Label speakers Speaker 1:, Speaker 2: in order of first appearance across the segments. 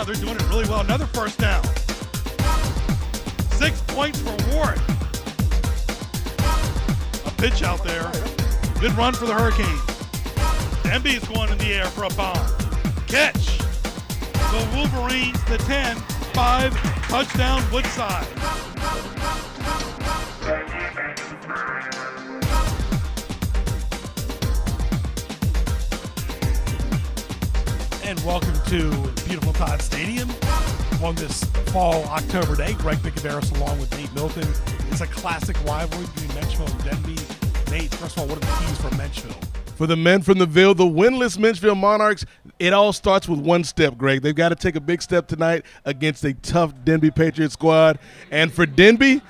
Speaker 1: now. They're doing it really well. Another first down. 6 points for Ward. A pitch out there. Good run for the Hurricanes. Denby is going in the air for a bomb. Catch. The Wolverines, the 10, 5, touchdown Woodside. And welcome to beautiful Todd Stadium on this fall October day. Greg Picaveras along with Nate Milton. It's a classic rivalry between Menchville and Denby. Nate, first of all, what are the keys for Menchville?
Speaker 2: For the men from the Ville, the winless Menchville Monarchs, it all starts with one step, Greg. They've got to take a big step tonight against a tough Denby Patriots squad. And for Denby's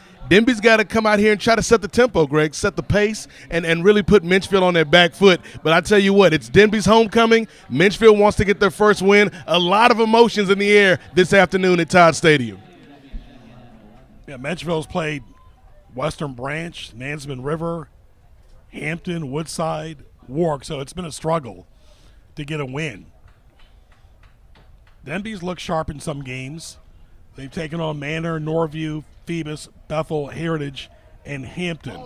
Speaker 2: got to come out here and try to set the tempo, Greg, set the pace, and really put Menchville on their back foot. But I tell you what, it's Denby's homecoming. Menchville wants to get their first win. A lot of emotions in the air this afternoon at Todd Stadium.
Speaker 1: Yeah, Menchville's played Western Branch, Nansemond River, Hampton, Woodside, Warwick, so it's been a struggle to get a win. Denby's looked sharp in some games. They've taken on Manor, Norview, Phoebus, Bethel, Heritage, and Hampton.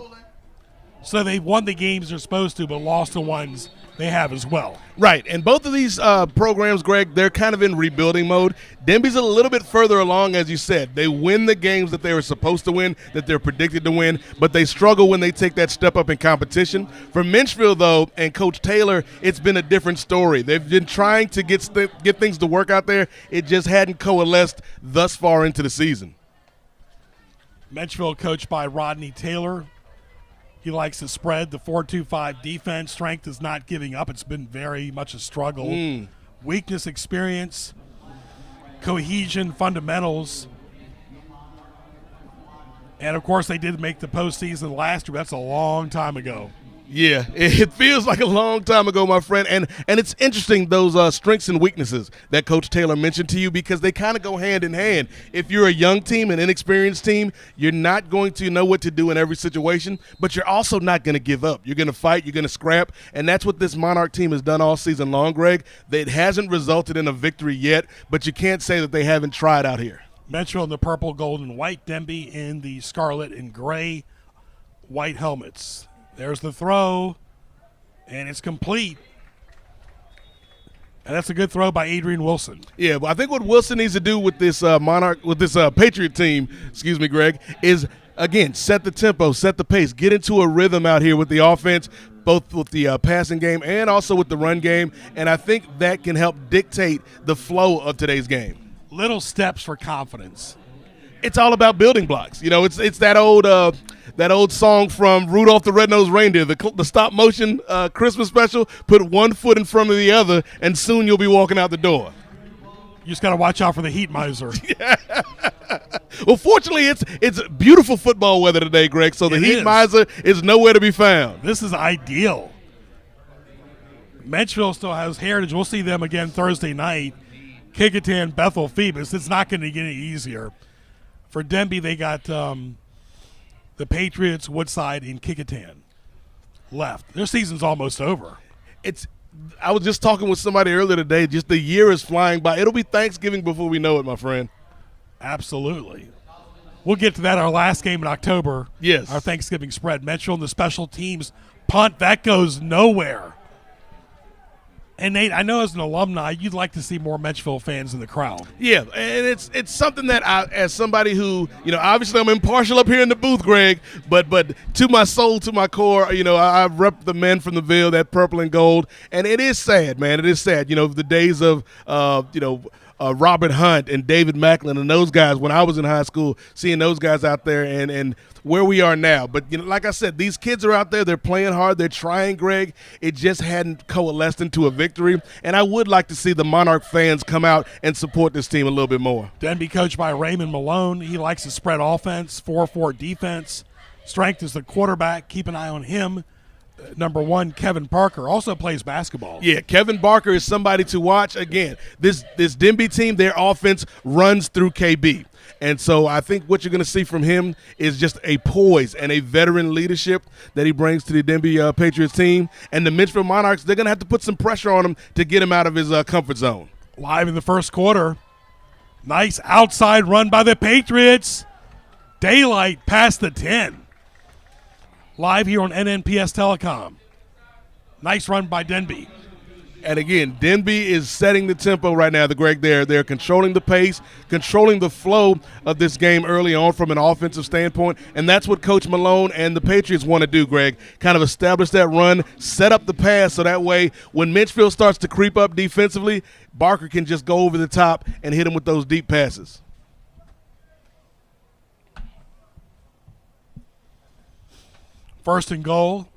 Speaker 1: So they've won the games they're supposed to, but lost the ones they have as well.
Speaker 2: Right, and both of these programs, Greg, they're kind of in rebuilding mode. Denby's a little bit further along, as you said. They win the games that they were supposed to win, that they're predicted to win, but they struggle when they take that step up in competition. For Menchville, though, and Coach Taylor, it's been a different story. They've been trying to get things to work out there. It just hadn't coalesced thus far into the season.
Speaker 1: Menchville coached by Rodney Taylor. He likes to spread the 4-2-5 defense. Strength is not giving up. It's been very much a struggle. Weakness, experience, cohesion, fundamentals. And, of course, they did make the postseason last year. That's a long time ago.
Speaker 2: Yeah, it feels like a long time ago, my friend. And it's interesting, those strengths and weaknesses that Coach Taylor mentioned to you, because they kind of go hand in hand. If you're a young team, an inexperienced team, you're not going to know what to do in every situation, but you're also not going to give up. You're going to fight. You're going to scrap. And that's what this Monarch team has done all season long, Greg. It hasn't resulted in a victory yet, but you can't say that they haven't tried out here.
Speaker 1: Menchville in the purple, gold, and white. Denby in the scarlet and gray white helmets. There's the throw, and it's complete. And that's a good throw by Adrian Wilson.
Speaker 2: Yeah, but I think what Wilson needs to do with this Patriot team, Greg, is, again, set the tempo, set the pace, get into a rhythm out here with the offense, both with the passing game and also with the run game. And I think that can help dictate the flow of today's game.
Speaker 1: Little steps for confidence.
Speaker 2: It's all about building blocks. You know, it's that old song from Rudolph the Red-Nosed Reindeer, the stop-motion Christmas special. Put one foot in front of the other, and soon you'll be walking out the door.
Speaker 1: You just got to watch out for the heat miser.
Speaker 2: Yeah. Well, fortunately, it's beautiful football weather today, Greg, so the heat miser is nowhere to be found.
Speaker 1: This is ideal. Menchville still has Heritage. We'll see them again Thursday night. Kickoff, Bethel, Phoebus. It's not going to get any easier. For Denby, they got the Patriots, Woodside, and Kickoff left. Their season's almost over.
Speaker 2: I was just talking with somebody earlier today. Just the year is flying by. It'll be Thanksgiving before we know it, my friend.
Speaker 1: Absolutely. We'll get to that, our last game in October.
Speaker 2: Yes.
Speaker 1: Our Thanksgiving spread. Menchville and the special teams punt. That goes nowhere. And, Nate, I know as an alumni, you'd like to see more Menchville fans in the crowd.
Speaker 2: Yeah, and it's something that as somebody who, obviously I'm impartial up here in the booth, Greg, but to my soul, to my core, I rep the men from the Ville, that purple and gold, and it is sad, man. It is sad. The days of, Robert Hunt and David Macklin and those guys when I was in high school, seeing those guys out there and where we are now. But, like I said, these kids are out there. They're playing hard. They're trying, Greg. It just hadn't coalesced into a victory. And I would like to see the Monarch fans come out and support this team a little bit more.
Speaker 1: Denby coached by Raymond Malone. He likes to spread offense, 4-4 defense. Strength is the quarterback. Keep an eye on him. Number 1, Kevin Parker, also plays basketball.
Speaker 2: Yeah, Kevin Parker is somebody to watch. Again, this Denby team, their offense runs through KB. And so I think what you're going to see from him is just a poise and a veteran leadership that he brings to the Denby Patriots team. And the Menchville Monarchs, they're going to have to put some pressure on him to get him out of his comfort zone.
Speaker 1: Live in the first quarter, Nice outside run by the Patriots. Daylight past the 10. Live here on NNPS Telecom. Nice run by Denby.
Speaker 2: And again, Denby is setting the tempo right now, Greg. They're controlling the pace, controlling the flow of this game early on from an offensive standpoint, and that's what Coach Malone and the Patriots want to do, Greg. Kind of establish that run, set up the pass so that way when Menchville starts to creep up defensively, Barker can just go over the top and hit him with those deep passes.
Speaker 1: First and goal,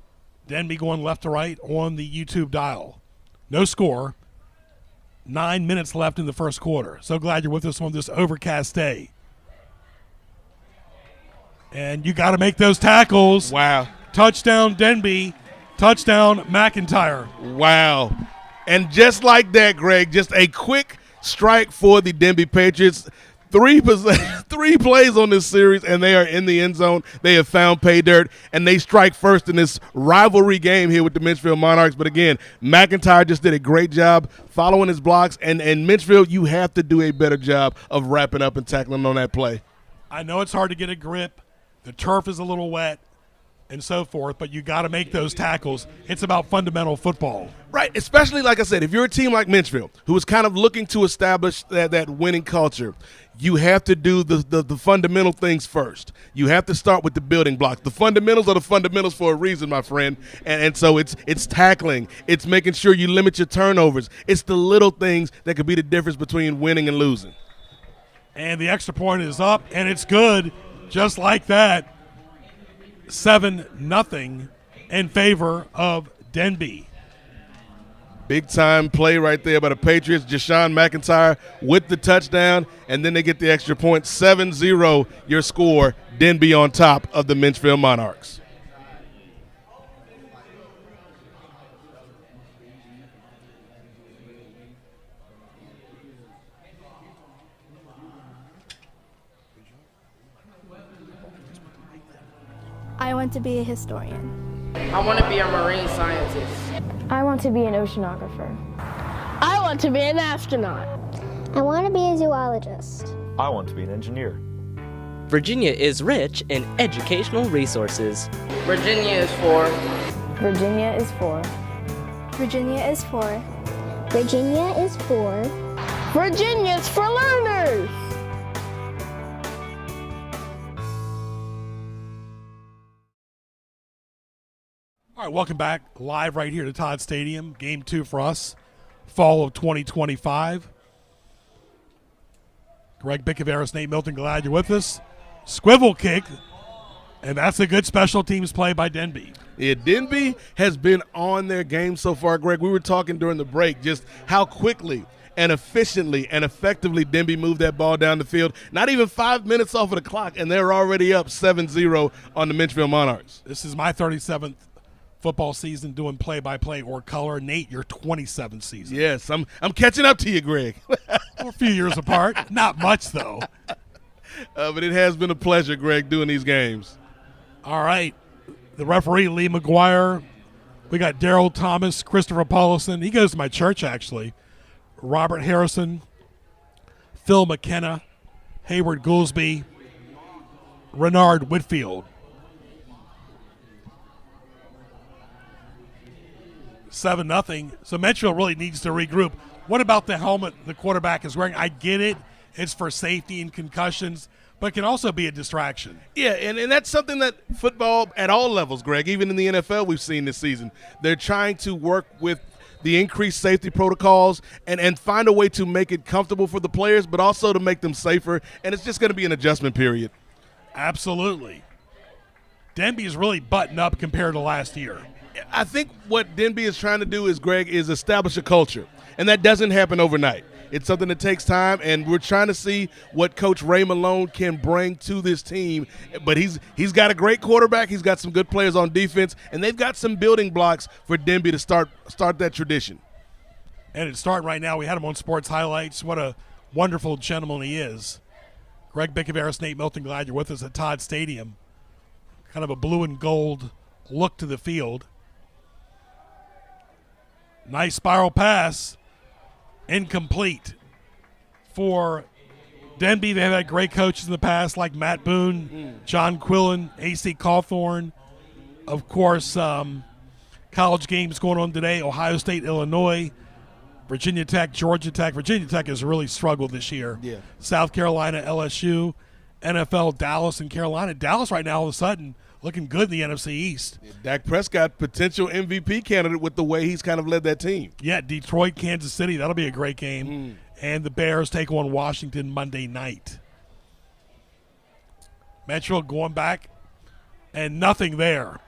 Speaker 1: Denby going left to right on the YouTube dial. No score. 9 minutes left in the first quarter. So glad you're with us on this overcast day. And you got to make those tackles.
Speaker 2: Wow.
Speaker 1: Touchdown Denby. Touchdown McIntyre.
Speaker 2: Wow. And just like that, Greg, just a quick strike for the Denby Patriots. Three plays on this series, and they are in the end zone. They have found pay dirt, and they strike first in this rivalry game here with the Menchville Monarchs. But again, McIntyre just did a great job following his blocks, and Menchville, you have to do a better job of wrapping up and tackling on that play.
Speaker 1: I know it's hard to get a grip. The turf is a little wet and so forth, but you got to make those tackles. It's about fundamental football.
Speaker 2: Right, especially, like I said, if you're a team like Menchville, who is kind of looking to establish that winning culture, you have to do the fundamental things first. You have to start with the building blocks. The fundamentals are the fundamentals for a reason, my friend. And so it's tackling. It's making sure you limit your turnovers. It's the little things that could be the difference between winning and losing.
Speaker 1: And the extra point is up, and it's good, just like that. 7-0 in favor of Denby.
Speaker 2: Big time play right there by the Patriots. Jashawn McIntyre with the touchdown, and then they get the extra point. 7-0 your score. Denby on top of the Menchville Monarchs.
Speaker 3: I want to be a historian.
Speaker 4: I want to be a marine scientist.
Speaker 5: I want to be an oceanographer.
Speaker 6: I want to be an astronaut.
Speaker 7: I want to be a zoologist.
Speaker 8: I want to be an engineer.
Speaker 9: Virginia is rich in educational resources.
Speaker 4: Virginia is for.
Speaker 5: Virginia is for.
Speaker 3: Virginia is for.
Speaker 7: Virginia is for.
Speaker 6: Virginia's for learners.
Speaker 1: All right, welcome back live right here to Todd Stadium. Game 2 for us, fall of 2025. Greg Bickaveris, Nate Milton, glad you're with us. Swivel kick, and that's a good special teams play by Denby.
Speaker 2: Yeah, Denby has been on their game so far, Greg. We were talking during the break just how quickly and efficiently and effectively Denby moved that ball down the field. Not even 5 minutes off of the clock, and they're already up 7-0 on the Menchville Monarchs.
Speaker 1: This is my 37th football season doing play-by-play or color. Nate, your 27th season.
Speaker 2: Yes, I'm catching up to you, Greg.
Speaker 1: We're a few years apart. Not much, though.
Speaker 2: But it has been a pleasure, Greg, doing these games.
Speaker 1: All right. The referee, Lee McGuire. We got Daryl Thomas, Christopher Paulison. He goes to my church, actually. Robert Harrison, Phil McKenna, Hayward Goolsby, Renard Whitfield. 7-0. So Menchville really needs to regroup. What about the helmet the quarterback is wearing? I get it. It's for safety and concussions, but it can also be a distraction.
Speaker 2: Yeah, and that's something that football at all levels, Greg, even in the NFL we've seen this season. They're trying to work with the increased safety protocols and find a way to make it comfortable for the players, but also to make them safer, and it's just going to be an adjustment period.
Speaker 1: Absolutely. Denby is really buttoned up compared to last year.
Speaker 2: I think what Denby is trying to do is, Greg, is establish a culture, and that doesn't happen overnight. It's something that takes time, and we're trying to see what Coach Ray Malone can bring to this team. But he's got a great quarterback. He's got some good players on defense, and they've got some building blocks for Denby to start that tradition.
Speaker 1: And it's starting right now. We had him on Sports Highlights. What a wonderful gentleman he is. Greg Bickaveris, Nate Milton, glad you're with us at Todd Stadium. Kind of a blue and gold look to the field. Nice spiral pass. Incomplete for Denby, they've had great coaches in the past like Matt Boone, John Quillen, A.C. Cawthorn. Of course, college games going on today, Ohio State, Illinois, Virginia Tech, Georgia Tech. Virginia Tech has really struggled this year.
Speaker 2: Yeah.
Speaker 1: South Carolina, LSU, NFL, Dallas, and Carolina. Dallas right now all of a sudden looking good in the NFC East.
Speaker 2: Dak Prescott, potential MVP candidate with the way he's kind of led that team.
Speaker 1: Yeah, Detroit, Kansas City, that'll be a great game. And the Bears take on Washington Monday night. Menchville going back, and nothing there.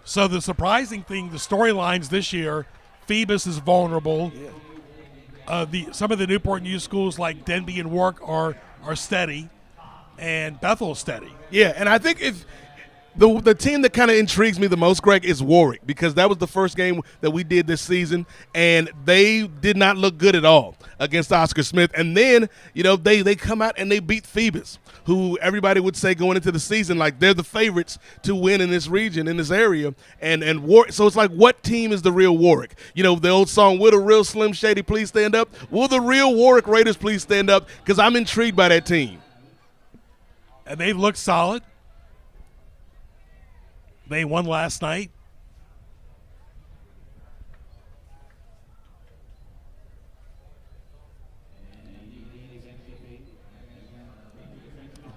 Speaker 1: So the surprising thing, the storylines this year, Phoebus is vulnerable. Some of the Newport News schools like Denby and Warwick are steady, and Bethel's steady.
Speaker 2: Yeah, and I think if the team that kind of intrigues me the most, Greg, is Warwick, because that was the first game that we did this season, and they did not look good at all against Oscar Smith. And then, they come out and they beat Phoebus, who everybody would say going into the season, like they're the favorites to win in this region, in this area. And Warwick, so it's like, what team is the real Warwick? The old song, will the real Slim Shady please stand up? Will the real Warwick Raiders please stand up? Because I'm intrigued by that team.
Speaker 1: And they look solid. They won last night.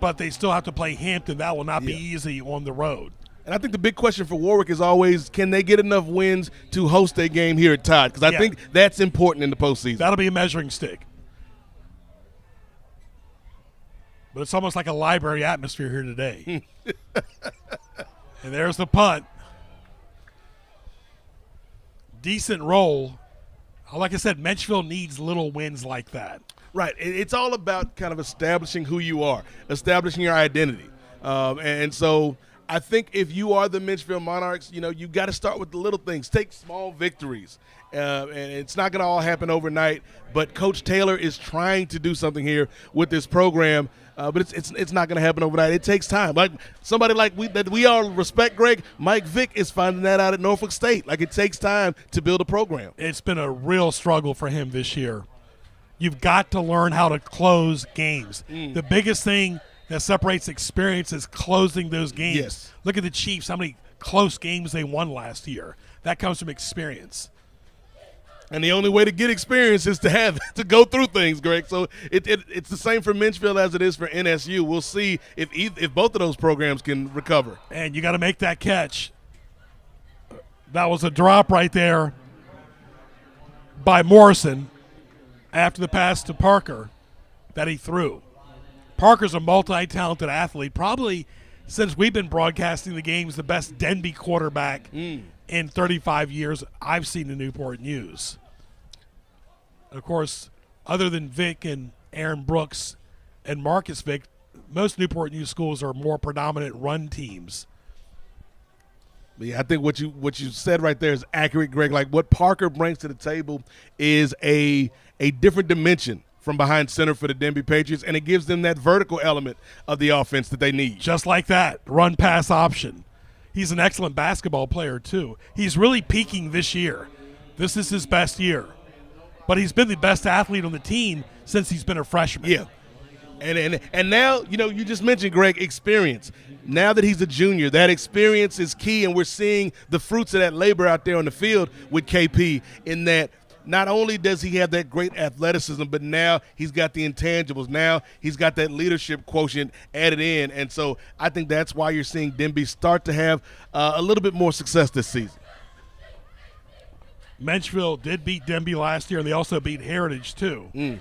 Speaker 1: But they still have to play Hampton. That will not be easy on the road.
Speaker 2: And I think the big question for Warwick is always, can they get enough wins to host a game here at Todd? Because I think that's important in the postseason.
Speaker 1: That'll be a measuring stick. But it's almost like a library atmosphere here today. And there's the punt. Decent roll. Like I said, Menchville needs little wins like that.
Speaker 2: Right. It's all about kind of establishing who you are, establishing your identity. And so I think if you are the Menchville Monarchs, you got to start with the little things. Take small victories. And it's not going to all happen overnight. But Coach Taylor is trying to do something here with this program. But it's not going to happen overnight. It takes time. Like somebody that we all respect, Greg, Mike Vick is finding that out at Norfolk State. Like it takes time to build a program.
Speaker 1: It's been a real struggle for him this year. You've got to learn how to close games. The biggest thing that separates experience is closing those games.
Speaker 2: Yes.
Speaker 1: Look at the Chiefs, how many close games they won last year. That comes from experience.
Speaker 2: And the only way to get experience is to go through things, Greg. So it's the same for Menchville as it is for NSU. We'll see if both of those programs can recover.
Speaker 1: And you got to make that catch. That was a drop right there by Morrison after the pass to Parker that he threw. Parker's a multi-talented athlete, probably since we've been broadcasting the games, the best Denby quarterback in 35 years I've seen in Newport News. Of course, other than Vic and Aaron Brooks and Marcus Vic, most Newport News schools are more predominant run teams.
Speaker 2: Yeah, I think what you said right there is accurate, Greg. Like what Parker brings to the table is a different dimension from behind center for the Denby Patriots, and it gives them that vertical element of the offense that they need.
Speaker 1: Just like that, run-pass option. He's an excellent basketball player, too. He's really peaking this year. This is his best year. But he's been the best athlete on the team since he's been a freshman.
Speaker 2: Yeah. And now, you just mentioned, Greg, experience. Now that he's a junior, that experience is key, and we're seeing the fruits of that labor out there on the field with KP in that not only does he have that great athleticism, but now he's got the intangibles. Now he's got that leadership quotient added in. And so I think that's why you're seeing Denby start to have a little bit more success this season.
Speaker 1: Menchville did beat Denby last year, and they also beat Heritage, too.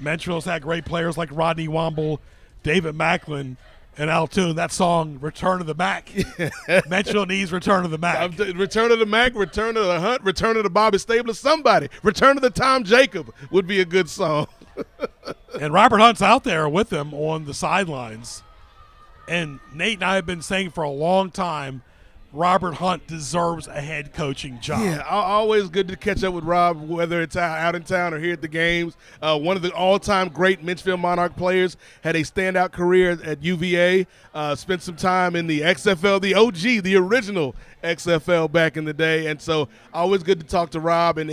Speaker 1: Menchville's had great players like Rodney Womble, David Macklin, and Altoon. That song, Return of the Mac. Menchville needs Return of the Mac.
Speaker 2: Return of the Mac, Return of the Hunt, Return of the Bobby Stabler, somebody. Return of the Tom Jacob would be a good song.
Speaker 1: And Robert Hunt's out there with them on the sidelines. And Nate and I have been saying for a long time, Robert Hunt deserves a head coaching job.
Speaker 2: Yeah, always good to catch up with Rob, whether it's out in town or here at the games. One of the all-time great Menchville Monarch players, had a standout career at UVA, spent some time in the XFL, the OG, the original XFL back in the day. And so always good to talk to Rob. And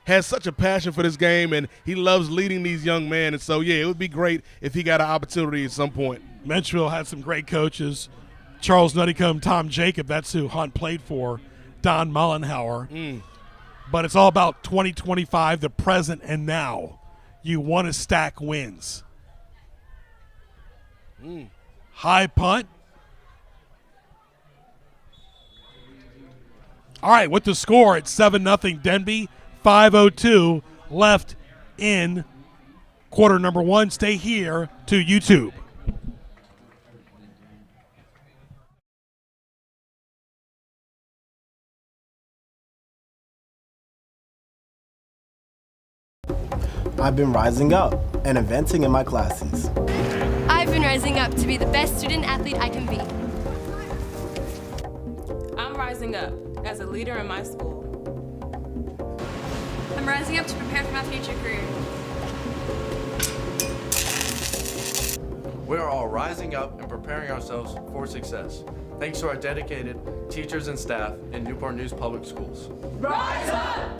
Speaker 2: has such a passion for this game, and he loves leading these young men. And so, yeah, it would be great if he got an opportunity at some point.
Speaker 1: Menchville had some great coaches. Charles Nuttycombe, Tom Jacob, that's who Hunt played for, Don Mullenhauer. But it's all about 2025, the present and now. You want to stack wins. High punt. All right, with the score, it's 7-0 Denby, 5:02 left in quarter number one. Stay here to YouTube.
Speaker 8: I've been rising up and advancing in my classes.
Speaker 10: I've been rising up to be the best student athlete I can be.
Speaker 11: I'm rising up as a leader in my school.
Speaker 10: I'm rising up to prepare for my future career.
Speaker 12: We are all rising up and preparing ourselves for success. Thanks to our dedicated teachers and staff in Newport News Public Schools.
Speaker 11: Rise up!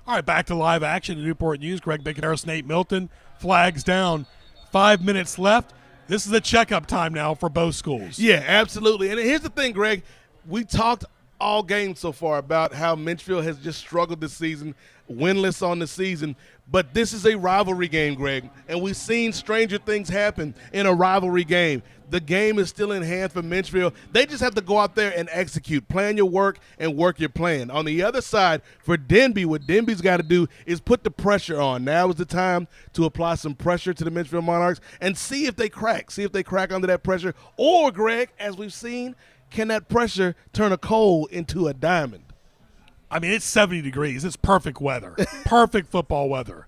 Speaker 1: All right, back to live action in Newport News. Greg Bickett, Nate Milton, flags down. 5 minutes left. This is a checkup time now for both schools.
Speaker 2: Yeah, absolutely. And here's the thing, Greg. We talked all game so far about how Menchville has just struggled this season, winless on the season. But this is a rivalry game, Greg, and we've seen stranger things happen in a rivalry game. The game is still in hand for Menchville. They just have to go out there and execute, plan your work, and work your plan. On the other side, for Denby, what Denby's got to do is put the pressure on. Now is the time to apply some pressure to the Menchville Monarchs and see if they crack. See if they crack under that pressure. Or, Greg, as we've seen, can that pressure turn a coal into a diamond?
Speaker 1: I mean, it's 70 degrees. It's perfect weather. Perfect football weather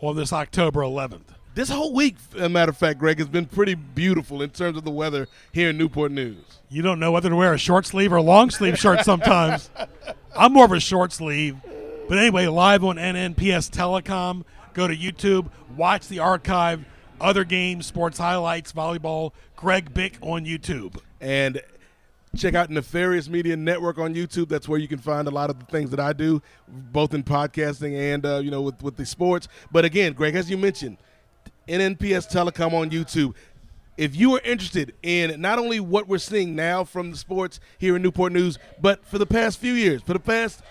Speaker 1: on this October 11th.
Speaker 2: This whole week, as a matter of fact, Greg, has been pretty beautiful in terms of the weather here in Newport News.
Speaker 1: You don't know whether to wear a short sleeve or a long sleeve shirt sometimes. I'm more of a short sleeve. But anyway, live on NNPS Telecom. Go to YouTube, watch the archive, other games, sports highlights, volleyball, Greg Bick on YouTube.
Speaker 2: And check out Nefarious Media Network on YouTube. That's where you can find a lot of the things that I do, both in podcasting and, with the sports. But again, Greg, as you mentioned, NNPS Telecom on YouTube. If you are interested in not only what we're seeing now from the sports here in Newport News, but for the past few years, for the past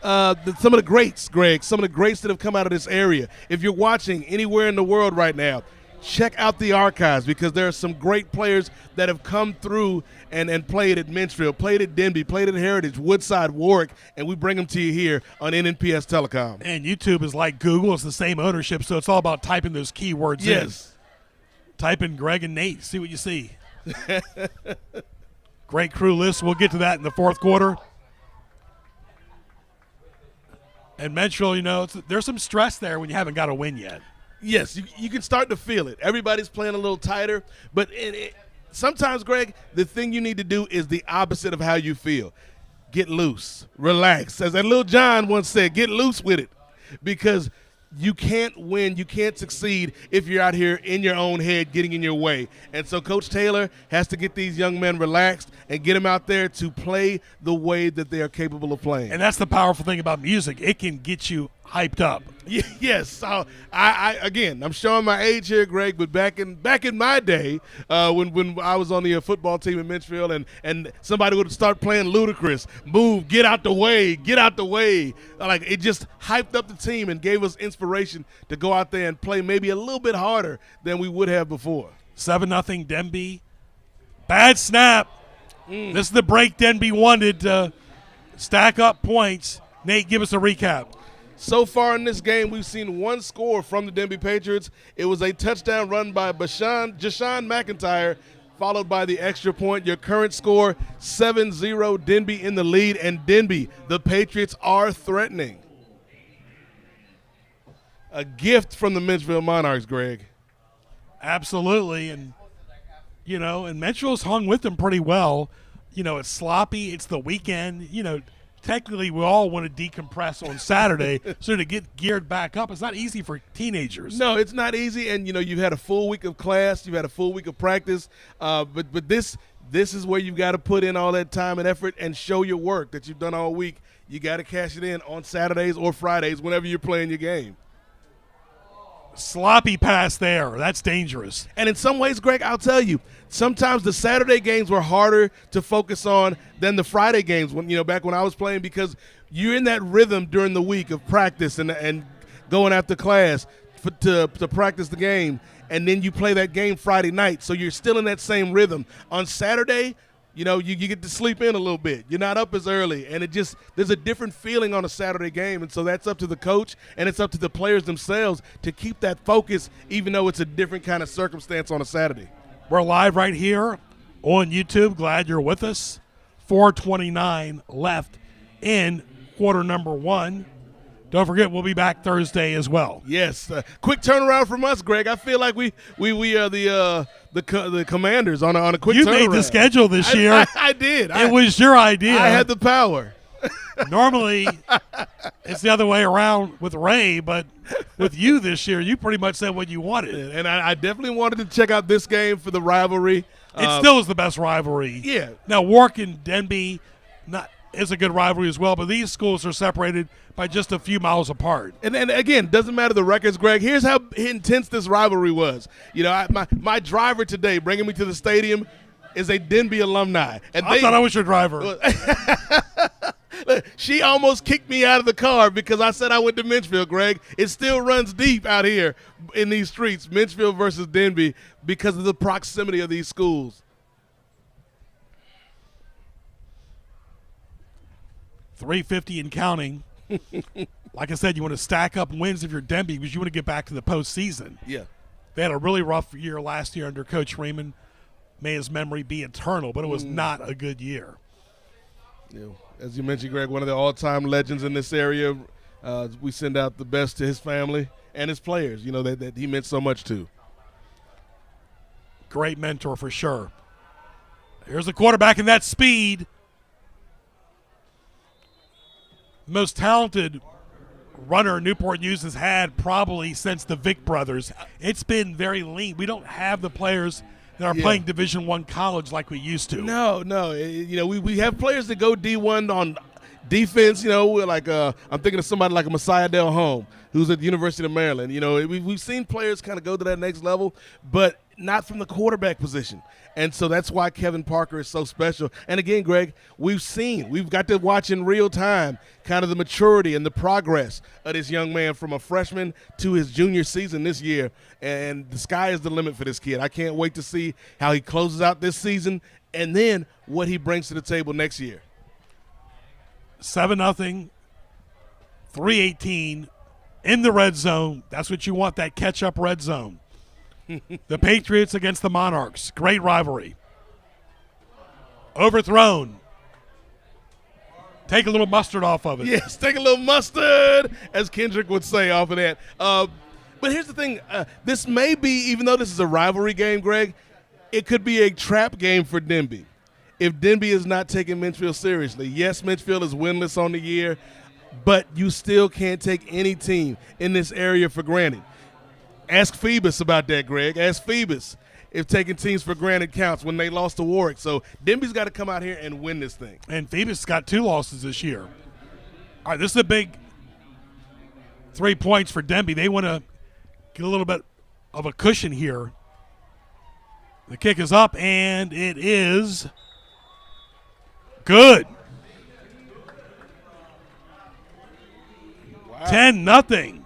Speaker 2: some of the greats, Greg, some of the greats that have come out of this area. If you're watching anywhere in the world right now, check out the archives because there are some great players that have come through and played at Menchville, played at Denby, played at Heritage, Woodside, Warwick, and we bring them to you here on NNPS Telecom.
Speaker 1: And YouTube is like Google. It's the same ownership, so it's all about typing those keywords in.
Speaker 2: Yes.
Speaker 1: Type in Greg and Nate, see what you see. Great crew list. We'll get to that in the fourth quarter. And Menchville, there's some stress there when you haven't got a win yet.
Speaker 2: Yes, you can start to feel it. Everybody's playing a little tighter, but sometimes, Greg, the thing you need to do is the opposite of how you feel. Get loose, relax. As that little John once said, get loose with it because you can't win, you can't succeed if you're out here in your own head getting in your way. And so Coach Taylor has to get these young men relaxed and get them out there to play the way that they are capable of playing.
Speaker 1: And that's the powerful thing about music. It can get you hyped up.
Speaker 2: Yes. So again, I'm showing my age here, Greg, but back in my day, when I was on the football team in Menchville, and somebody would start playing Ludacris, move, get out the way. Like it just hyped up the team and gave us inspiration to go out there and play maybe a little bit harder than we would have before.
Speaker 1: 7-0 Denby. Bad snap. This is the break Denby wanted to stack up points. Nate, give us a recap.
Speaker 2: So far in this game, we've seen one score from the Denby Patriots. It was a touchdown run by Jashawn McIntyre, followed by the extra point. Your current score, 7-0, Denby in the lead. And Denby, the Patriots are threatening. A gift from the Menchville Monarchs, Greg.
Speaker 1: Absolutely. And Menchville's hung with them pretty well. It's sloppy. It's the weekend. technically we all want to decompress on Saturday, so to get geared back up, it's not easy for teenagers.
Speaker 2: No, it's not easy, and you've had a full week of class, you've had a full week of practice, but this is where you've got to put in all that time and effort and show your work that you've done all week. You got to cash it in on Saturdays or Fridays whenever you're playing your game.
Speaker 1: Sloppy pass there. That's dangerous.
Speaker 2: And in some ways, Greg, I'll tell you, sometimes the Saturday games were harder to focus on than the Friday games back when I was playing, because you're in that rhythm during the week of practice and going after class to practice the game, and then you play that game Friday night, so you're still in that same rhythm. On Saturday, you get to sleep in a little bit. You're not up as early, and there's a different feeling on a Saturday game, and so that's up to the coach and it's up to the players themselves to keep that focus, even though it's a different kind of circumstance on a Saturday.
Speaker 1: We're live right here on YouTube. Glad you're with us. 4:29 left in quarter number 1. Don't forget, we'll be back Thursday as well.
Speaker 2: Yes, quick turnaround from us, Greg. I feel like we are the Commanders on a quick turnaround.
Speaker 1: You made the schedule this year.
Speaker 2: I did.
Speaker 1: It was your idea.
Speaker 2: I had the power.
Speaker 1: Normally, it's the other way around with Ray, but with you this year, you pretty much said what you wanted.
Speaker 2: And I definitely wanted to check out this game for the rivalry.
Speaker 1: It still is the best rivalry.
Speaker 2: Yeah.
Speaker 1: Now, Warwick and Denby is a good rivalry as well, but these schools are separated by just a few miles apart.
Speaker 2: And again, doesn't matter the records, Greg. Here's how intense this rivalry was. My driver today bringing me to the stadium is a Denby alumni. And
Speaker 1: I thought I was your driver.
Speaker 2: She almost kicked me out of the car because I said I went to Menchville, Greg. It still runs deep out here in these streets, Menchville versus Denby, because of the proximity of these schools.
Speaker 1: 350 and counting. Like I said, you want to stack up wins if you're Denby because you want to get back to the postseason.
Speaker 2: Yeah.
Speaker 1: They had a really rough year last year under Coach Raymond. May his memory be eternal, but it was not a good year.
Speaker 2: Yeah. As you mentioned, Greg, one of the all-time legends in this area. We send out the best to his family and his players, that he meant so much to.
Speaker 1: Great mentor for sure. Here's the quarterback in that speed. Most talented runner Newport News has had probably since the Vick brothers. It's been very lean. We don't have the players that are playing Division I college like we used to.
Speaker 2: No. We have players that go D1 on defense. Like I'm thinking of somebody like a Messiah Del Home, who's at the University of Maryland. We've seen players kind of go to that next level, but not from the quarterback position. And so that's why Kevin Parker is so special. And again, Greg, we've got to watch in real time kind of the maturity and the progress of this young man from a freshman to his junior season this year. And the sky is the limit for this kid. I can't wait to see how he closes out this season and then what he brings to the table next year.
Speaker 1: 7-0, 3:18 in the red zone. That's what you want, that catch-up red zone. The Patriots against the Monarchs. Great rivalry. Overthrown. Take a little mustard off of it.
Speaker 2: Yes, take a little mustard, as Kendrick would say off of that. But here's the thing. This may be, even though this is a rivalry game, Greg, it could be a trap game for Denby. If Denby is not taking Menchville seriously. Yes, Menchville is winless on the year, but you still can't take any team in this area for granted. Ask Phoebus about that, Greg. Ask Phoebus if taking teams for granted counts when they lost to Warwick. So Denby's got to come out here and win this thing.
Speaker 1: And Phoebus got 2 losses this year. All right, this is a big 3 points for Denby. They want to get a little bit of a cushion here. The kick is up, and it is good. Wow. 10-0.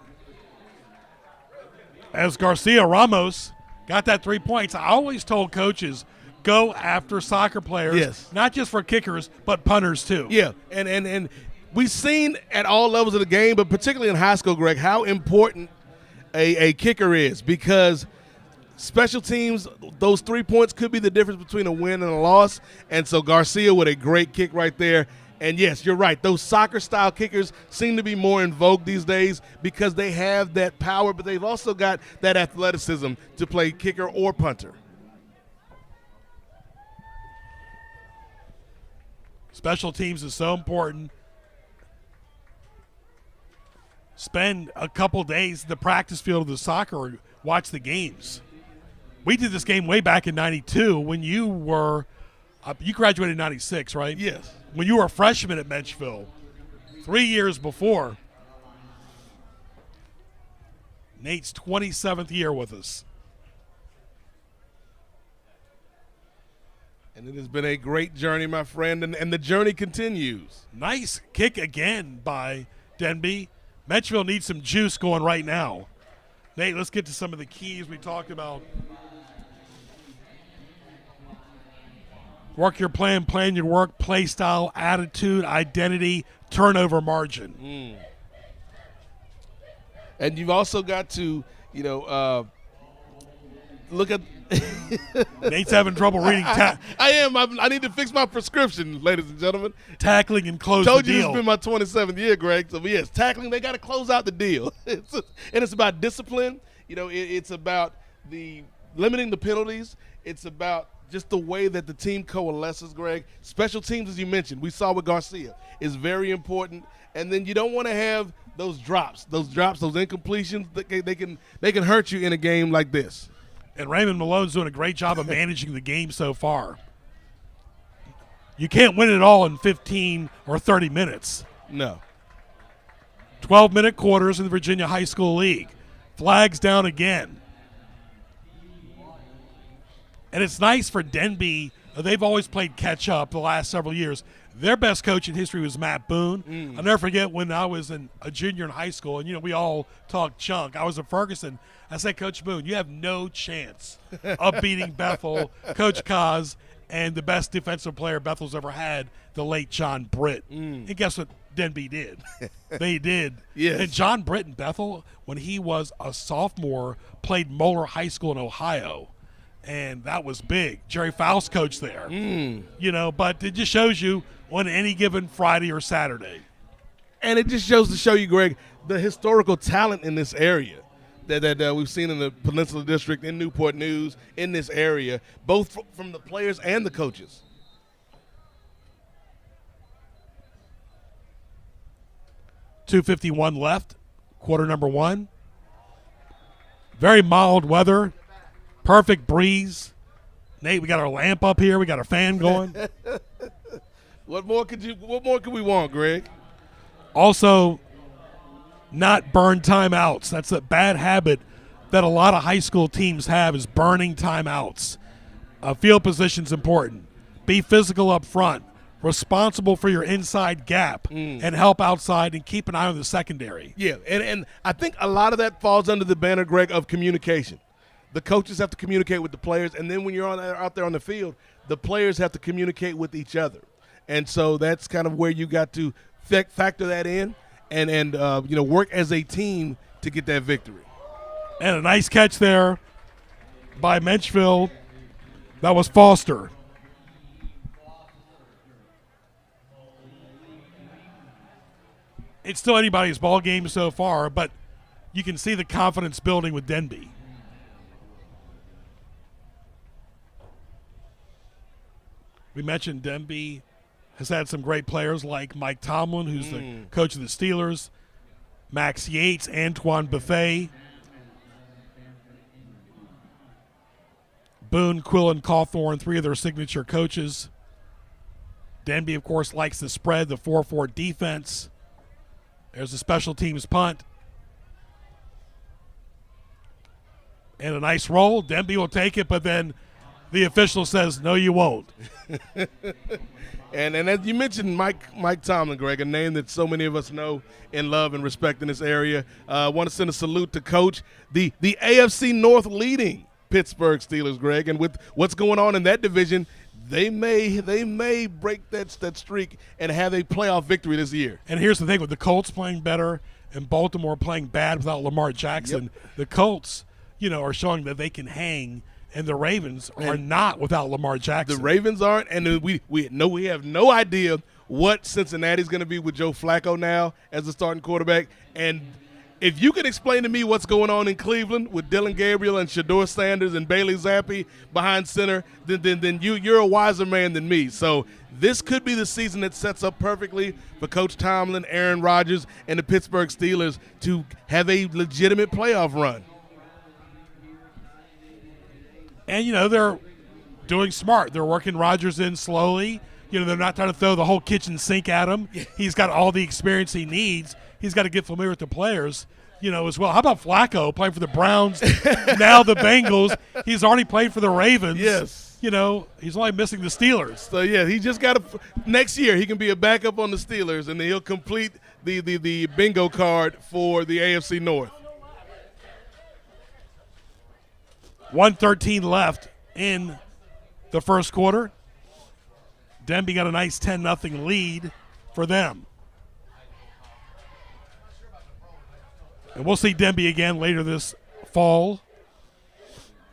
Speaker 1: As Garcia Ramos got that 3 points. I always told coaches, go after soccer players, not just for kickers, but punters too.
Speaker 2: Yeah, and we've seen at all levels of the game, but particularly in high school, Greg, how important a kicker is, because special teams, those 3 points could be the difference between a win and a loss. And so Garcia with a great kick right there. And, yes, you're right. Those soccer-style kickers seem to be more in vogue these days because they have that power, but they've also got that athleticism to play kicker or punter.
Speaker 1: Special teams is so important. spend a couple days at the practice field of the soccer or watch the games. We did this game way back in 92 when you were you graduated in 96, right?
Speaker 2: Yes.
Speaker 1: When you were a freshman at Menchville 3 years before. Nate's 27th year with us.
Speaker 2: And it has been a great journey, my friend, and the journey continues.
Speaker 1: Nice kick again by Denby. Menchville needs some juice going right now. Nate, let's get to some of the keys we talked about. Work your plan, plan your work, play style, attitude, identity, turnover margin.
Speaker 2: And you've also got to, look at.
Speaker 1: Nate's having trouble reading.
Speaker 2: I am. I need to fix my prescription, ladies and gentlemen.
Speaker 1: Tackling and close
Speaker 2: Told
Speaker 1: the
Speaker 2: you
Speaker 1: deal.
Speaker 2: this has been my 27th year, Greg. So, yes, tackling, they got to close out the deal. And it's about discipline. It's about limiting the penalties. It's about just the way that the team coalesces, Greg. Special teams, as you mentioned, we saw with Garcia, is very important. And then you don't want to have those drops, those incompletions. They can hurt you in a game like this.
Speaker 1: And Raymond Malone's doing a great job of managing the game so far. You can't win it all in 15 or 30 minutes.
Speaker 2: No.
Speaker 1: 12-minute quarters in the Virginia High School League. Flags down again. And it's nice for Denby. They've always played catch-up the last several years. Their best coach in history was Matt Boone. I'll never forget when I was a junior in high school, and, we all talked chunk. I was at Ferguson. I said, Coach Boone, you have no chance of beating Bethel, Coach Kaz, and the best defensive player Bethel's ever had, the late John Britt. And guess what Denby did? They did.
Speaker 2: Yes.
Speaker 1: And John Britt in Bethel, when he was a sophomore, played Moeller High School in Ohio. And that was big. Jerry Faust coached there. But it just shows you on any given Friday or Saturday.
Speaker 2: And it just shows to show you, Greg, the historical talent in this area that we've seen in the Peninsula District, in Newport News, in this area, both from the players and the coaches.
Speaker 1: .251 left, quarter number one. Very mild weather. Perfect breeze. Nate, we got our lamp up here. We got our fan going.
Speaker 2: What more could we want, Greg?
Speaker 1: Also, not burn timeouts. That's a bad habit that a lot of high school teams have, is burning timeouts. Field position's important. Be physical up front. Responsible for your inside gap and help outside, and keep an eye on the secondary.
Speaker 2: Yeah, and I think a lot of that falls under the banner, Greg, of communication. The coaches have to communicate with the players, and then when you're out there on the field, the players have to communicate with each other. And so that's kind of where you got to factor that in and work as a team to get that victory.
Speaker 1: And a nice catch there by Menchville. That was Foster. It's still anybody's ball game so far, but you can see the confidence building with Denby. We mentioned Denby has had some great players like Mike Tomlin, who's the coach of the Steelers, Max Yates, Antoine Buffet, Boone, Quill, and Cawthorn, three of their signature coaches. Denby, of course, likes the spread, the 4-4 defense. There's a special teams punt. And a nice roll. Denby will take it, but then the official says, no, you won't.
Speaker 2: And as you mentioned, Mike Tomlin, Greg, a name that so many of us know and love and respect in this area. I want to send a salute to Coach, the AFC North leading Pittsburgh Steelers, Greg. And with what's going on in that division, they may break that streak and have a playoff victory this year.
Speaker 1: And here's the thing, with the Colts playing better and Baltimore playing bad without Lamar Jackson, the Colts, are showing that they can hang. And the Ravens are not without Lamar Jackson.
Speaker 2: The Ravens aren't, and we have no idea what Cincinnati's going to be with Joe Flacco now as the starting quarterback. And If you can explain to me what's going on in Cleveland with Dylan Gabriel and Shador Sanders and Bailey Zappi behind center, then you're a wiser man than me. So this could be the season that sets up perfectly for Coach Tomlin, Aaron Rodgers, and the Pittsburgh Steelers to have a legitimate playoff run.
Speaker 1: And, they're doing smart. They're working Rodgers in slowly. They're not trying to throw the whole kitchen sink at him. He's got all the experience he needs. He's got to get familiar with the players, as well. How about Flacco playing for the Browns, now the Bengals? He's already played for the Ravens.
Speaker 2: Yes.
Speaker 1: He's only missing the Steelers.
Speaker 2: So, he just got to – next year he can be a backup on the Steelers, and then he'll complete the bingo card for the AFC North.
Speaker 1: 1:13 left in the first quarter. Denby got a nice 10-0 lead for them. And we'll see Denby again later this fall.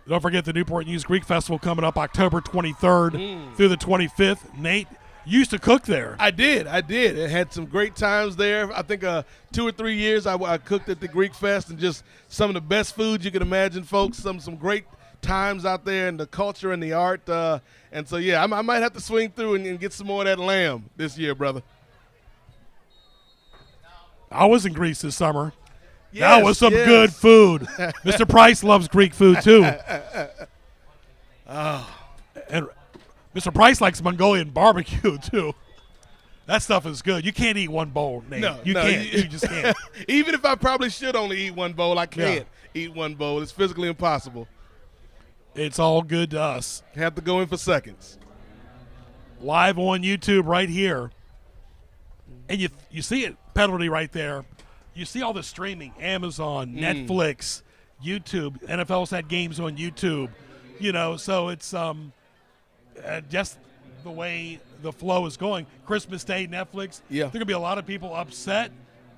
Speaker 1: Don't forget the Newport News Greek Festival coming up October 23rd through the 25th. Nate, you used to cook there.
Speaker 2: I did. I had some great times there. I think 2 or 3 years I cooked at the Greek Fest, and just some of the best food you can imagine, folks. Some great times out there, and the culture and the art. And so, I might have to swing through and get some more of that lamb this year, brother.
Speaker 1: I was in Greece this summer.
Speaker 2: Yes,
Speaker 1: that was some good food. Mr. Price loves Greek food, too. And Mr. Price likes Mongolian barbecue, too. That stuff is good. You can't eat one bowl, Nate. You can't. You just can't.
Speaker 2: Even if I probably should only eat one bowl, I can't eat one bowl. It's physically impossible.
Speaker 1: It's all good to us.
Speaker 2: Have to go in for seconds.
Speaker 1: Live on YouTube right here. And you see it, penalty right there. You see all the streaming, Amazon, Netflix, YouTube. NFL's had games on YouTube. So it's just the way the flow is going. Christmas Day, Netflix.
Speaker 2: Yeah.
Speaker 1: There are going to be a lot of people upset.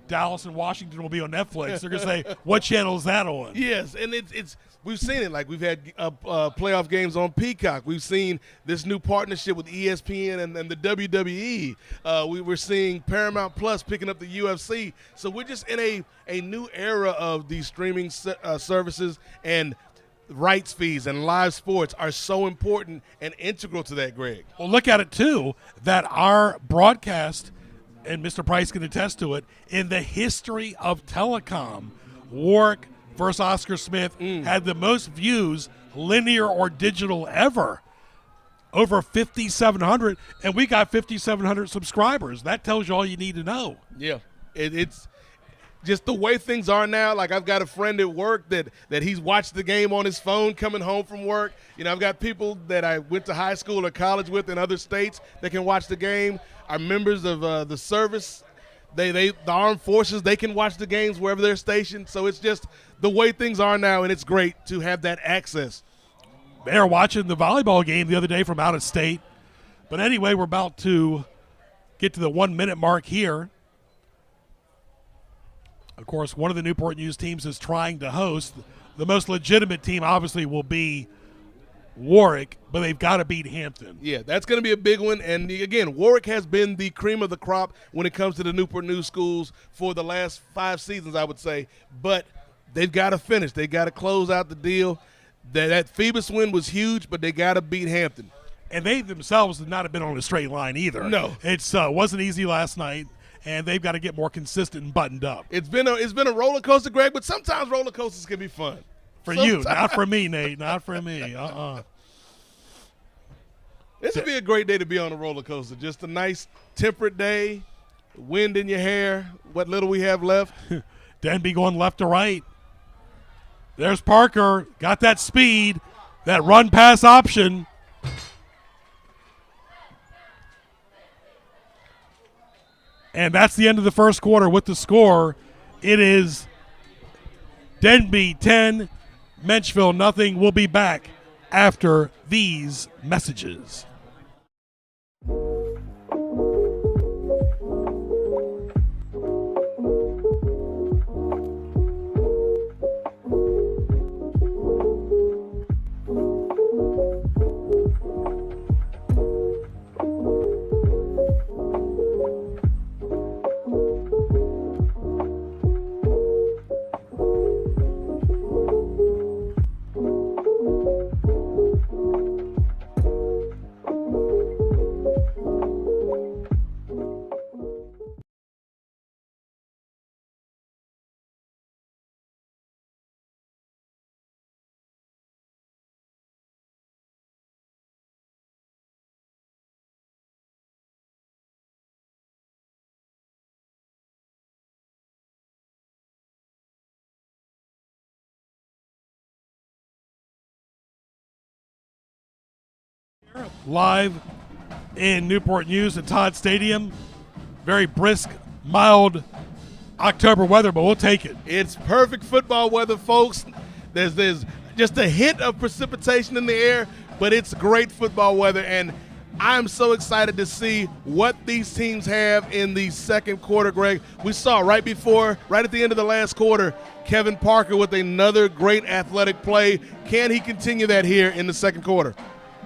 Speaker 1: Dallas and Washington will be on Netflix. They're going to say, what channel is that on?
Speaker 2: Yes, and it's we've seen it. Like, we've had playoff games on Peacock. We've seen this new partnership with ESPN and the WWE. We were seeing Paramount Plus picking up the UFC. So we're just in a new era of these streaming services, and rights fees and live sports are so important and integral to that, Greg.
Speaker 1: Well, look at it, too, that our broadcast, and Mr. Price can attest to it, in the history of telecom, Warwick versus Oscar Smith had the most views, linear or digital, ever. Over 5,700, and we got 5,700 subscribers. That tells you all you need to know.
Speaker 2: Yeah, it's just the way things are now. Like, I've got a friend at work that he's watched the game on his phone coming home from work. I've got people that I went to high school or college with in other states that can watch the game. Our members of the service, the armed forces, they can watch the games wherever they're stationed. So it's just the way things are now, and it's great to have that access.
Speaker 1: They were watching the volleyball game the other day from out of state. But anyway, we're about to get to the 1 minute mark here. Of course, one of the Newport News teams is trying to host. The most legitimate team obviously will be Warwick, but they've got to beat Hampton.
Speaker 2: Yeah, that's going to be a big one. And again, Warwick has been the cream of the crop when it comes to the Newport News schools for the last 5 seasons, I would say. But they've got to finish. They got to close out the deal. That Phoebus win was huge, but they got to beat Hampton.
Speaker 1: And they themselves have not been on a straight line either.
Speaker 2: No.
Speaker 1: It wasn't easy last night, and they've got to get more consistent and buttoned up.
Speaker 2: It's been a roller coaster, Greg, but sometimes roller coasters can be fun.
Speaker 1: For you, not for me, Nate. Not for me.
Speaker 2: This would be a great day to be on a roller coaster. Just a nice temperate day, wind in your hair, what little we have left.
Speaker 1: Denby going left to right. There's Parker. Got that speed, that run-pass option. And that's the end of the first quarter with the score. It is Denby 10, Menchville nothing. We'll be back after these messages. live in Newport News at Todd Stadium. Very brisk, mild October weather, but we'll take it.
Speaker 2: It's perfect football weather, folks. There's just a hint of precipitation in the air, but it's great football weather, and I'm so excited to see what these teams have in the second quarter, Greg. We saw right at the end of the last quarter, Kevin Parker with another great athletic play. Can he continue that here in the second quarter?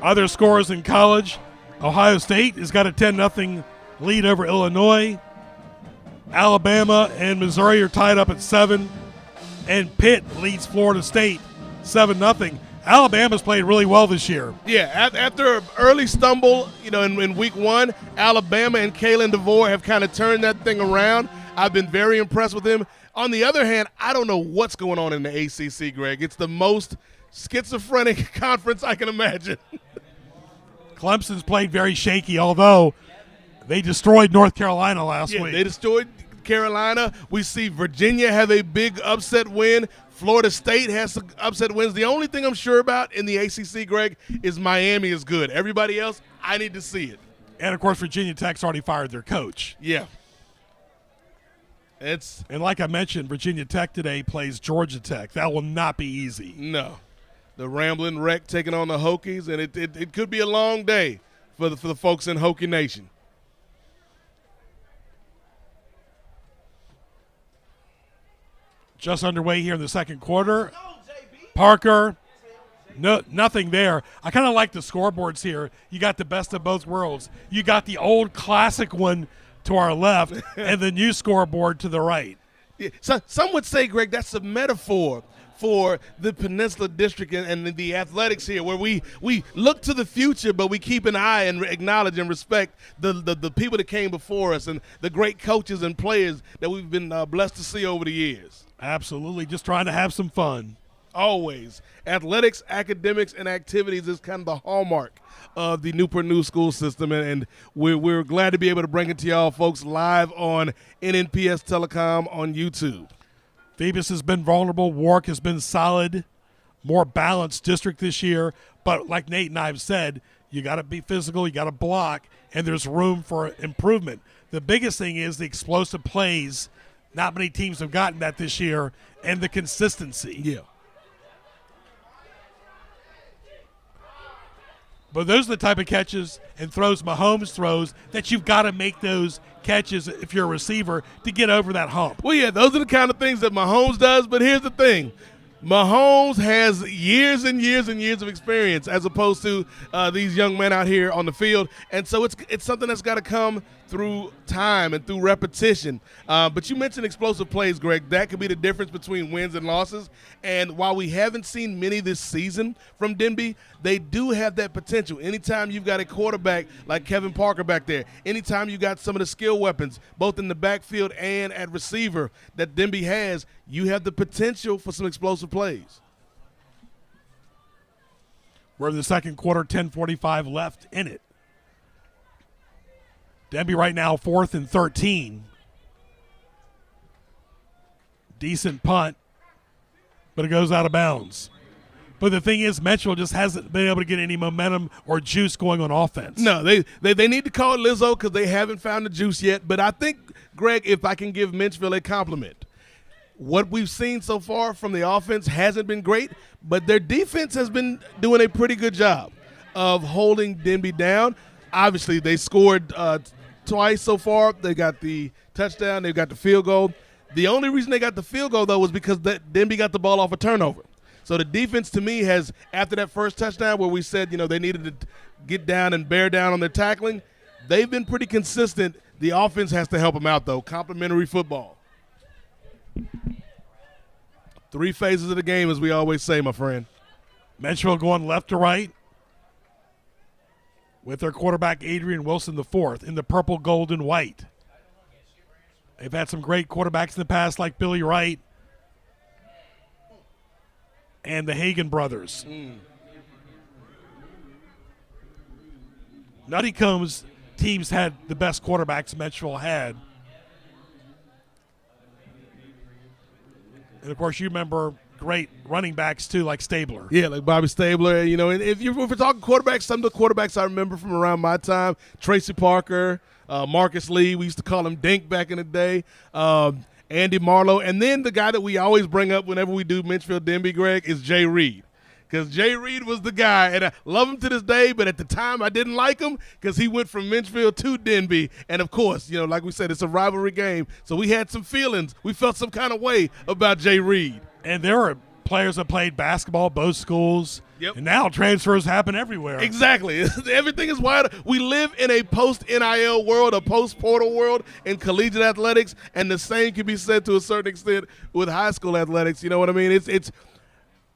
Speaker 1: Other scores in college, Ohio State has got a 10-0 lead over Illinois. Alabama and Missouri are tied up at 7, and Pitt leads Florida State 7-0. Alabama's played really well this year.
Speaker 2: Yeah, after an early stumble, in week 1, Alabama and Kalen DeVore have kind of turned that thing around. I've been very impressed with him. On the other hand, I don't know what's going on in the ACC, Greg. It's the most schizophrenic conference I can imagine.
Speaker 1: Clemson's played very shaky, although they destroyed North Carolina last week.
Speaker 2: They destroyed Carolina. We see Virginia have a big upset win. Florida State has some upset wins. The only thing I'm sure about in the ACC, Greg, is Miami is good. Everybody else, I need to see it.
Speaker 1: And, of course, Virginia Tech's already fired their coach.
Speaker 2: Yeah.
Speaker 1: And like I mentioned, Virginia Tech today plays Georgia Tech. That will not be easy.
Speaker 2: No. The Rambling Wreck taking on the Hokies, and it could be a long day for the folks in Hokie Nation.
Speaker 1: Just underway here in the second quarter. Parker, nothing there. I kind of like the scoreboards here. You got the best of both worlds. You got the old classic one to our left and the new scoreboard to the right.
Speaker 2: Yeah, so some would say, Greg, that's a metaphor for the Peninsula District and the athletics here, where we look to the future, but we keep an eye and acknowledge and respect the people that came before us and the great coaches and players that we've been blessed to see over the years.
Speaker 1: Absolutely. Just trying to have some fun.
Speaker 2: Always. Athletics, academics, and activities is kind of the hallmark of the Newport News school system, and we're glad to be able to bring it to y'all folks live on NNPS Telecom on YouTube.
Speaker 1: Phoebus has been vulnerable. Warwick has been solid. More balanced district this year. But like Nate and I have said, you got to be physical, you got to block, and there's room for improvement. The biggest thing is the explosive plays. Not many teams have gotten that this year, and the consistency.
Speaker 2: Yeah.
Speaker 1: But those are the type of catches and throws Mahomes throws that you've got to make those catches if you're a receiver to get over that hump.
Speaker 2: Well, yeah, those are the kind of things that Mahomes does, but here's the thing. Mahomes has years and years and years of experience as opposed to these young men out here on the field. And so it's something that's got to come through time and through repetition. But you mentioned explosive plays, Greg. That could be the difference between wins and losses. And while we haven't seen many this season from Denby, they do have that potential. Anytime you've got a quarterback like Kevin Parker back there, anytime you got some of the skill weapons, both in the backfield and at receiver that Denby has, you have the potential for some explosive plays.
Speaker 1: We're in the second quarter, 10:45 left in it. Denby right now 4th and 13. Decent punt, but it goes out of bounds. But the thing is, Menchville just hasn't been able to get any momentum or juice going on offense.
Speaker 2: No, they need to call Lizzo because they haven't found the juice yet. But I think, Greg, if I can give Menchville a compliment, what we've seen so far from the offense hasn't been great, but their defense has been doing a pretty good job of holding Denby down. Obviously, they scored twice so far. They got the touchdown. They got the field goal. The only reason they got the field goal, though, was because Denby got the ball off a turnover. So the defense, to me, has, after that first touchdown where we said, they needed to get down and bear down on their tackling, they've been pretty consistent. The offense has to help them out, though. Complementary football. 3 phases of the game, as we always say, my friend.
Speaker 1: Menchville going left to right with their quarterback Adrian Wilson IV in the purple, gold, and white. They've had some great quarterbacks in the past like Billy Wright and the Hagen brothers. Nuttycomb's teams had the best quarterbacks Menchville had. And, of course, you remember great running backs too, like Stabler.
Speaker 2: Yeah, like Bobby Stabler. And if we're talking quarterbacks, some of the quarterbacks I remember from around my time, Tracy Parker, Marcus Lee, we used to call him Dink back in the day, Andy Marlowe. And then the guy that we always bring up whenever we do Menchville Denby, Greg, is Jay Reed. Because Jay Reed was the guy, and I love him to this day, but at the time I didn't like him because he went from Menchville to Denby. And, of course, like we said, it's a rivalry game, so we had some feelings. We felt some kind of way about Jay Reed.
Speaker 1: And there are players that played basketball both schools, and now transfers happen everywhere.
Speaker 2: Exactly. Everything is wide. We live in a post-NIL world, a post-portal world in collegiate athletics, and the same can be said to a certain extent with high school athletics. You know what I mean? It's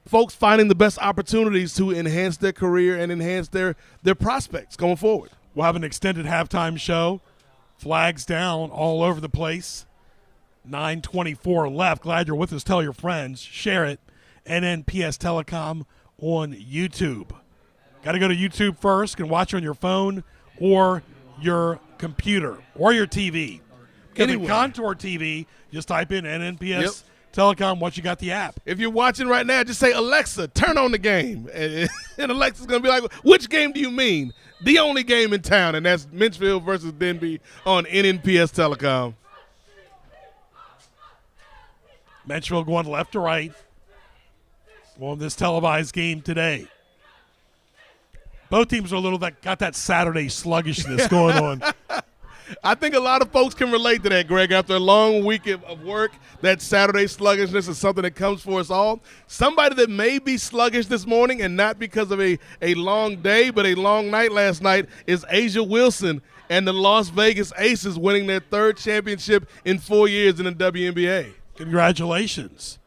Speaker 2: folks finding the best opportunities to enhance their career and enhance their prospects going forward.
Speaker 1: We'll have an extended halftime show. Flags down all over the place. 9:24 left. Glad you're with us. Tell your friends. Share it. NNPS Telecom on YouTube. Got to go to YouTube first. Can watch on your phone or your computer or your TV. Anyway. Contour TV, just type in NNPS Telecom once you got the app.
Speaker 2: If you're watching right now, just say, Alexa, turn on the game. And Alexa's going to be like, which game do you mean? The only game in town, and that's Menchville versus Denby on NNPS Telecom.
Speaker 1: Menchville going left to right on this televised game today. Both teams are got that Saturday sluggishness going on.
Speaker 2: I think a lot of folks can relate to that, Greg. After a long week of work, that Saturday sluggishness is something that comes for us all. Somebody that may be sluggish this morning, and not because of a long day, but a long night last night, is Asia Wilson and the Las Vegas Aces winning their third championship in 4 years in the WNBA.
Speaker 1: Congratulations.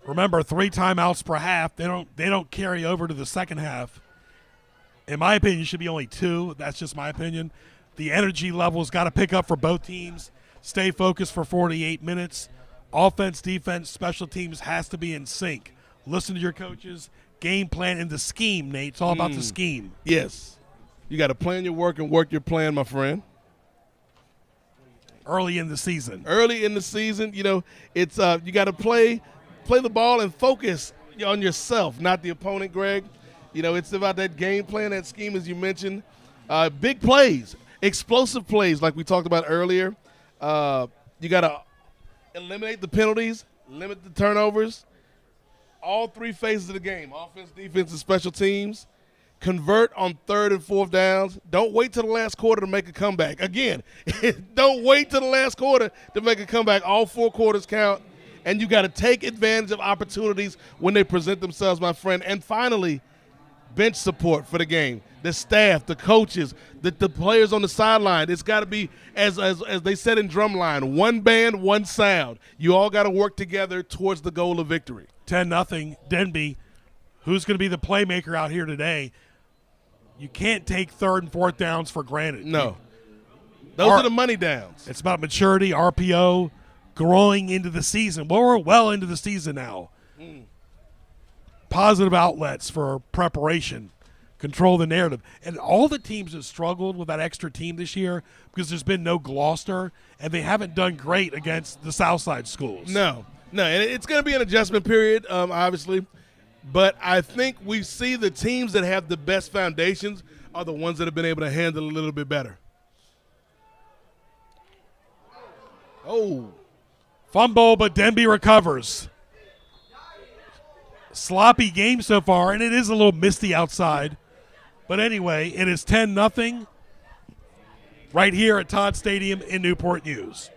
Speaker 1: Remember, 3 timeouts per half. They don't carry over to the second half. In my opinion, it should be only 2. That's just my opinion. The energy level's got to pick up for both teams. Stay focused for 48 minutes. Offense, defense, special teams has to be in sync. Listen to your coaches. Game plan and the scheme, Nate. It's all about the scheme.
Speaker 2: Yes. You got to plan your work and work your plan, my friend.
Speaker 1: Early in the season.
Speaker 2: It's you got to play the ball and focus on yourself, not the opponent, Greg. It's about that game plan, that scheme, as you mentioned. Big plays. Explosive plays like we talked about earlier. You got to eliminate the penalties, limit the turnovers. All 3 phases of the game, offense, defense, and special teams. Convert on 3rd and 4th downs. Don't wait till the last quarter to make a comeback. Again, don't wait till the last quarter to make a comeback. All 4 quarters count, and you got to take advantage of opportunities when they present themselves, my friend. And finally, bench support for the game. The staff, the coaches, the players on the sideline. It's got to be, as they said in Drumline, one band, one sound. You all got to work together towards the goal of victory.
Speaker 1: 10-0 Denby. Who's going to be the playmaker out here today? You can't take 3rd and 4th downs for granted.
Speaker 2: No. Those are the money downs.
Speaker 1: It's about maturity, RPO, growing into the season. Well, we're well into the season now. Positive outlets for preparation. Control the narrative. And all the teams have struggled with that extra team this year because there's been no Gloucester, and they haven't done great against the Southside schools.
Speaker 2: No. And it's going to be an adjustment period, obviously. But I think we see the teams that have the best foundations are the ones that have been able to handle a little bit better. Oh.
Speaker 1: Fumble, but Denby recovers. Sloppy game so far, and it is a little misty outside. But anyway, it is 10-0 right here at Todd Stadium in Newport News.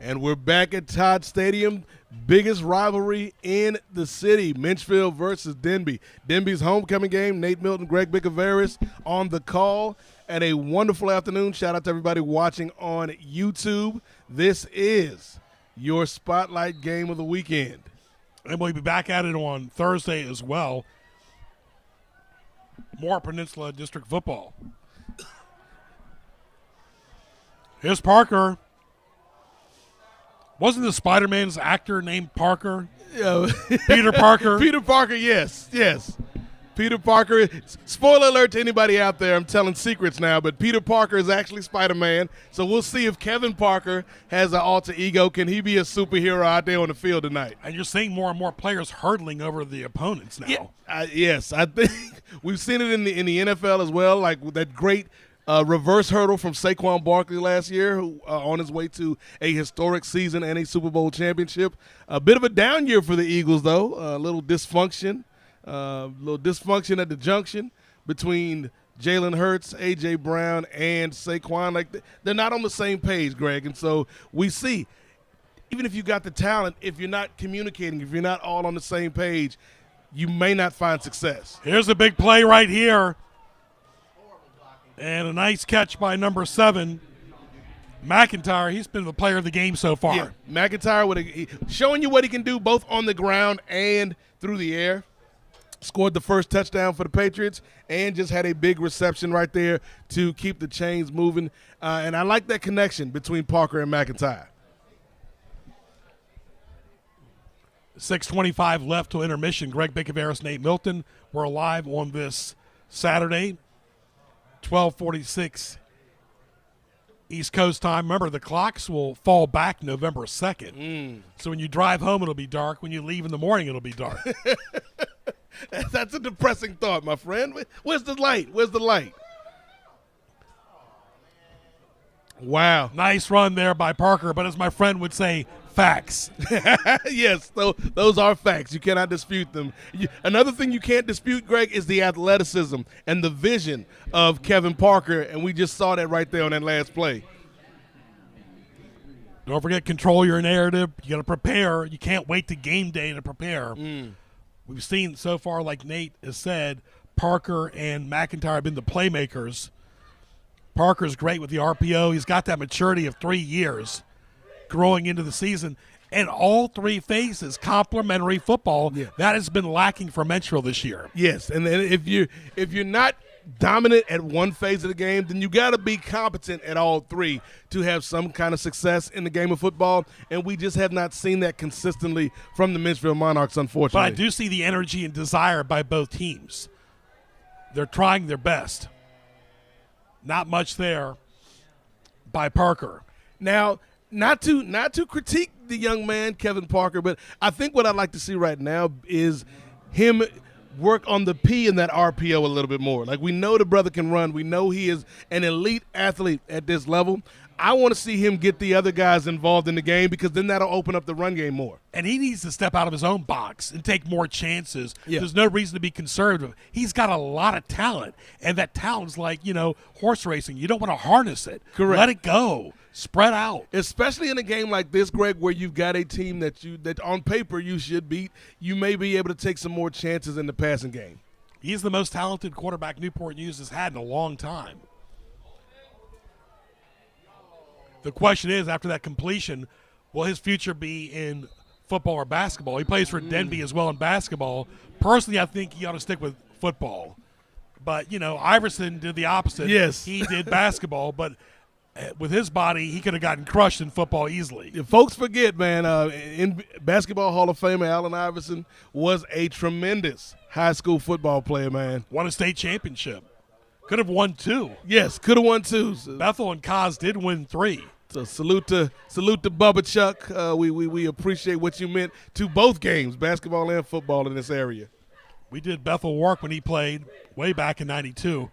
Speaker 2: And we're back at Todd Stadium, biggest rivalry in the city, Menchville versus Denby. Denby's homecoming game, Nate Milton, Greg Bicoveris on the call. And a wonderful afternoon. Shout out to everybody watching on YouTube. This is your Spotlight game of the weekend.
Speaker 1: And we'll be back at it on Thursday as well. More Peninsula District football. Here's Parker. Wasn't the Spider-Man's actor named Parker?
Speaker 2: Yeah.
Speaker 1: Peter Parker.
Speaker 2: Peter Parker, yes. Peter Parker. Spoiler alert to anybody out there. I'm telling secrets now, but Peter Parker is actually Spider-Man. So we'll see if Kevin Parker has an alter ego. Can he be a superhero out there on the field tonight?
Speaker 1: And you're seeing more and more players hurdling over the opponents now.
Speaker 2: Yeah, yes, I think we've seen it in the NFL as well, like with that great reverse hurdle from Saquon Barkley last year, who on his way to a historic season and a Super Bowl championship. A bit of a down year for the Eagles, though. A little dysfunction at the junction between Jalen Hurts, A.J. Brown, and Saquon. Like, they're not on the same page, Greg. And so we see, even if you got the talent, if you're not communicating, if you're not all on the same page, you may not find success.
Speaker 1: Here's a big play right here. And a nice catch by number 7, McIntyre. He's been the player of the game so far.
Speaker 2: Yeah, McIntyre showing you what he can do both on the ground and through the air. Scored the first touchdown for the Patriots and just had a big reception right there to keep the chains moving. And I like that connection between Parker and McIntyre.
Speaker 1: 6:25 left to intermission. Greg Bicoveris, Nate Milton. We're live on this Saturday, 12:46 East Coast time. Remember, the clocks will fall back November 2nd. So when you drive home, it'll be dark. When you leave in the morning, it'll be dark.
Speaker 2: That's a depressing thought, my friend. Where's the light? Where's the light? Wow.
Speaker 1: Nice run there by Parker, but as my friend would say, facts.
Speaker 2: Yes, those are facts. You cannot dispute them. Another thing you can't dispute, Greg, is the athleticism and the vision of Kevin Parker, and we just saw that right there on that last play.
Speaker 1: Don't forget, control your narrative. You got to prepare. You can't wait to game day to prepare. We've seen so far, like Nate has said, Parker and McIntyre have been the playmakers. Parker's great with the RPO. He's got that maturity of 3 years growing into the season. And all three phases, complementary football, that has been lacking for Menchville this year.
Speaker 2: Yes, and then if you're not dominant at one phase of the game, then you got to be competent at all three to have some kind of success in the game of football, and we just have not seen that consistently from the Menchville Monarchs, unfortunately.
Speaker 1: But I do see the energy and desire by both teams. They're trying their best. Not much there by Parker.
Speaker 2: Now, not to critique the young man, Kevin Parker, but I think what I'd like to see right now is him work on the P in that RPO a little bit more. Like, we know the brother can run. We know he is an elite athlete at this level. I want to see him get the other guys involved in the game because then that'll open up the run game more.
Speaker 1: And he needs to step out of his own box and take more chances.
Speaker 2: Yeah.
Speaker 1: There's no reason to be conservative. He's got a lot of talent, and that talent's like, horse racing. You don't want to harness it.
Speaker 2: Correct.
Speaker 1: Let it go. Spread out.
Speaker 2: Especially in a game like this, Greg, where you've got a team that on paper you should beat, you may be able to take some more chances in the passing game.
Speaker 1: He's the most talented quarterback Newport News has had in a long time. The question is, after that completion, will his future be in football or basketball? He plays for Denby as well in basketball. Personally, I think he ought to stick with football. But, Iverson did the opposite.
Speaker 2: Yes.
Speaker 1: He did basketball, but with his body, he could have gotten crushed in football easily.
Speaker 2: If folks forget, man, in Basketball Hall of Famer Allen Iverson was a tremendous high school football player, man.
Speaker 1: Won a state championship. Could have won 2.
Speaker 2: Yes, could have won 2.
Speaker 1: Bethel and Kaz did win 3.
Speaker 2: So salute to Bubba Chuck. We appreciate what you meant to both games, basketball and football, in this area.
Speaker 1: We did Bethel work when he played way back in '92.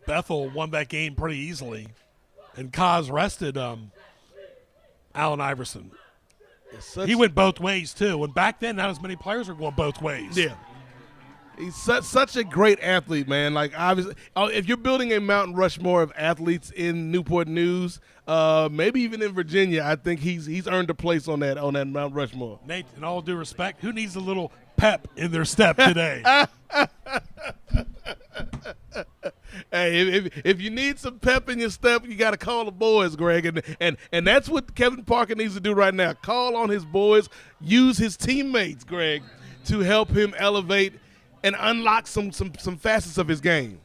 Speaker 1: Bethel won that game pretty easily, and Kaz rested Allen Iverson. He went both ways too, and back then not as many players were going both ways.
Speaker 2: Yeah. He's such a great athlete, man. Like, obviously, if you're building a Mount Rushmore of athletes in Newport News, maybe even in Virginia, I think he's earned a place on that Mount Rushmore.
Speaker 1: Nate, in all due respect, who needs a little pep in their step today?
Speaker 2: Hey, if you need some pep in your step, you got to call the boys, Greg, and that's what Kevin Parker needs to do right now. Call on his boys, use his teammates, Greg, to help him elevate and unlock some facets of his game.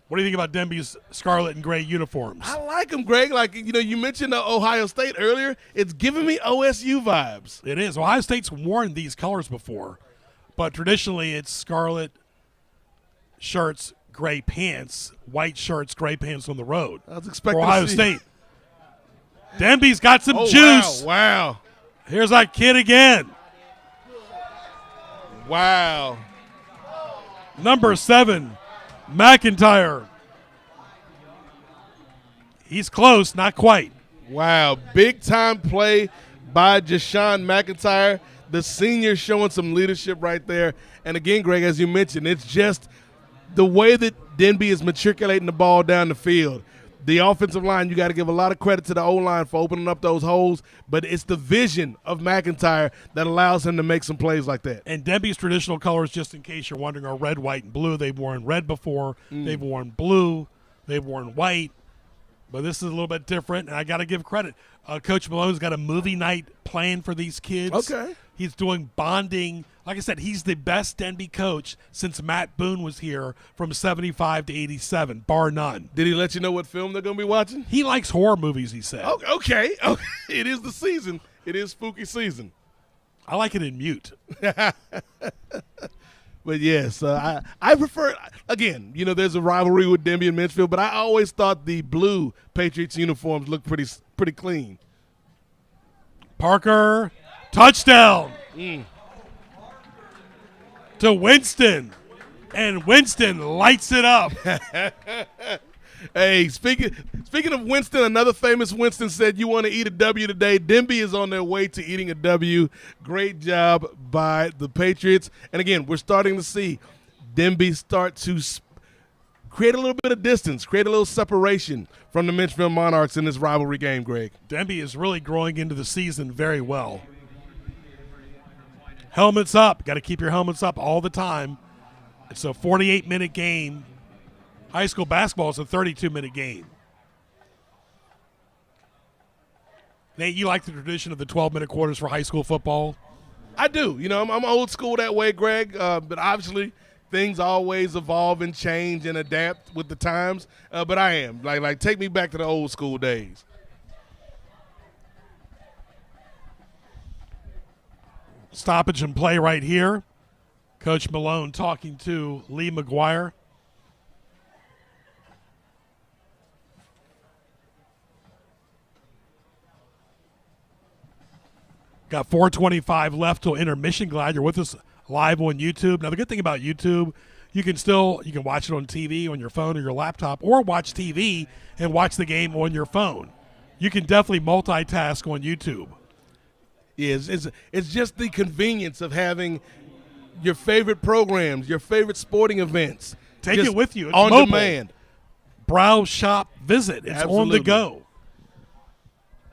Speaker 1: What do you think about Denby's scarlet and gray uniforms?
Speaker 2: I like them, Greg. Like, you mentioned Ohio State earlier. It's giving me OSU vibes.
Speaker 1: It is. Ohio State's worn these colors before, but traditionally it's scarlet shirts, gray pants, white shirts, gray pants on the road.
Speaker 2: I was expecting
Speaker 1: Ohio
Speaker 2: to see.
Speaker 1: State. Denby's got some juice.
Speaker 2: Wow.
Speaker 1: Here's that kid again.
Speaker 2: Wow.
Speaker 1: Number 7, McIntyre. He's close, not quite.
Speaker 2: Wow. Big-time play by Jashawn McIntyre. The senior showing some leadership right there. And again, Greg, as you mentioned, it's just the way that Denby is matriculating the ball down the field. The offensive line, you got to give a lot of credit to the O-line for opening up those holes, but it's the vision of McIntyre that allows him to make some plays like that.
Speaker 1: And Denby's traditional colors, just in case you're wondering, are red, white, and blue. They've worn red before. They've worn blue. They've worn white. But this is a little bit different, and I got to give credit. Coach Malone's got a movie night planned for these kids.
Speaker 2: Okay.
Speaker 1: He's doing bonding. Like I said, he's the best Denby coach since Matt Boone was here from 75 to 87, bar none.
Speaker 2: Did he let you know what film they're going to be watching?
Speaker 1: He likes horror movies, he said.
Speaker 2: Okay. It is the season. It is spooky season.
Speaker 1: I like it in mute.
Speaker 2: But yes, I prefer, again, there's a rivalry with Denby and Menchville, but I always thought the blue Patriots uniforms looked pretty clean.
Speaker 1: Parker, touchdown to Winston, and Winston lights it up.
Speaker 2: Hey, speaking of Winston, another famous Winston said, "You want to eat a W today." Denby is on their way to eating a W. Great job by the Patriots. And again, we're starting to see Denby start to create a little bit of distance, create a little separation from the Menchville Monarchs in this rivalry game, Greg.
Speaker 1: Denby is really growing into the season very well. Helmets up. Got to keep your helmets up all the time. It's a 48-minute game. High school basketball is a 32-minute game. Nate, you like the tradition of the 12-minute quarters for high school football?
Speaker 2: I do. I'm old school that way, Greg, but obviously things always evolve and change and adapt with the times, but I am. Like take me back to the old school days.
Speaker 1: Stoppage and play right here. Coach Malone talking to Lee McGuire. Got 4:25 left till intermission. Glad you're with us live on YouTube. Now, the good thing about YouTube, you can watch it on TV, on your phone or your laptop, or watch TV and watch the game on your phone. You can definitely multitask on YouTube.
Speaker 2: It's just the convenience of having your favorite programs, your favorite sporting events.
Speaker 1: Take it with you. It's
Speaker 2: on
Speaker 1: mobile.
Speaker 2: demand.
Speaker 1: Browse, shop, visit. It's
Speaker 2: Absolutely.
Speaker 1: on the go.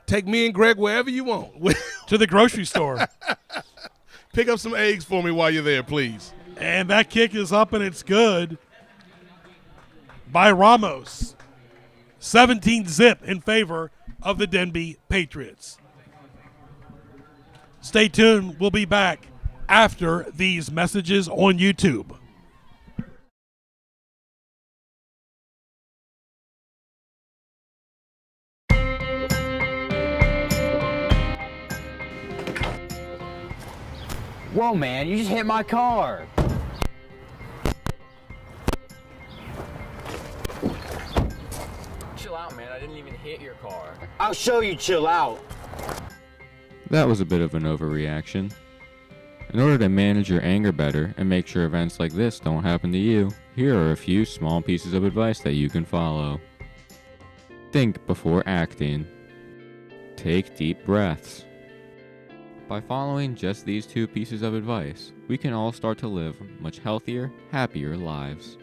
Speaker 2: Take me and Greg wherever you want.
Speaker 1: To the grocery store.
Speaker 2: Pick up some eggs for me while you're there, please.
Speaker 1: And that kick is up, and it's good by Ramos. 17-zip in favor of the Denby Patriots. Stay tuned. We'll be back after these messages on YouTube.
Speaker 13: Whoa, man, you just hit my car.
Speaker 14: Chill out, man. I didn't even hit your car.
Speaker 13: I'll show you chill out.
Speaker 15: That was a bit of an overreaction. In order to manage your anger better and make sure events like this don't happen to you, here are a few small pieces of advice that you can follow. Think before acting. Take deep breaths. By following just these 2 pieces of advice, we can all start to live much healthier, happier lives.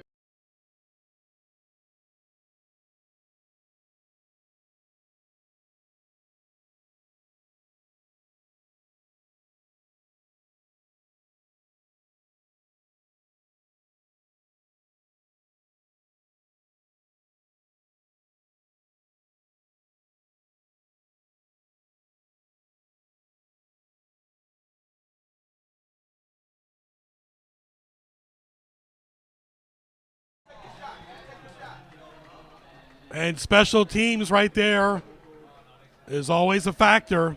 Speaker 1: And special teams right there is always a factor.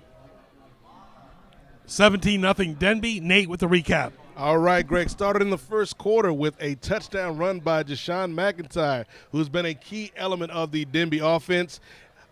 Speaker 1: 17-0 Denby. Nate with the recap.
Speaker 2: All right, Greg, started in the first quarter with a touchdown run by Jashawn McIntyre, who's been a key element of the Denby offense.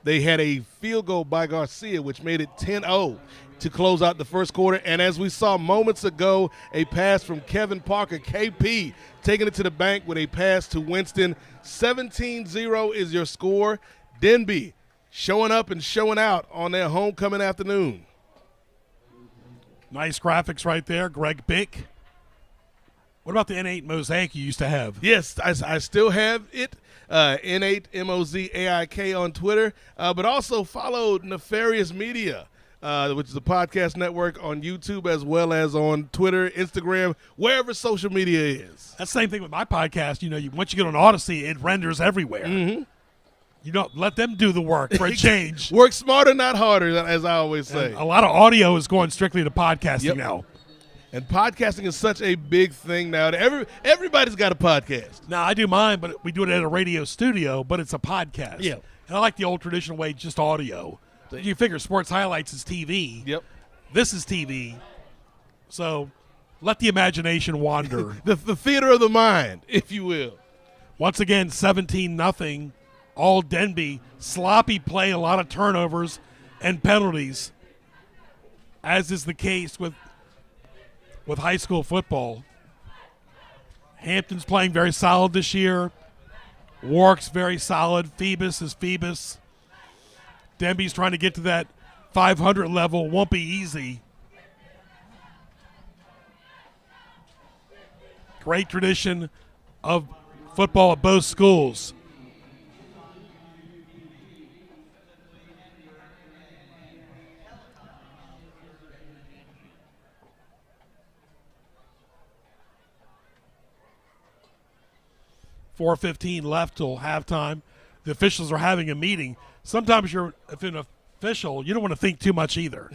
Speaker 2: They had a field goal by Garcia, which made it 10-0 to close out the first quarter. And as we saw moments ago, a pass from Kevin Parker, KP, taking it to the bank with a pass to Winston. 17-0 is your score. Denby showing up and showing out on their homecoming afternoon.
Speaker 1: Nice graphics right there, Greg Bick. What about the N8 mosaic you used to have?
Speaker 2: Yes, I still have it. N8 MOZAIK on Twitter, but also follow Nefarious Media, which is a podcast network on YouTube as well as on Twitter, Instagram, wherever social media is.
Speaker 1: That's the same thing with my podcast. You know, once you get on Odyssey, it renders everywhere.
Speaker 2: Mm-hmm.
Speaker 1: You don't let them do the work for a change.
Speaker 2: Work smarter, not harder, as I always say.
Speaker 1: And a lot of audio is going strictly to podcasting now.
Speaker 2: And podcasting is such a big thing now. Everybody's got a podcast.
Speaker 1: Now, I do mine, but we do it at a radio studio, but it's a podcast.
Speaker 2: Yeah.
Speaker 1: And I like the old traditional way, just audio. You figure sports highlights is TV.
Speaker 2: Yep.
Speaker 1: This is TV. So let the imagination wander.
Speaker 2: the theater of the mind, if you will.
Speaker 1: Once again, 17-0. All Denby. Sloppy play, a lot of turnovers and penalties, as is the case with high school football. Hampton's playing very solid this year. Warwick's very solid. Phoebus is Phoebus. Denby's trying to get to that 500 level. Won't be easy. Great tradition of football at both schools. .4:15 left till halftime. The officials are having a meeting. Sometimes if you're an official, you don't want to think too much either.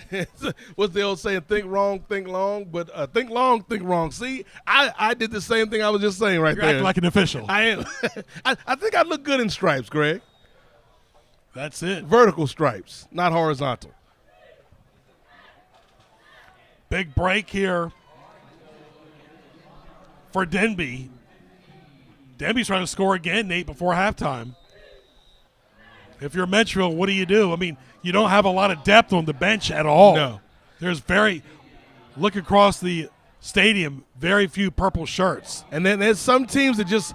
Speaker 2: What's the old saying? Think wrong, think long, but think long, think wrong. See, I did the same thing I was just saying right
Speaker 1: You're
Speaker 2: there.
Speaker 1: acting like an official.
Speaker 2: I am. I think I look good in stripes, Greg.
Speaker 1: That's it.
Speaker 2: Vertical stripes, not horizontal.
Speaker 1: Big break here for Denby. Denby's trying to score again, Nate, before halftime. If you're Menchville, what do? I mean, you don't have a lot of depth on the bench at all.
Speaker 2: No.
Speaker 1: There's look across the stadium, very few purple shirts.
Speaker 2: And then there's some teams that just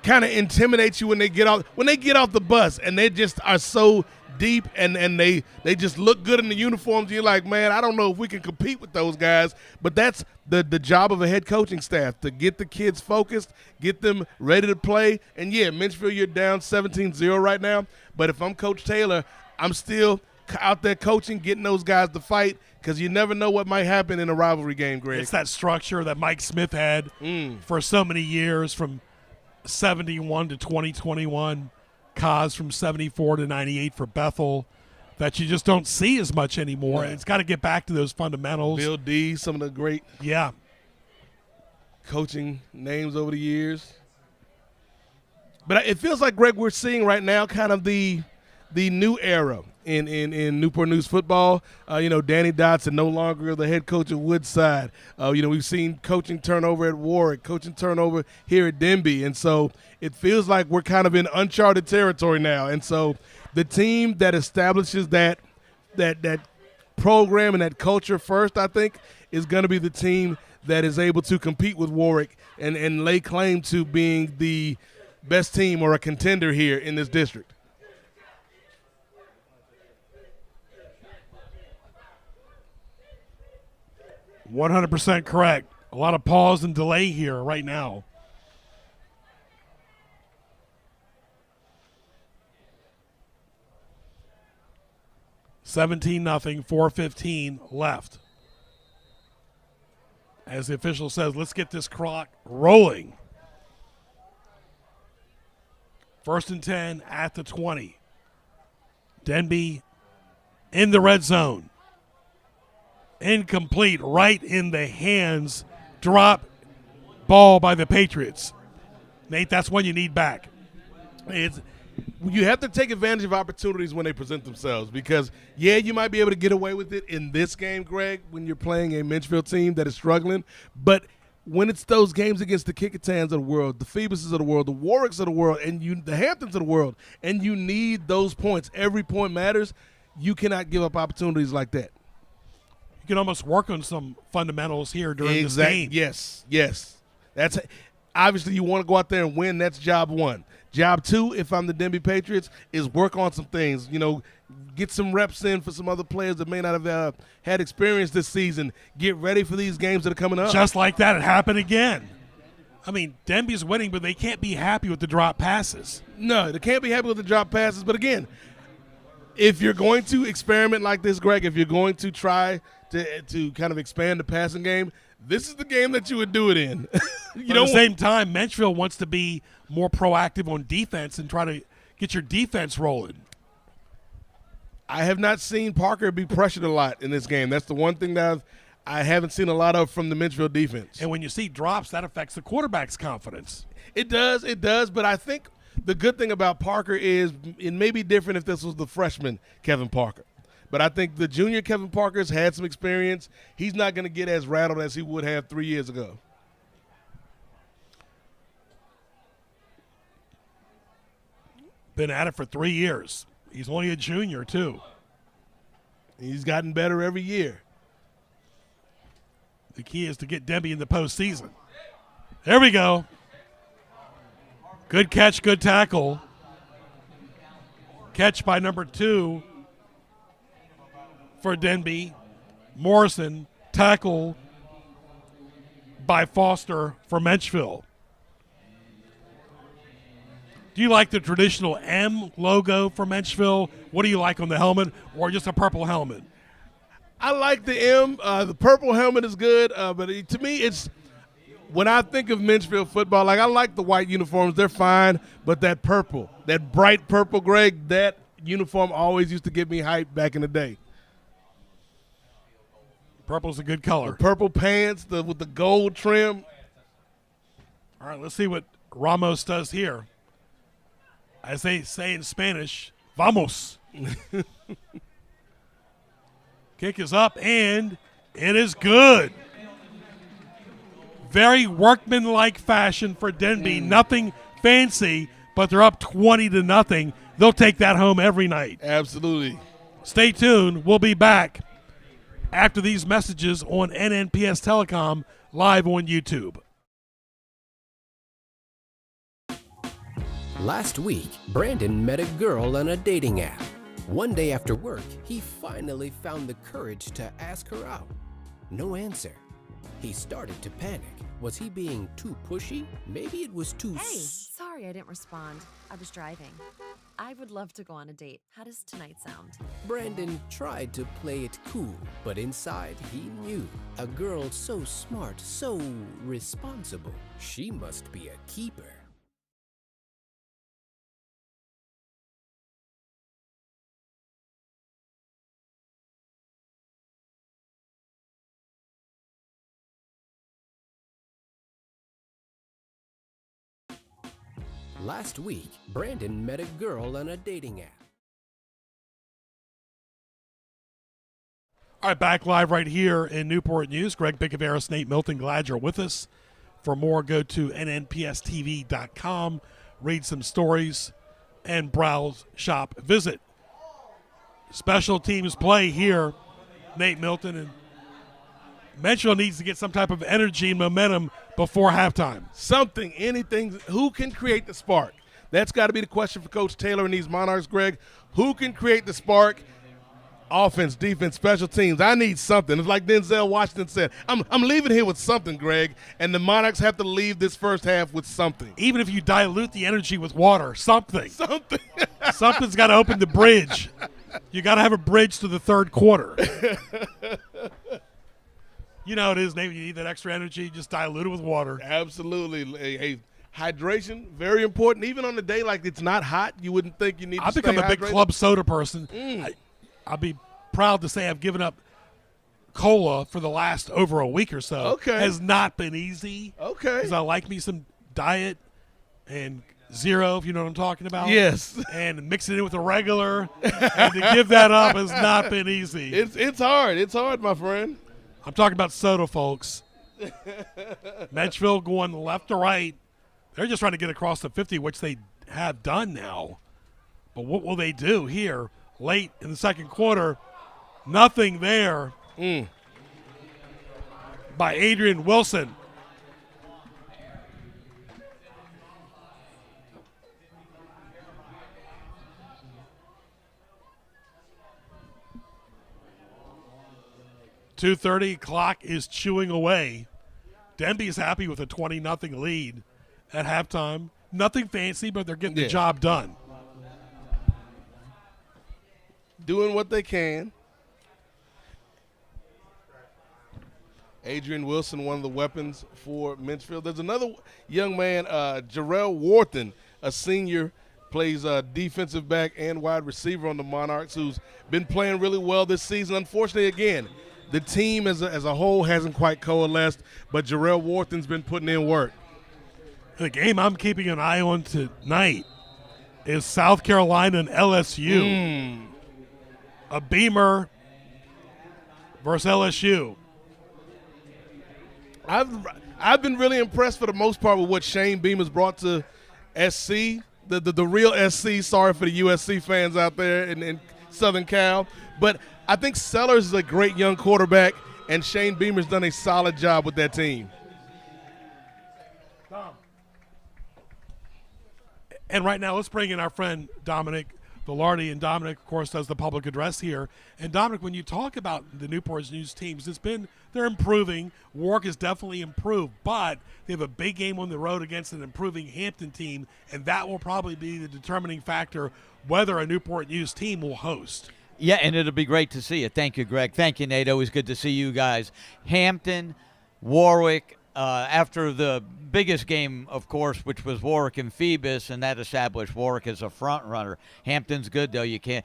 Speaker 2: kind of intimidate you when they get off the bus, and they just are so deep and they just look good in the uniforms. You're like, man, I don't know if we can compete with those guys. But that's the job of a head coaching staff, to get the kids focused, get them ready to play. And, yeah, Menchville, you're down 17-0 right now. But if I'm Coach Taylor, I'm still out there coaching, getting those guys to fight, because you never know what might happen in a rivalry game, Greg.
Speaker 1: It's that structure that Mike Smith had for so many years, from 71 to 2021. Cause from 74 to 98 for Bethel, that you just don't see as much anymore.
Speaker 2: Yeah.
Speaker 1: It's got to get back to those fundamentals.
Speaker 2: Bill D, some of the great coaching names over the years. But it feels like, Greg, we're seeing right now kind of the new era in Newport News football. Danny Dotson no longer the head coach of Woodside. We've seen coaching turnover at Warwick, coaching turnover here at Denby. And so it feels like we're kind of in uncharted territory now. And so the team that establishes that program and that culture first, I think, is going to be the team that is able to compete with Warwick and lay claim to being the best team or a contender here in this district.
Speaker 1: 100% correct. A lot of pause and delay here right now. $17-0, 4:15 left. As the official says, let's get this clock rolling. 1st and 10 at the 20. Denby in the red zone. Incomplete, right in the hands. Drop ball by the Patriots. Nate, that's one you need back.
Speaker 2: You have to take advantage of opportunities when they present themselves because, yeah, you might be able to get away with it in this game, Greg, when you're playing a Menchville team that is struggling. But when it's those games against the Kickatans of the world, the Phoebuses of the world, the Warwicks of the world, and the Hamptons of the world, and you need those points, every point matters, you cannot give up opportunities like that.
Speaker 1: You can almost work on some fundamentals here during this game.
Speaker 2: Yes. That's obviously you want to go out there and win. That's job one. Job two, if I'm the Denby Patriots, is work on some things. Get some reps in for some other players that may not have had experience this season. Get ready for these games that are coming up.
Speaker 1: Just like that, it happened again. I mean, Denby's winning, but they can't be happy with the drop passes.
Speaker 2: No, they can't be happy with the drop passes. But again, if you're going to experiment like this, Greg, if you're going to try to kind of expand the passing game, this is the game that you would do it in.
Speaker 1: At the same time, Menchville wants to be more proactive on defense and try to get your defense rolling.
Speaker 2: I have not seen Parker be pressured a lot in this game. That's the one thing that I haven't seen a lot of from the Menchville defense.
Speaker 1: And when you see drops, that affects the quarterback's confidence.
Speaker 2: It does. But I think the good thing about Parker is it may be different if this was the freshman Kevin Parker. But I think the junior Kevin Parker's had some experience. He's not going to get as rattled as he would have 3 years ago.
Speaker 1: Been at it for 3 years. He's only a junior, too.
Speaker 2: He's gotten better every year.
Speaker 1: The key is to get Denby in the postseason. There we go. Good catch, good tackle. Catch by number 2 for Denby. Morrison, tackle by Foster for Menchville. Do you like the traditional M logo for Menchville? What do you like on the helmet, or just a purple helmet?
Speaker 2: I like the M. The purple helmet is good, but to me, it's when I think of Menchville football, I like the white uniforms. They're fine, but that purple, that bright purple, Greg, that uniform always used to get me hyped back in the day.
Speaker 1: Purple's a good color.
Speaker 2: The purple pants with the gold trim.
Speaker 1: All right, let's see what Ramos does here. As they say in Spanish, vamos. Kick is up, and it is good. Very workmanlike fashion for Denby. Nothing fancy, but they're up 20-0. They'll take that home every night.
Speaker 2: Absolutely.
Speaker 1: Stay tuned. We'll be back after these messages on NNPS Telecom live on YouTube.
Speaker 16: Last week, Brandon met a girl on a dating app. One day after work, he finally found the courage to ask her out. No answer. He started to panic. Was he being too pushy? Maybe it was too...
Speaker 17: Hey, sorry I didn't respond. I was driving. I would love to go on a date. How does tonight sound?
Speaker 16: Brandon tried to play it cool, but inside he knew. A girl so smart, so responsible. She must be a keeper. Last week, Brandon met a girl on a dating app.
Speaker 1: All right, back live right here in Newport News. Greg Bicoveris, Nate Milton, glad you're with us. For more, go to nnpstv.com, read some stories, and browse, shop, visit. Special teams play here, Nate Milton, and Menchville needs to get some type of energy and momentum before halftime.
Speaker 2: Something, anything. Who can create the spark? That's got to be the question for Coach Taylor and these Monarchs, Greg. Who can create the spark? Offense, defense, special teams. I need something. It's like Denzel Washington said. I'm leaving here with something, Greg, and the Monarchs have to leave this first half with something.
Speaker 1: Even if you dilute the energy with water, something.
Speaker 2: Something.
Speaker 1: Something's got to open the bridge. You got to have a bridge to the third quarter. You know how it is, Nate. You need that extra energy, just dilute it with water.
Speaker 2: Absolutely. Hey, hydration, very important. Even on the day like it's not hot, you wouldn't think you need to stay hydrated.
Speaker 1: I've become a big club soda person. I'll be proud to say I've given up cola for the last over a week or so.
Speaker 2: Okay.
Speaker 1: Has not been easy.
Speaker 2: Okay.
Speaker 1: Because I like me some diet and zero, if you know what I'm talking about.
Speaker 2: Yes.
Speaker 1: And mix it in with a regular. And to give that up has not been easy.
Speaker 2: It's hard. It's hard, my friend.
Speaker 1: I'm talking about soda, folks. Menchville going left to right. They're just trying to get across the 50, which they have done now. But what will they do here late in the second quarter? Nothing there by Adrian Wilson. .230 clock is chewing away. Denby is happy with a 20-0 lead at halftime. Nothing fancy, but they're getting the job done.
Speaker 2: Doing what they can. Adrian Wilson, one of the weapons for Menchville. There's another young man, Jarrell Wharton, a senior, plays defensive back and wide receiver on the Monarchs, who's been playing really well this season. Unfortunately, again, the team as a whole hasn't quite coalesced, but Jarrell Wharton's been putting in work.
Speaker 1: The game I'm keeping an eye on tonight is South Carolina and LSU. A Beamer versus LSU.
Speaker 2: I've been really impressed for the most part with what Shane Beamer's brought to SC, the real SC. Sorry for the USC fans out there in Southern Cal. But I think Sellers is a great young quarterback, and Shane Beamer's done a solid job with that team.
Speaker 1: And right now, let's bring in our friend Dominic Velarde. And Dominic, of course, does the public address here. And Dominic, when you talk about the Newport News teams, they're improving. Warwick has definitely improved, but they have a big game on the road against an improving Hampton team, and that will probably be the determining factor whether a Newport News team will host.
Speaker 18: Yeah, and it'll be great to see you. Thank you, Greg. Thank you, Nate. Always good to see you guys. Hampton, Warwick, after the biggest game, of course, which was Warwick and Phoebus, and that established Warwick as a front runner. Hampton's good, though. You can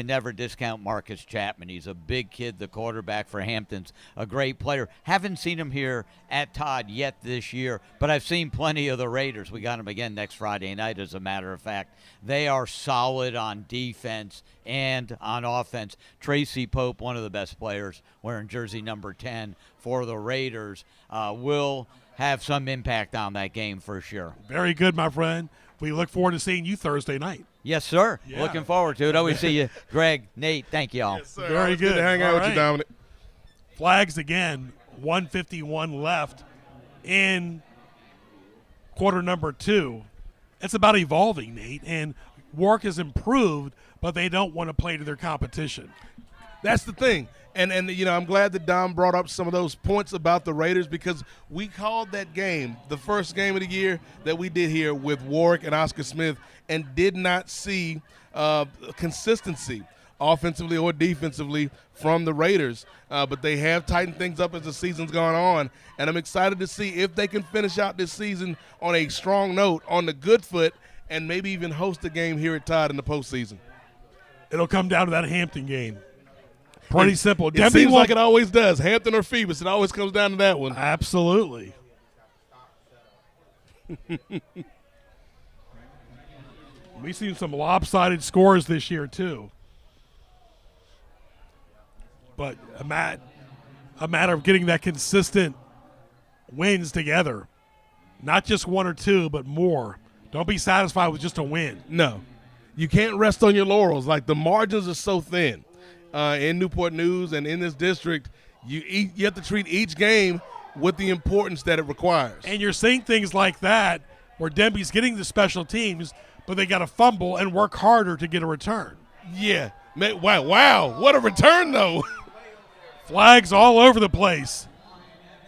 Speaker 18: never discount Marcus Chapman. He's a big kid, the quarterback for Hampton's, a great player. Haven't seen him here at Todd yet this year, but I've seen plenty of the Raiders. We got him again next Friday night, as a matter of fact. They are solid on defense and on offense. Tracy Pope, one of the best players, wearing jersey number 10 for the Raiders, will have some impact on that game for sure.
Speaker 1: Very good, my friend. We look forward to seeing you Thursday night.
Speaker 18: Yes, sir.
Speaker 1: Yeah.
Speaker 18: Looking forward to it. Always see you, Greg, Nate. Thank you all.
Speaker 2: Yes, sir.
Speaker 1: Very good.
Speaker 2: To hang out with you, Dominic.
Speaker 1: Flags again. 1:51 left in quarter number 2. It's about evolving, Nate, and Warwick has improved, but they don't want to play to their competition.
Speaker 2: That's the thing. And I'm glad that Dom brought up some of those points about the Raiders, because we called that game, the first game of the year that we did here with Warwick and Oscar Smith, and did not see consistency offensively or defensively from the Raiders. But they have tightened things up as the season's gone on, and I'm excited to see if they can finish out this season on a strong note, on the good foot, and maybe even host a game here at Todd in the postseason.
Speaker 1: It'll come down to that Hampton game. Pretty simple.
Speaker 2: It seems like it always does. Hampton or Phoebus, it always comes down to that one.
Speaker 1: Absolutely. We've seen some lopsided scores this year, too. But a matter of getting that consistent wins together. Not just one or two, but more. Don't be satisfied with just a win.
Speaker 2: No. You can't rest on your laurels. Like, the margins are so thin. In Newport News and in this district, you have to treat each game with the importance that it requires.
Speaker 1: And you're seeing things like that where Denby's getting the special teams, but they got to fumble and work harder to get a return.
Speaker 2: Yeah, Wow, what a return, though.
Speaker 1: Flags all over the place.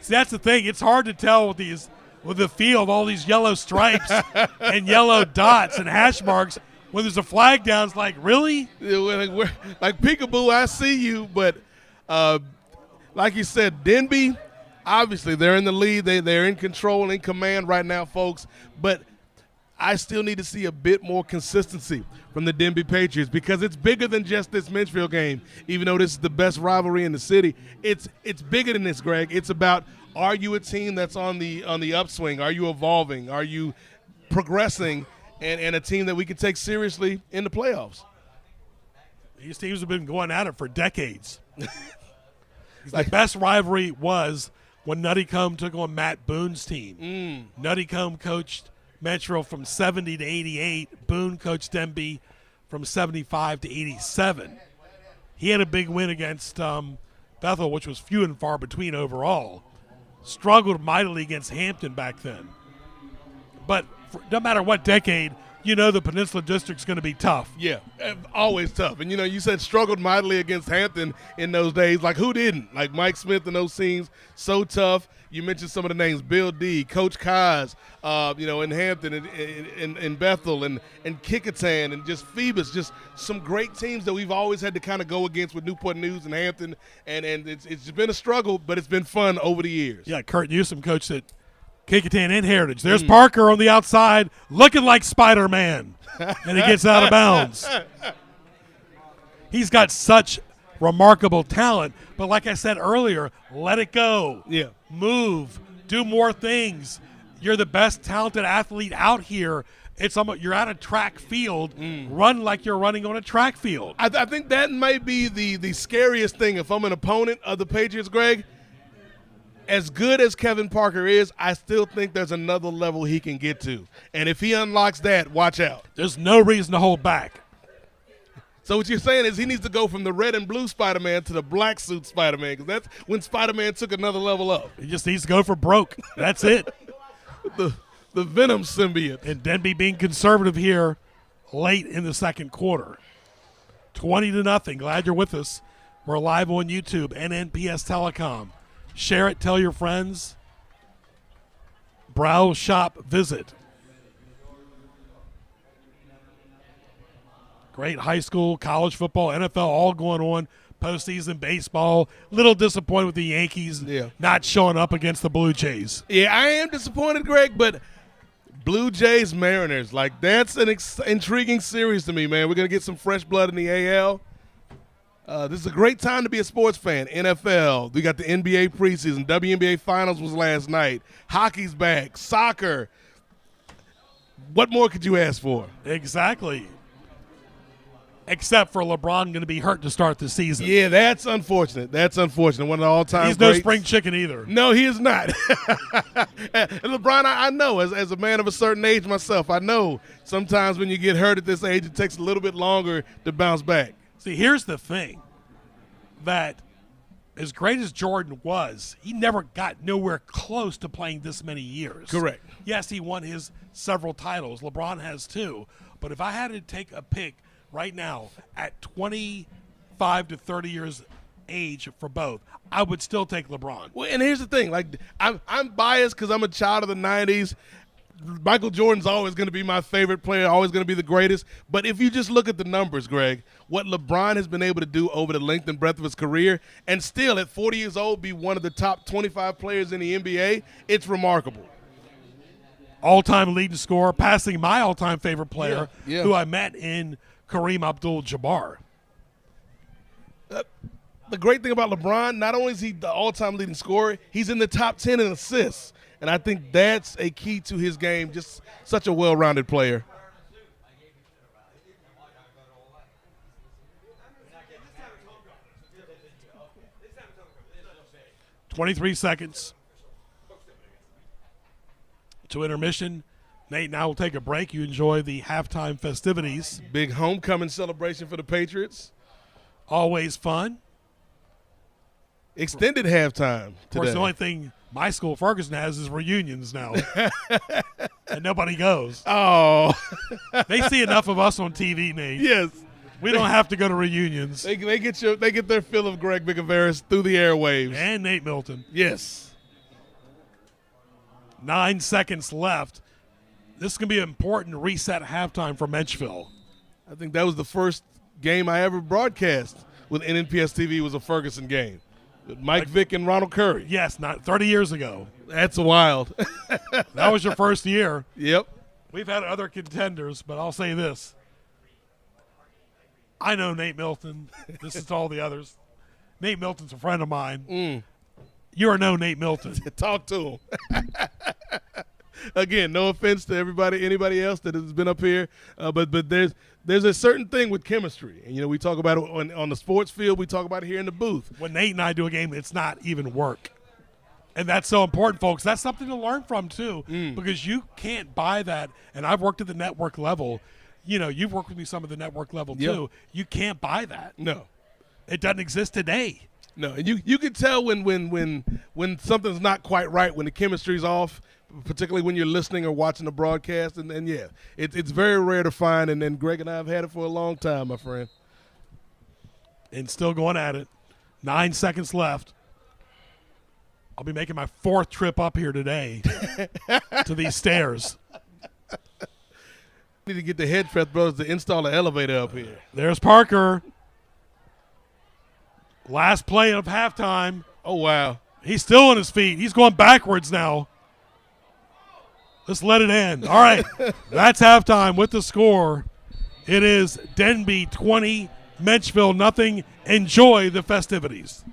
Speaker 1: See, that's the thing. It's hard to tell with the field, all these yellow stripes and yellow dots and hash marks. When there's a flag down, it's like, really?
Speaker 2: We're like peekaboo, I see you. But like you said, Denby, obviously they're in the lead. They're in control, in command right now, folks. But I still need to see a bit more consistency from the Denby Patriots because it's bigger than just this Menchville game. Even though this is the best rivalry in the city, it's bigger than this, Greg. It's about, are you a team that's on the upswing? Are you evolving? Are you progressing? And a team that we could take seriously in the playoffs.
Speaker 1: These teams have been going at it for decades. The best rivalry was when Nuttycombe took on Matt Boone's team. Nuttycombe coached Menchville from 70 to 88. Boone coached Denby from 75 to 87. He had a big win against Bethel, which was few and far between overall. Struggled mightily against Hampton back then. But no matter what decade, the Peninsula District's going to be tough.
Speaker 2: Yeah, always tough. And, you said struggled mightily against Hampton in those days. Like, who didn't? Like Mike Smith and those teams, so tough. You mentioned some of the names, Bill D., Coach Kaz, in Hampton and in Bethel and Kickoff and just Phoebus, just some great teams that we've always had to kind of go against with Newport News and Hampton. And it's been a struggle, but it's been fun over the years.
Speaker 1: Yeah, Kurt Newsom coached at Kickoff and Heritage. There's Parker on the outside looking like Spider-Man, and he gets out of bounds. He's got such remarkable talent, but like I said earlier, let it go.
Speaker 2: Yeah.
Speaker 1: Move. Do more things. You're the best talented athlete out here. You're at a track field. Run like you're running on a track field.
Speaker 2: I think that might be the scariest thing if I'm an opponent of the Patriots, Greg. As good as Kevin Parker is, I still think there's another level he can get to. And if he unlocks that, watch out.
Speaker 1: There's no reason to hold back.
Speaker 2: So what you're saying is he needs to go from the red and blue Spider-Man to the black suit Spider-Man, because that's when Spider-Man took another level up.
Speaker 1: He just needs to go for broke. That's it.
Speaker 2: the Venom symbiote.
Speaker 1: And Denby being conservative here late in the second quarter. 20-0. Glad you're with us. We're live on YouTube, NNPS Telecom. Share it, tell your friends. Browse, shop, visit. Great high school, college football, NFL, all going on. Postseason baseball. Little disappointed with the Yankees not showing up against the Blue Jays.
Speaker 2: Yeah, I am disappointed, Greg, but Blue Jays, Mariners, that's an intriguing series to me, man. We're going to get some fresh blood in the AL. This is a great time to be a sports fan. NFL, we got the NBA preseason. WNBA Finals was last night. Hockey's back. Soccer. What more could you ask for?
Speaker 1: Exactly. Except for LeBron going to be hurt to start the season.
Speaker 2: Yeah, that's unfortunate. One of the all-time
Speaker 1: He's
Speaker 2: greats.
Speaker 1: no spring chicken either.
Speaker 2: No, he is not. And LeBron, I know, as a man of a certain age myself, I know sometimes when you get hurt at this age, it takes a little bit longer to bounce back.
Speaker 1: See, here's the thing, that as great as Jordan was, he never got nowhere close to playing this many years.
Speaker 2: Correct.
Speaker 1: Yes, he won his several titles. LeBron has too. But if I had to take a pick right now at 25 to 30 years age for both, I would still take LeBron.
Speaker 2: Well, and here's the thing. I'm biased because I'm a child of the 90s. Michael Jordan's always going to be my favorite player, always going to be the greatest. But if you just look at the numbers, Greg, what LeBron has been able to do over the length and breadth of his career, and still at 40 years old be one of the top 25 players in the NBA, it's remarkable.
Speaker 1: All-time leading scorer, passing my all-time favorite player,
Speaker 2: Yeah.
Speaker 1: who I met in Kareem Abdul-Jabbar.
Speaker 2: The great thing about LeBron, not only is he the all-time leading scorer, he's in the top 10 in assists. And I think that's a key to his game, just such a well-rounded player.
Speaker 1: "23 seconds to intermission." Nate and I will take a break. You enjoy the halftime festivities.
Speaker 2: Big homecoming celebration for the Patriots.
Speaker 1: Always fun.
Speaker 2: Extended halftime today.
Speaker 1: Of course, the only thing my school, Ferguson, has is reunions now. And nobody goes.
Speaker 2: Oh.
Speaker 1: They see enough of us on TV, Nate.
Speaker 2: Yes.
Speaker 1: We don't have to go to reunions.
Speaker 2: They get their fill of Greg Bicoveris through the airwaves.
Speaker 1: And Nate Milton.
Speaker 2: Yes.
Speaker 1: 9 seconds left. This is going to be an important reset halftime for Menchville.
Speaker 2: I think that was the first game I ever broadcast with NNPS TV was a Ferguson game. With Mike Vick and Ronald Curry.
Speaker 1: Yes, not 30 years ago.
Speaker 2: That's wild.
Speaker 1: That was your first year.
Speaker 2: Yep.
Speaker 1: We've had other contenders, but I'll say this. I know Nate Milton. This is to all the others. Nate Milton's a friend of mine. You are no Nate Milton.
Speaker 2: Talk to him. Again, no offense to anybody else that has been up here, but there's a certain thing with chemistry, and we talk about it on the sports field. We talk about it here in the booth.
Speaker 1: When Nate and I do a game, it's not even work, and that's so important, folks. That's something to learn from too, because you can't buy that. And I've worked at the network level. You've worked with me some of the network level too. You can't buy that.
Speaker 2: No,
Speaker 1: it doesn't exist today.
Speaker 2: No, and you can tell when something's not quite right, when the chemistry's off, particularly when you're listening or watching the broadcast. And yeah, it's very rare to find, and Greg and I have had it for a long time, my friend.
Speaker 1: And still going at it. 9 seconds left. I'll be making my 4th trip up here today to these stairs.
Speaker 2: Need to get the Headfest brothers to install an elevator up here.
Speaker 1: There's Parker. Last play of halftime.
Speaker 2: Oh, wow.
Speaker 1: He's still on his feet. He's going backwards now. Let's let it end. All right. That's halftime with the score. It is Denby 20, Menchville nothing. Enjoy the festivities.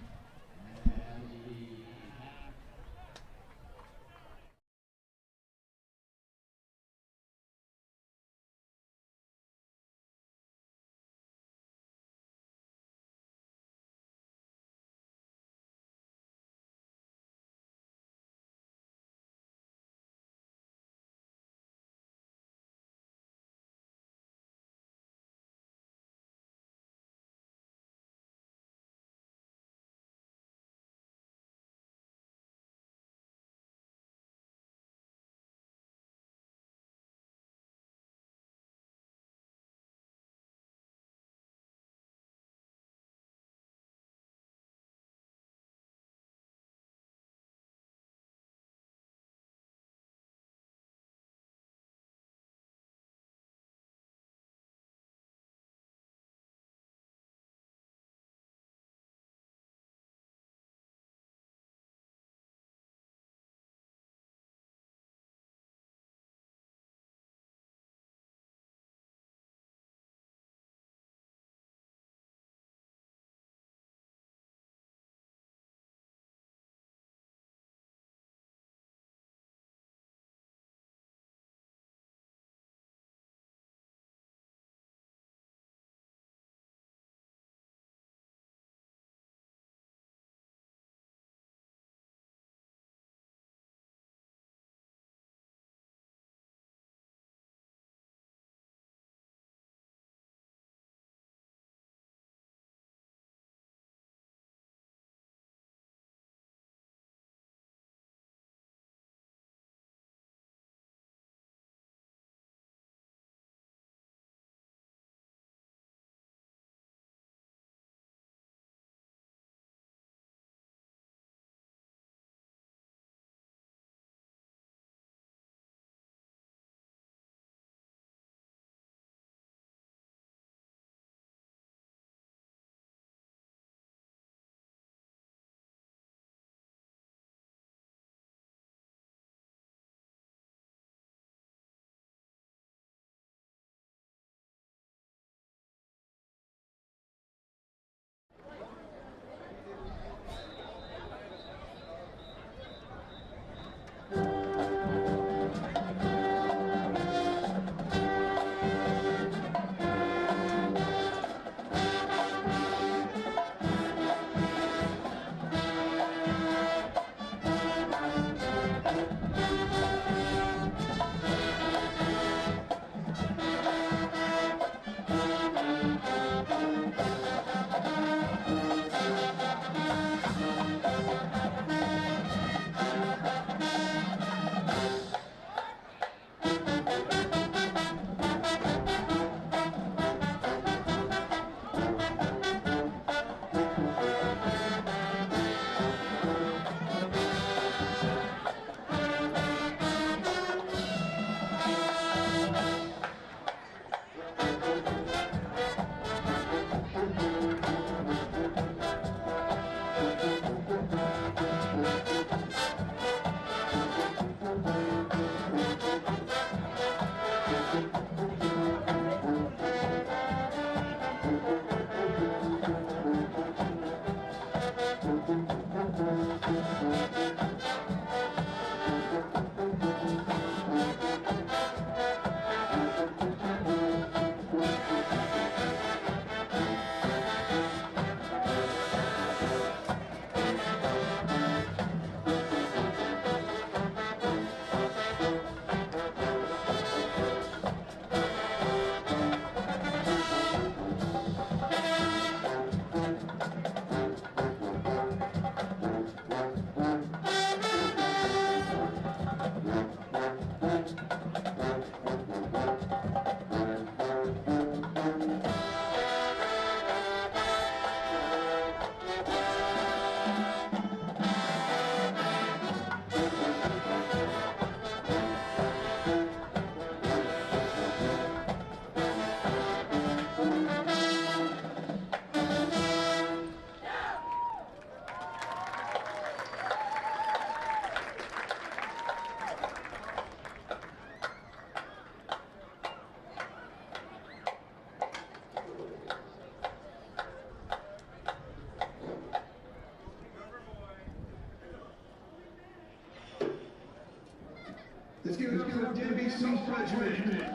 Speaker 19: Let's give it up for Denby South Regiment. Denby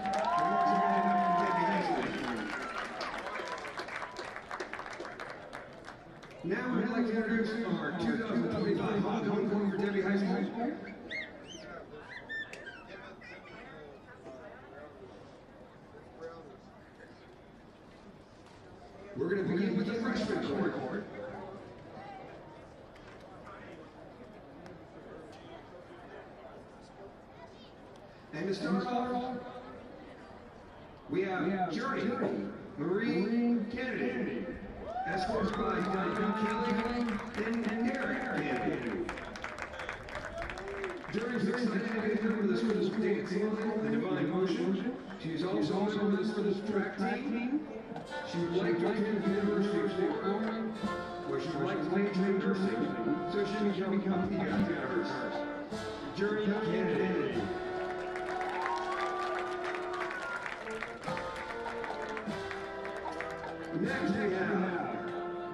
Speaker 19: High School. Now we'd like to introduce our 2025 homecoming for Denby High School. We're going to begin with the freshman court. And to start off, we have Journey Marie Kennedy, escorted by Don Kelly and Eric Kennedy. Journey's excited to be a member of the school's dance and divine motion. She's also a member of this track team. She would like to attend the University of Newport, where she would like to major in nursing, so she can become a pediatric nurse. Journey Kennedy. Next we have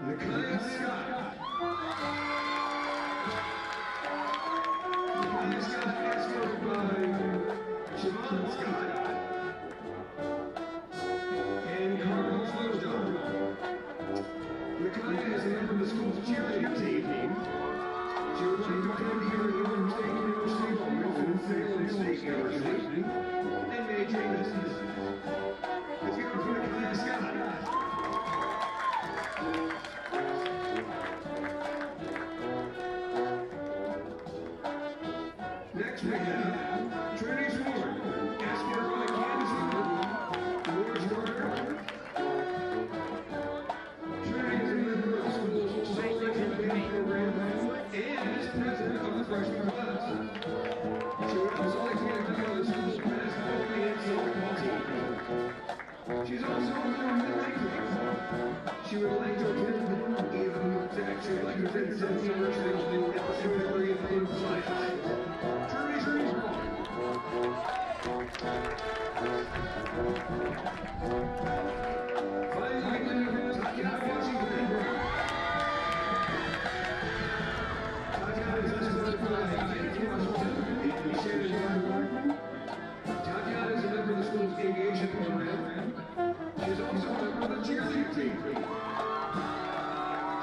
Speaker 19: Nikia Scott. Nikia Scott escorted by Siobhan Scott and Carlos Lozon. Nikia is a member of the school's cheerleading team. She would like to attend the University of Menchville State University and major in business. Let's give it for Nikia Scott. Next we have Trinity Sword, escorted by Candace Hooper, Laura Starter. Trinity is a member of the school's Soul Regiment program and is president of the freshman class. She would also like to get to the school's basketball and softball team. She's also a member of the team. She would like to attend even she would like to attend the University of Patriots in science. Tatiana is a member of the school's aviation program. She is also a member of the cheerleading team.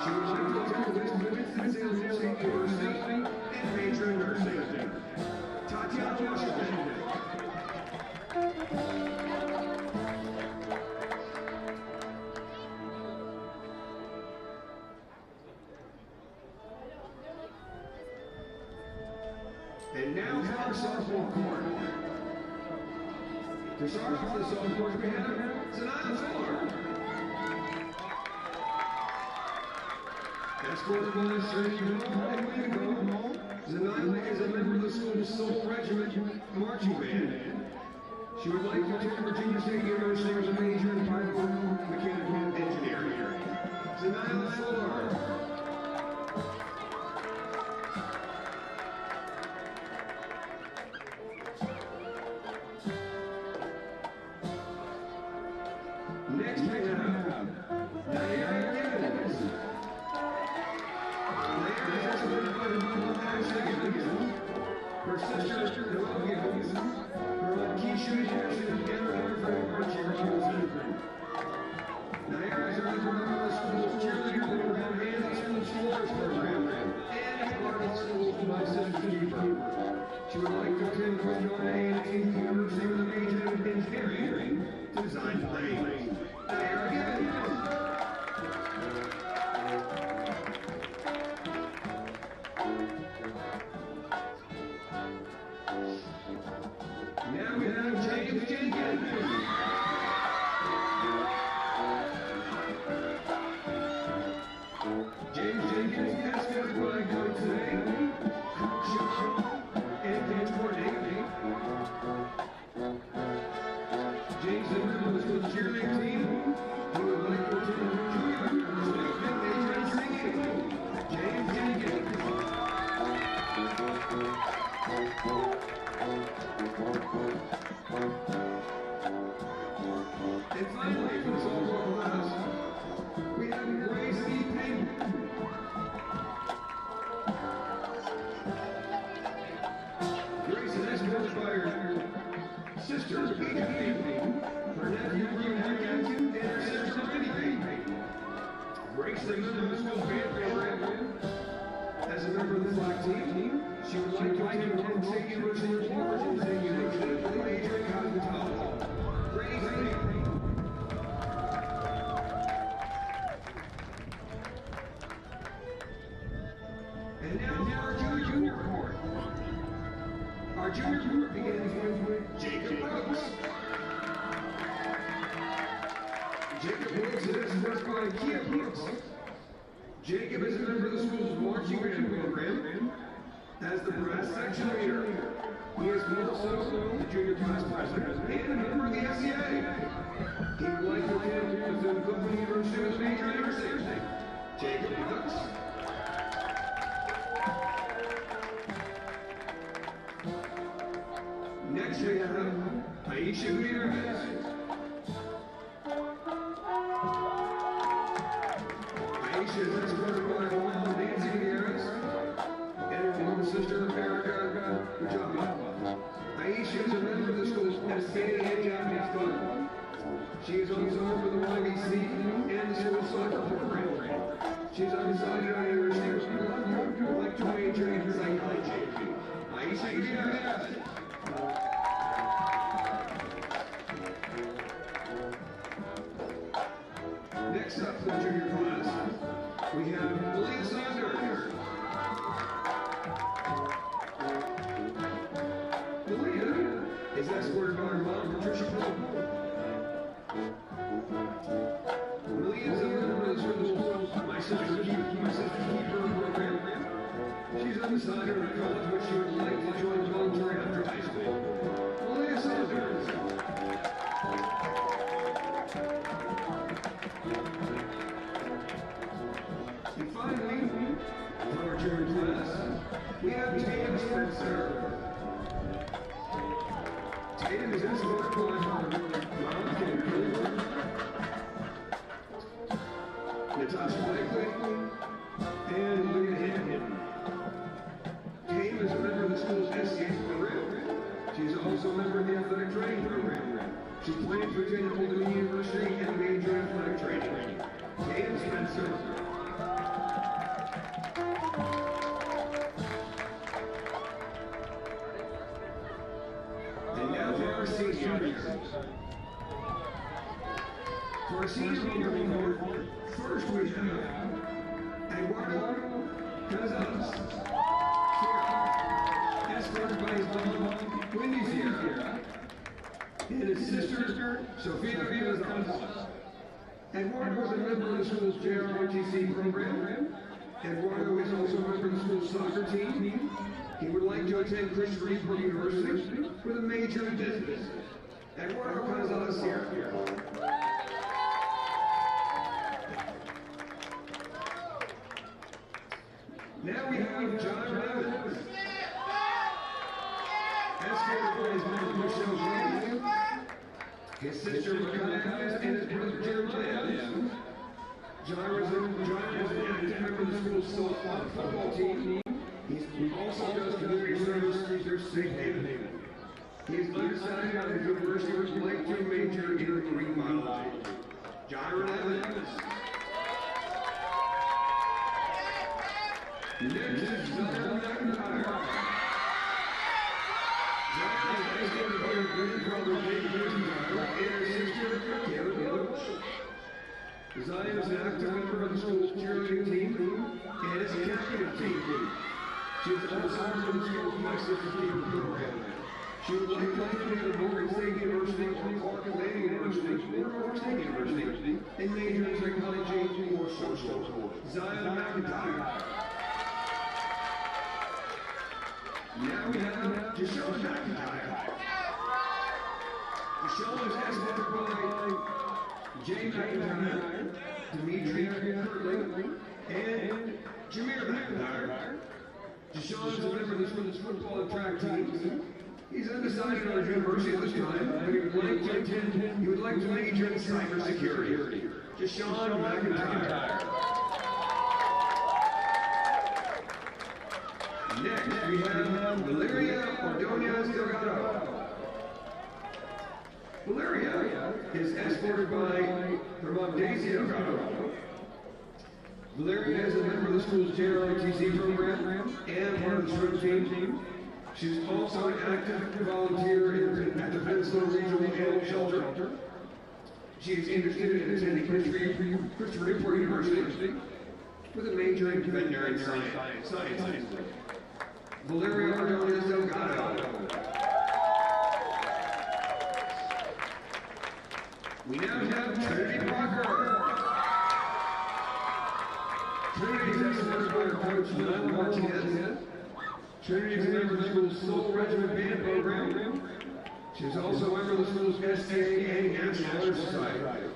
Speaker 19: She would like to attend the Winston-Salem State University and major in nursing. Tatiana Washington. And now for our softball court. To start off the softball court, we have Zanaya Fuller. Escorted by Sergio and Wingo, Zanaya is a member of the school's Soul Regiment marching band. She would like to attend Virginia State University as a major in mechanical engineering. Zanaya Fuller. Her sister, Noelle Gibbons, her aunt Keisha Jackson, and her friend Archie Jackson. Naira is a member of the school's cheerleader program and the school's sports program, and part of the school's My Sister's Keeper. She would like to attend North A&T University with a major in engineering, design planes. Naira Gibbons. Now we have James Jenkins. James Jenkins, escorted by Coach Zane, Coach Shaw, and Coach Courtney. James is a member of the school's cheerleading team. He would like to attend junior university and major in singing. James Jenkins. And finally, from the softball class, we have Grace E. Payne. Grace is escorted by her sister, Peter Payne, her nephew, Hugh Jackson, and her sister, Vinnie Payne. Grace is a member of the school's band program. As a member of the flag team, she would like to attend Oklahoma State University of Washington State University with a major in cosmetology. Grace Payne. And now for our junior court. Our junior court begins with Jacob Brooks. Jacob Brooks is escorted by Kia Brooks. Jacob is a member of the school's marching band program as the brass section leader. He is also the junior class president and a member of the SCA. He would like to attend the Oklahoma University with a major in nursing. Jacob Brooks. Next we have Aisha Gutierrez. Aisha is escorted by her mom, Nancy Gutierrez, and her older sister, Erica Ujaba. Aisha is a member of the school's SKA and Japanese club. She is also a member of the YBC and the school soccer program. She is undecided on either she would like to major in psychology. Aisha Gutierrez. Next up for the junior class, we have Malia Saunders. Malia is escorted by her mom, Patricia Pope. Malia is a member of the school's My Sister's Keeper program. She's undecided on college, but she would like to join the military after high school. Malia Saunders. And finally, for our junior class, we have Tatum Spencer. Tatum is escorted by Mom Kimberly, Natasha Blakely, and Leah Hinton. Tatum is a member of the school's SCA program. She's also a member of the athletic training program. She plans to attend Old Dominion University and major in athletic training. Tatum Spencer. And now for our seniors. For our senior report, first we have Eduardo Casas, escorted by his mom, Wendy Sierra, and his sister, Sofia Casas. Eduardo is a member of the school's JROTC program. Eduardo is also a member of the school's soccer team. He would like to attend Christian Newport University with a major in business. Eduardo Casas here. Now we have John Evans, escorted by his mother Michelle Green, his sister Rebecca Evans, and his brother Jeremiah Evans. John is an active member of the school's football team. He also does community service through Safe Haven. He is undecided on the university which would like to major in marine biology. John Evans. Next is Zion McIntyre. Zion is educated by her great brother Jake McIntyre and her sister Taylor Bush. Zion is an active member of the school's cheerleading team and is a captain of the team. She is also a member of the school's Master Team program. She would like to attend Morgan State University or Canadian University or Morgan State University and major in psychology or social. Zion McIntyre. Now we have Giselle McIntyre. Giselle is escorted by Jay McIntyre, Dimitri Curley, and Jameer McIntyre. Giselle is a member of the school's football and track teams. He's undecided on university at this time, but he would like to major in cybersecurity. Deshaun McIntyre. Next, we have Valeria Ordonez Delgado. Valeria is escorted by her mom Daisy Delgado. Valeria is a member of the school's JROTC program and part of the swim team. She's also an active volunteer at the Menchville Regional Animal Shelter. She is interested in attending Christopher Newport University with a major in veterinary science. Valeria Ordonez Delgado. We now have Trinity Parker. Trinity is escorted by her coach, Lyle Martinez. Trinity is a member of the school's Soul Regiment Band program. She is also a member of the school's SAA National Honor Society.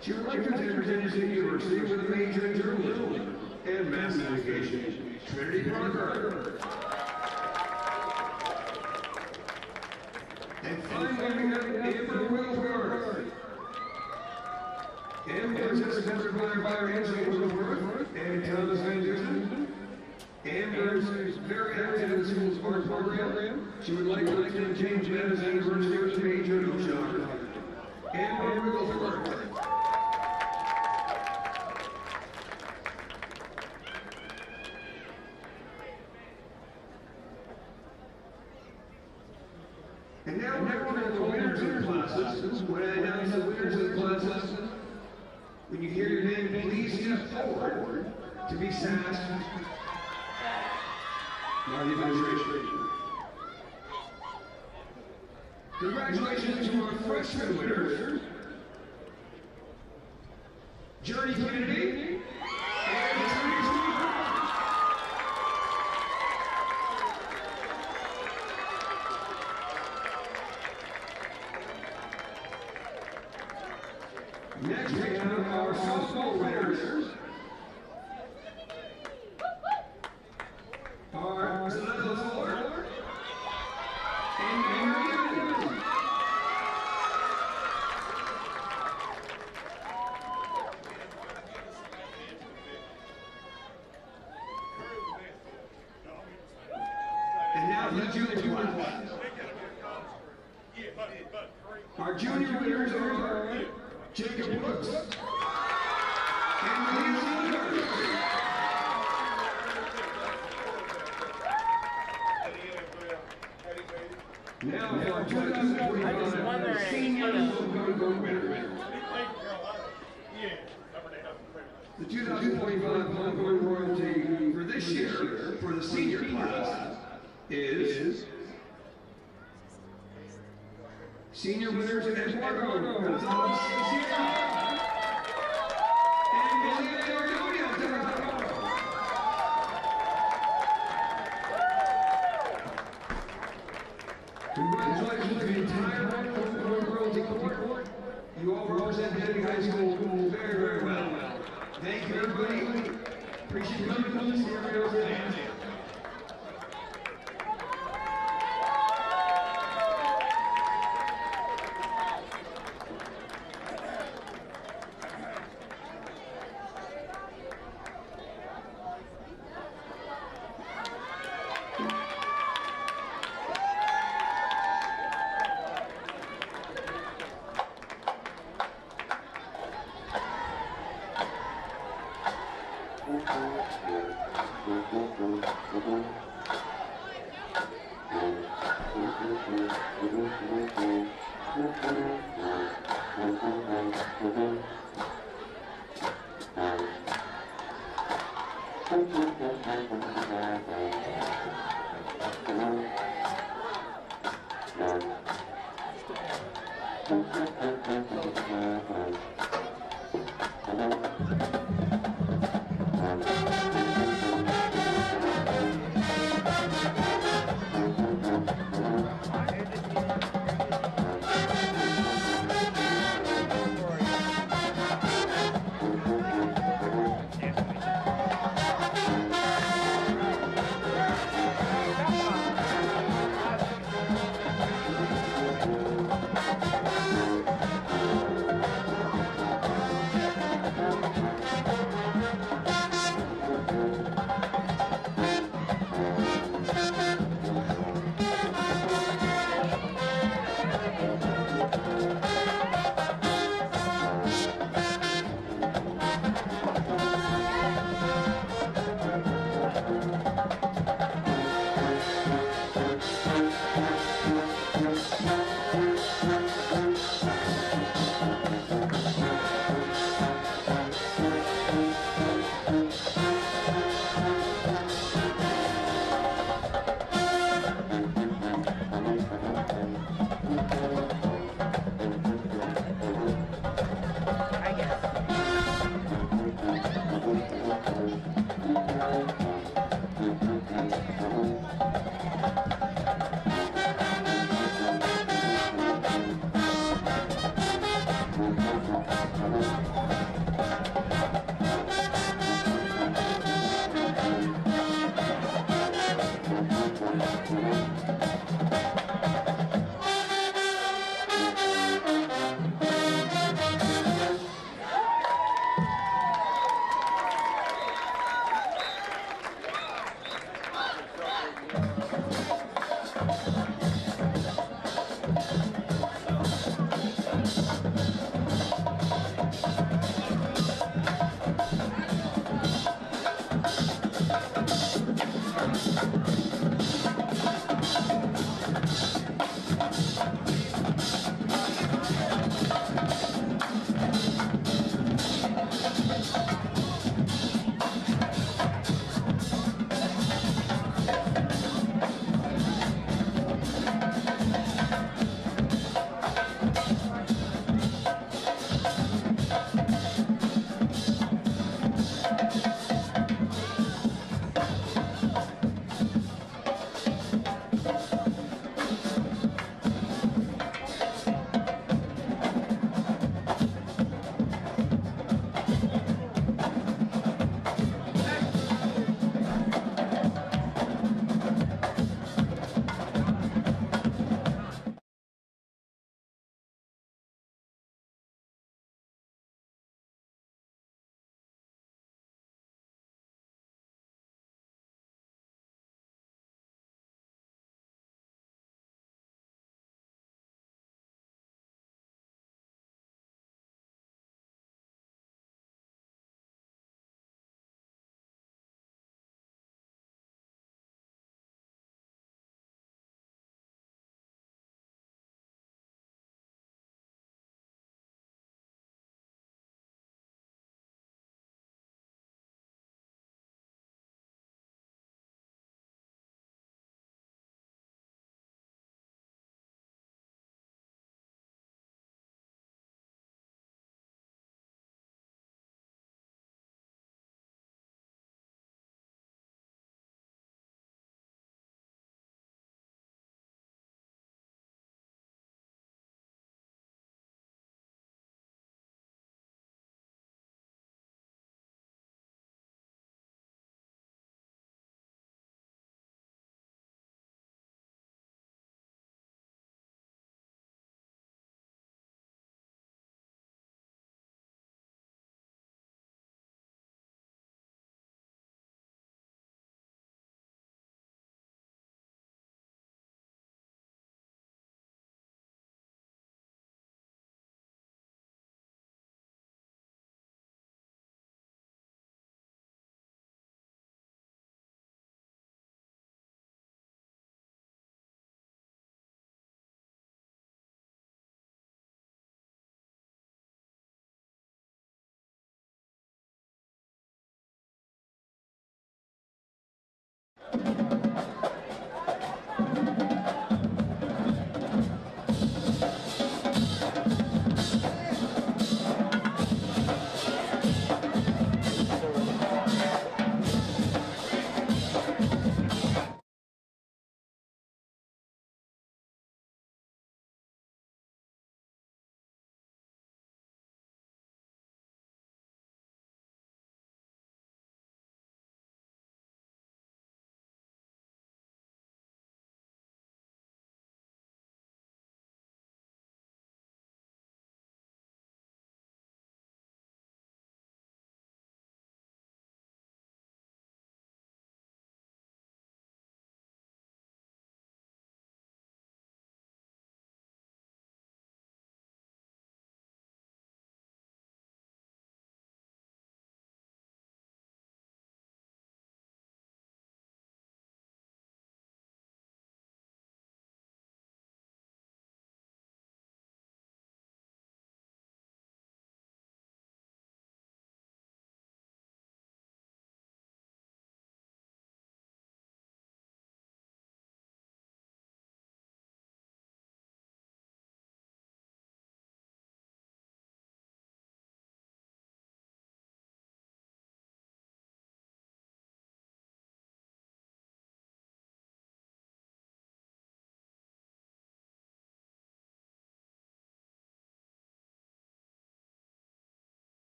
Speaker 19: She would like to attend Virginia State University with a major in journalism and mass communication. Trinity Parker. And finally, we have Amber Wilford. Amber is escorted by Angela Wilford and Thomas Van Dusen. Amber is very active in the school's art program. She would like to attend James Madison University with a major in oceanography. Amber Wilford. And now we're going to the winners of the classes. When I announce the winners of the classes, when you hear your name, please step forward to be sassed by the administration. Congratulations to our freshman winners, Journey Kennedy and Teresa. Next we have our softball winners. Are Zanella Fuller and Mary Evans. And now the junior class. Our junior winners are Jacob Brooks and Lee Saunders. Now for our 2025 senior homecoming winner. The 2025 homecoming royalty for this year, for the senior class, is senior winners Eduardo Gonzalez and Valeria Ordonez Delgado. Congratulations to the entire homecoming royalty court. You all represent Denby High School very, very well. Thank you, everybody. Appreciate you coming. See everybody else today.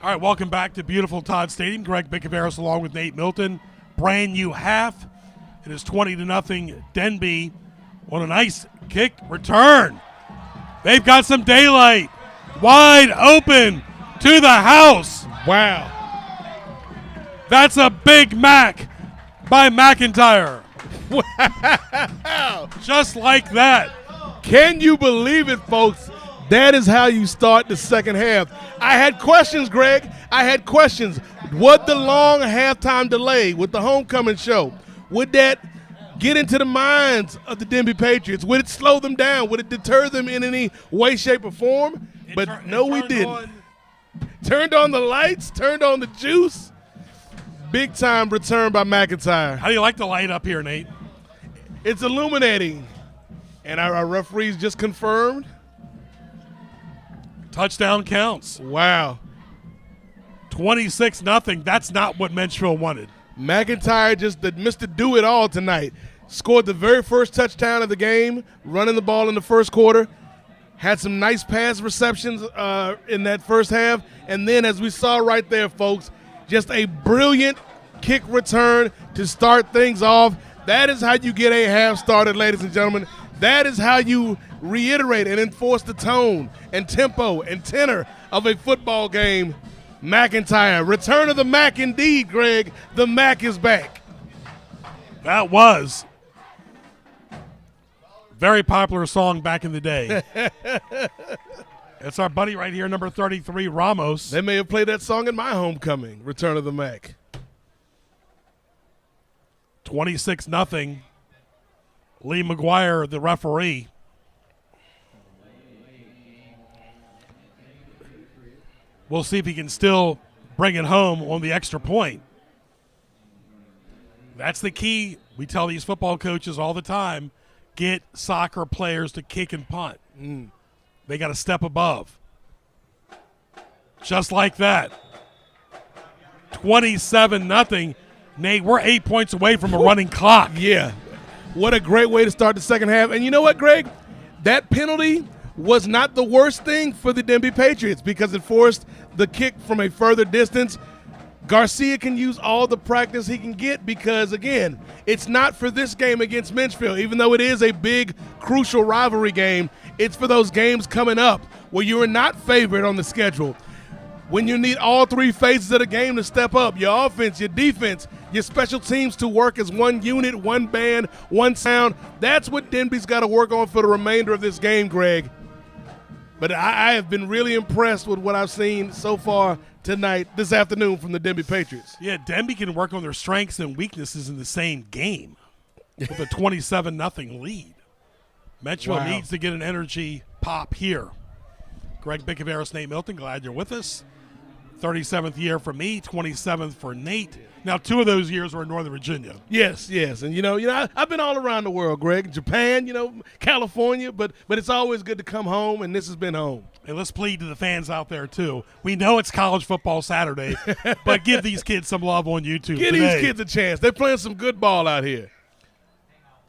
Speaker 1: All right, welcome back to beautiful Todd Stadium. Greg Bickaveris along with Nate Milton. Brand new half. It is 20-0 Denby on a nice kick return. They've got some daylight. Wide open to the house.
Speaker 2: Wow.
Speaker 1: That's a Big Mac by McIntyre.
Speaker 2: Wow.
Speaker 1: Just like that.
Speaker 2: Can you believe it, folks? That is how you start the second half. I had questions, Greg. I had questions. Would the long halftime delay with the homecoming show, would that get into the minds of the Denby Patriots? Would it slow them down? Would it deter them in any way, shape, or form? But no, we didn't. Turned on the lights, turned on the juice. Big time return by McIntyre.
Speaker 1: How do you like the light up here, Nate?
Speaker 2: It's illuminating. And our referees just confirmed.
Speaker 1: Touchdown counts.
Speaker 2: Wow.
Speaker 1: 26-0. That's not what Menchville wanted.
Speaker 2: McIntyre just did Mr. Do-It-All tonight. Scored the very first touchdown of the game, running the ball in the first quarter. Had some nice pass receptions in that first half. And then, as we saw right there, folks, just a brilliant kick return to start things off. That is how you get a half started, ladies and gentlemen. That is how you reiterate and enforce the tone and tempo and tenor of a football game. McIntyre, return of the Mac indeed, Greg. The Mac is back.
Speaker 1: That was very popular song back in the day. It's our buddy right here, number 33, Ramos.
Speaker 2: They may have played that song in my homecoming, Return of the Mac.
Speaker 1: 26-0. Lee McGuire, the referee. We'll see if he can still bring it home on the extra point. That's the key. We tell these football coaches all the time, get soccer players to kick and punt. They got to step above. Just like that. 27-0. Nate, we're 8 points away from a running clock.
Speaker 2: Yeah. What a great way to start the second half. And you know what, Greg? That penalty was not the worst thing for the Denby Patriots because it forced the kick from a further distance. Garcia can use all the practice he can get because, again, it's not for this game against Menchville. Even though it is a big, crucial rivalry game, it's for those games coming up where you are not favored on the schedule. When you need all three phases of the game to step up, your offense, your defense, your special teams to work as one unit, one band, one sound. That's what Denby's got to work on for the remainder of this game, Greg. But I have been really impressed with what I've seen so far tonight, this afternoon, from the Denby Patriots.
Speaker 1: Yeah, Denby can work on their strengths and weaknesses in the same game with a 27-0 lead. Menchville needs to get an energy pop here. Greg Bickaveris, Nate Milton, glad you're with us. 37th year for me, 27th for Nate. Now, 2 of those years were in Northern Virginia.
Speaker 2: Yes. And, I've been all around the world, Greg. Japan, California, but it's always good to come home, and this has been home.
Speaker 1: And let's plead to the fans out there, too. We know it's college football Saturday, but give these kids some love on YouTube
Speaker 2: Give these kids a chance. They're playing some good ball out here.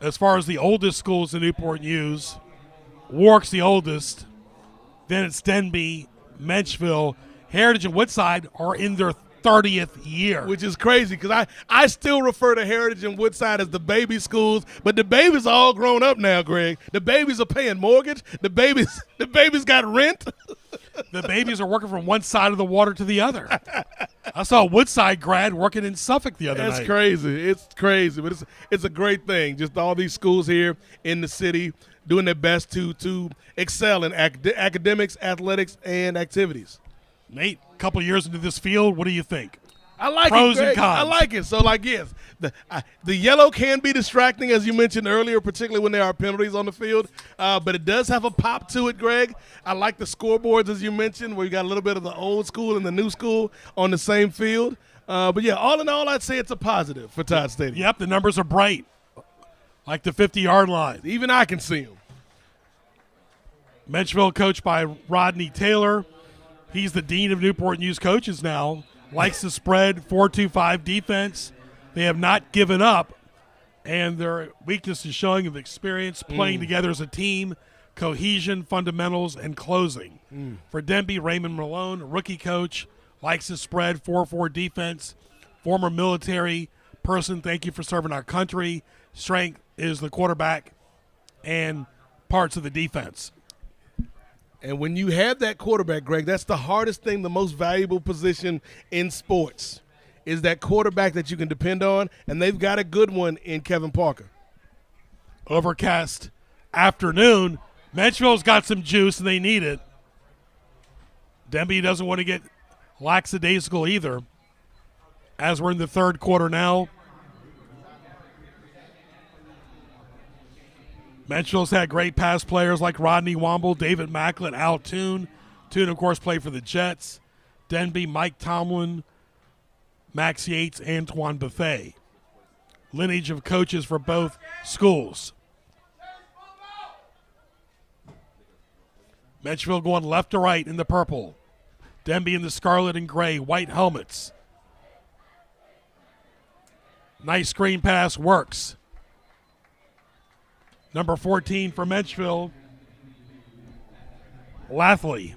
Speaker 1: As far as the oldest schools in Newport News, Warwick's the oldest. Then it's Denby, Menchville, Heritage, and Woodside are in their 30th year.
Speaker 2: Which is crazy because I still refer to Heritage and Woodside as the baby schools, but the babies are all grown up now, Greg. The babies are paying mortgage. The babies got rent.
Speaker 1: The babies are working from one side of the water to the other. I saw a Woodside grad working in Suffolk the other night.
Speaker 2: That's crazy. It's crazy, but it's a great thing. Just all these schools here in the city doing their best to excel in academics, athletics, and activities.
Speaker 1: Nate, a couple years into this field, what do you think?
Speaker 2: I like
Speaker 1: Pros
Speaker 2: it, Greg.
Speaker 1: and cons.
Speaker 2: I like it. So, yes, the yellow can be distracting, as you mentioned earlier, particularly when there are penalties on the field. But it does have a pop to it, Greg. I like the scoreboards, as you mentioned, where you got a little bit of the old school and the new school on the same field. But, yeah, all in all, I'd say it's a positive for Todd Stadium.
Speaker 1: Yep, the numbers are bright, like the 50-yard line.
Speaker 2: Even I can see them.
Speaker 1: Menchville coached by Rodney Taylor. He's the dean of Newport News coaches now. Likes the spread, 4-2-5 defense. They have not given up, and their weakness is showing of experience, playing together as a team, cohesion, fundamentals, and closing. For Denby, Raymond Malone, rookie coach, likes the spread, 4-4 defense, former military person, thank you for serving our country. Strength is the quarterback and parts of the defense.
Speaker 2: And when you have that quarterback, Greg, that's the hardest thing, the most valuable position in sports, is that quarterback that you can depend on, and they've got a good one in Kevin Parker.
Speaker 1: overcast afternoon. Menchville's got some juice, and they need it. Denby doesn't want to get lackadaisical either. As we're in the third quarter now, Menchville's had great pass players like Rodney Womble, David Macklin, Al Toon. Toon, of course, played for the Jets. Denby, Mike Tomlin, Max Yates, Antoine Buffet. Lineage of coaches for both schools. Menchville going left to right in the purple. Denby in the scarlet and gray, white helmets. Nice screen pass, works. Number 14 for Menchville, Lathley.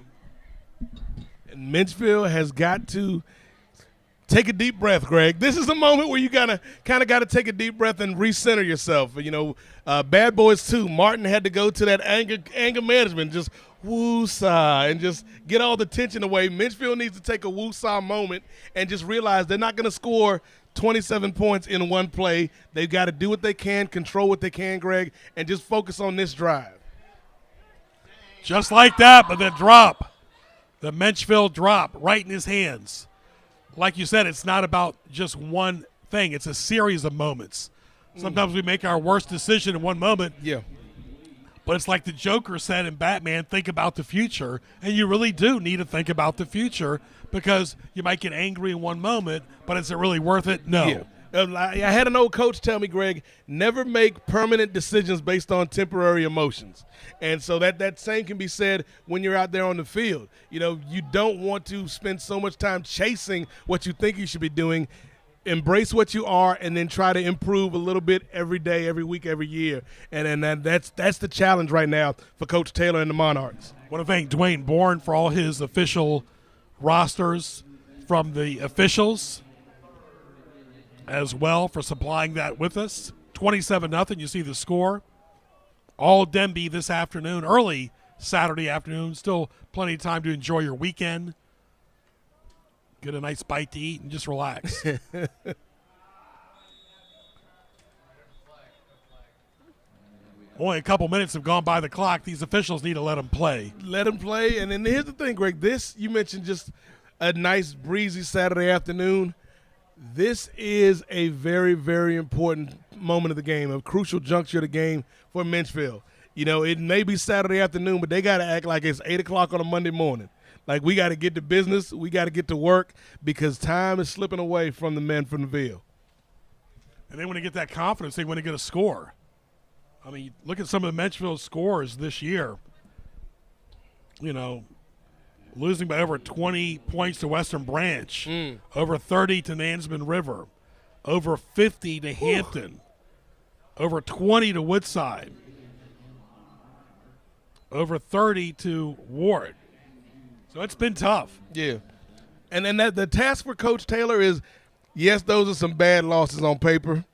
Speaker 2: And Menchville has got to take a deep breath, Greg. This is a moment where you kind of got to take a deep breath and recenter yourself. You know, Bad Boys 2, Martin had to go to that anger management, just woo-saw, and just get all the tension away. Menchville needs to take a woo-saw moment and just realize they're not going to score 27 points in one play. They've got to do what they can, control what they can, Greg, and just focus on this drive.
Speaker 1: Just like that, but the drop, the Menchville drop right in his hands. Like you said, it's not about just one thing. It's a series of moments. Sometimes we make our worst decision in one moment.
Speaker 2: Yeah.
Speaker 1: But it's like the Joker said in Batman, think about the future. And you really do need to think about the future because you might get angry in one moment, but is it really worth it? No.
Speaker 2: Yeah. I had an old coach tell me, Greg, never make permanent decisions based on temporary emotions. And so that same can be said when you're out there on the field. You know, you don't want to spend so much time chasing what you think you should be doing. Embrace what you are and then try to improve a little bit every day, every week, every year. And that's the challenge right now for Coach Taylor and the Monarchs.
Speaker 1: I want to thank Dwayne Bourne for all his official rosters from the officials as well for supplying that with us. 27-0, you see the score. All Denby this afternoon, early Saturday afternoon. Still plenty of time to enjoy your weekend. Get a nice bite to eat and just relax. Only a couple minutes have gone by the clock. These officials need to let them play.
Speaker 2: Let them play. And then here's the thing, Greg. This, you mentioned just a nice breezy Saturday afternoon. This is a very, very important moment of the game, a crucial juncture of the game for Menchville. You know, it may be Saturday afternoon, but they got to act like it's 8 o'clock on a Monday morning. Like, we got to get to business. We got to get to work because time is slipping away from the men from the Ville.
Speaker 1: And they want to get that confidence. They want to get a score. I mean, look at some of the Menchville scores this year. You know, losing by over 20 points to Western Branch, over 30 to Nansemond River, over 50 to Hampton, over 20 to Woodside, over 30 to Ward. So it's been tough.
Speaker 2: Yeah. And then the task for Coach Taylor is, yes, those are some bad losses on paper,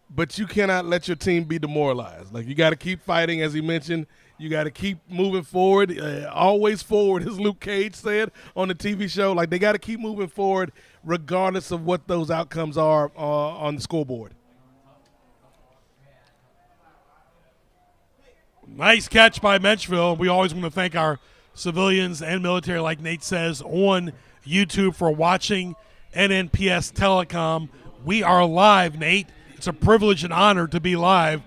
Speaker 2: but you cannot let your team be demoralized. Like, you got to keep fighting, as he mentioned. You got to keep moving forward, always forward, as Luke Cage said on the TV show. Like, they got to keep moving forward regardless of what those outcomes are on the scoreboard.
Speaker 1: Nice catch by Menchville. We always want to thank our civilians and military, like Nate says, on YouTube for watching NNPS Telecom. We are live, Nate. It's a privilege and honor to be live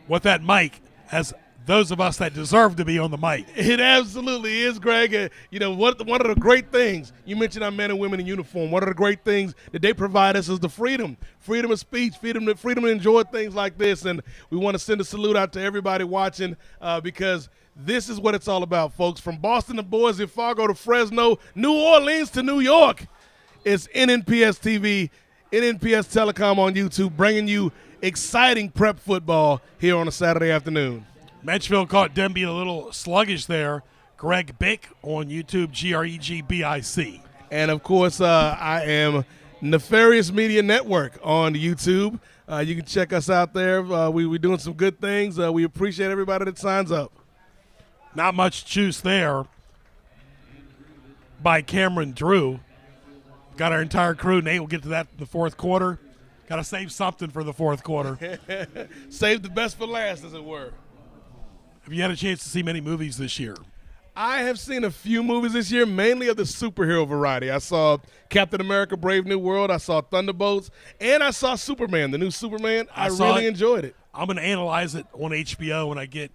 Speaker 1: with that mic as those of us that deserve to be on the mic.
Speaker 2: It absolutely is, Greg. You know, one of the great things, you mentioned our men and women in uniform, one of the great things that they provide us is the freedom of speech, freedom to enjoy things like this. And we want to send a salute out to everybody watching because this is what it's all about, folks. From Boston to Boise, Fargo to Fresno, New Orleans to New York, it's NNPS TV, NNPS Telecom on YouTube, bringing you exciting prep football here on a Saturday afternoon.
Speaker 1: Menchville caught Denby a little sluggish there. Greg Bick on YouTube, GREGBIC.
Speaker 2: And, of course, I am Nefarious Media Network on YouTube. You can check us out there. We're doing some good things. We appreciate everybody that signs up.
Speaker 1: Not much juice there by Cameron Drew. Got our entire crew. Nate will get to that in the fourth quarter. Got to save something for the fourth quarter.
Speaker 2: Save the best for last, as it were.
Speaker 1: Have you had a chance to see many movies this year?
Speaker 2: I have seen a few movies this year, mainly of the superhero variety. I saw Captain America: Brave New World. I saw Thunderbolts, and I saw Superman, the new Superman. I really enjoyed it.
Speaker 1: I'm going to analyze it on HBO when I get.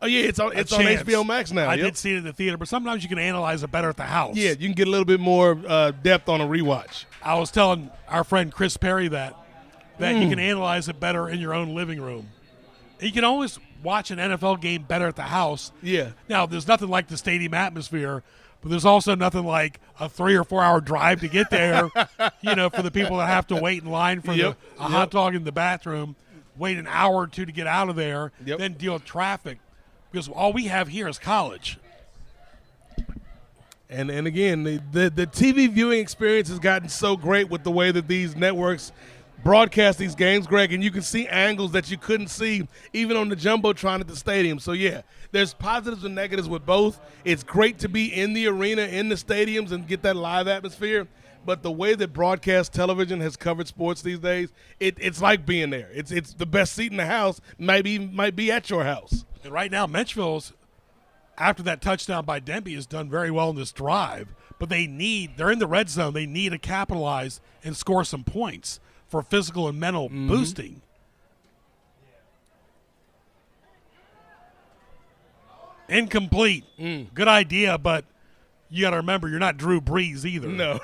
Speaker 2: Oh yeah, it's on HBO Max now.
Speaker 1: I did see it in the theater, but sometimes you can analyze it better at the house.
Speaker 2: Yeah, you can get a little bit more depth on a rewatch.
Speaker 1: I was telling our friend Chris Perry that you can analyze it better in your own living room. You can always watch an NFL game better at the house.
Speaker 2: Yeah.
Speaker 1: Now, there's nothing like the stadium atmosphere, but there's also nothing like a 3 or 4 hour drive to get there, for the people that have to wait in line for a hot dog in the bathroom, wait an hour or two to get out of there, then deal with traffic, because all we have here is college.
Speaker 2: And again, the TV viewing experience has gotten so great with the way that these networks broadcast these games, Greg, and you can see angles that you couldn't see even on the Jumbotron at the stadium. So, yeah, there's positives and negatives with both. It's great to be in the arena, in the stadiums, and get that live atmosphere. But the way that broadcast television has covered sports these days, it's like being there. It's the best seat in the house, might be at your house.
Speaker 1: And right now, Menchville's, after that touchdown by Denby, has done very well in this drive. But they're in the red zone. They need to capitalize and score some points for physical and mental boosting. Incomplete. Good idea, but you got to remember you're not Drew Brees either.
Speaker 2: No.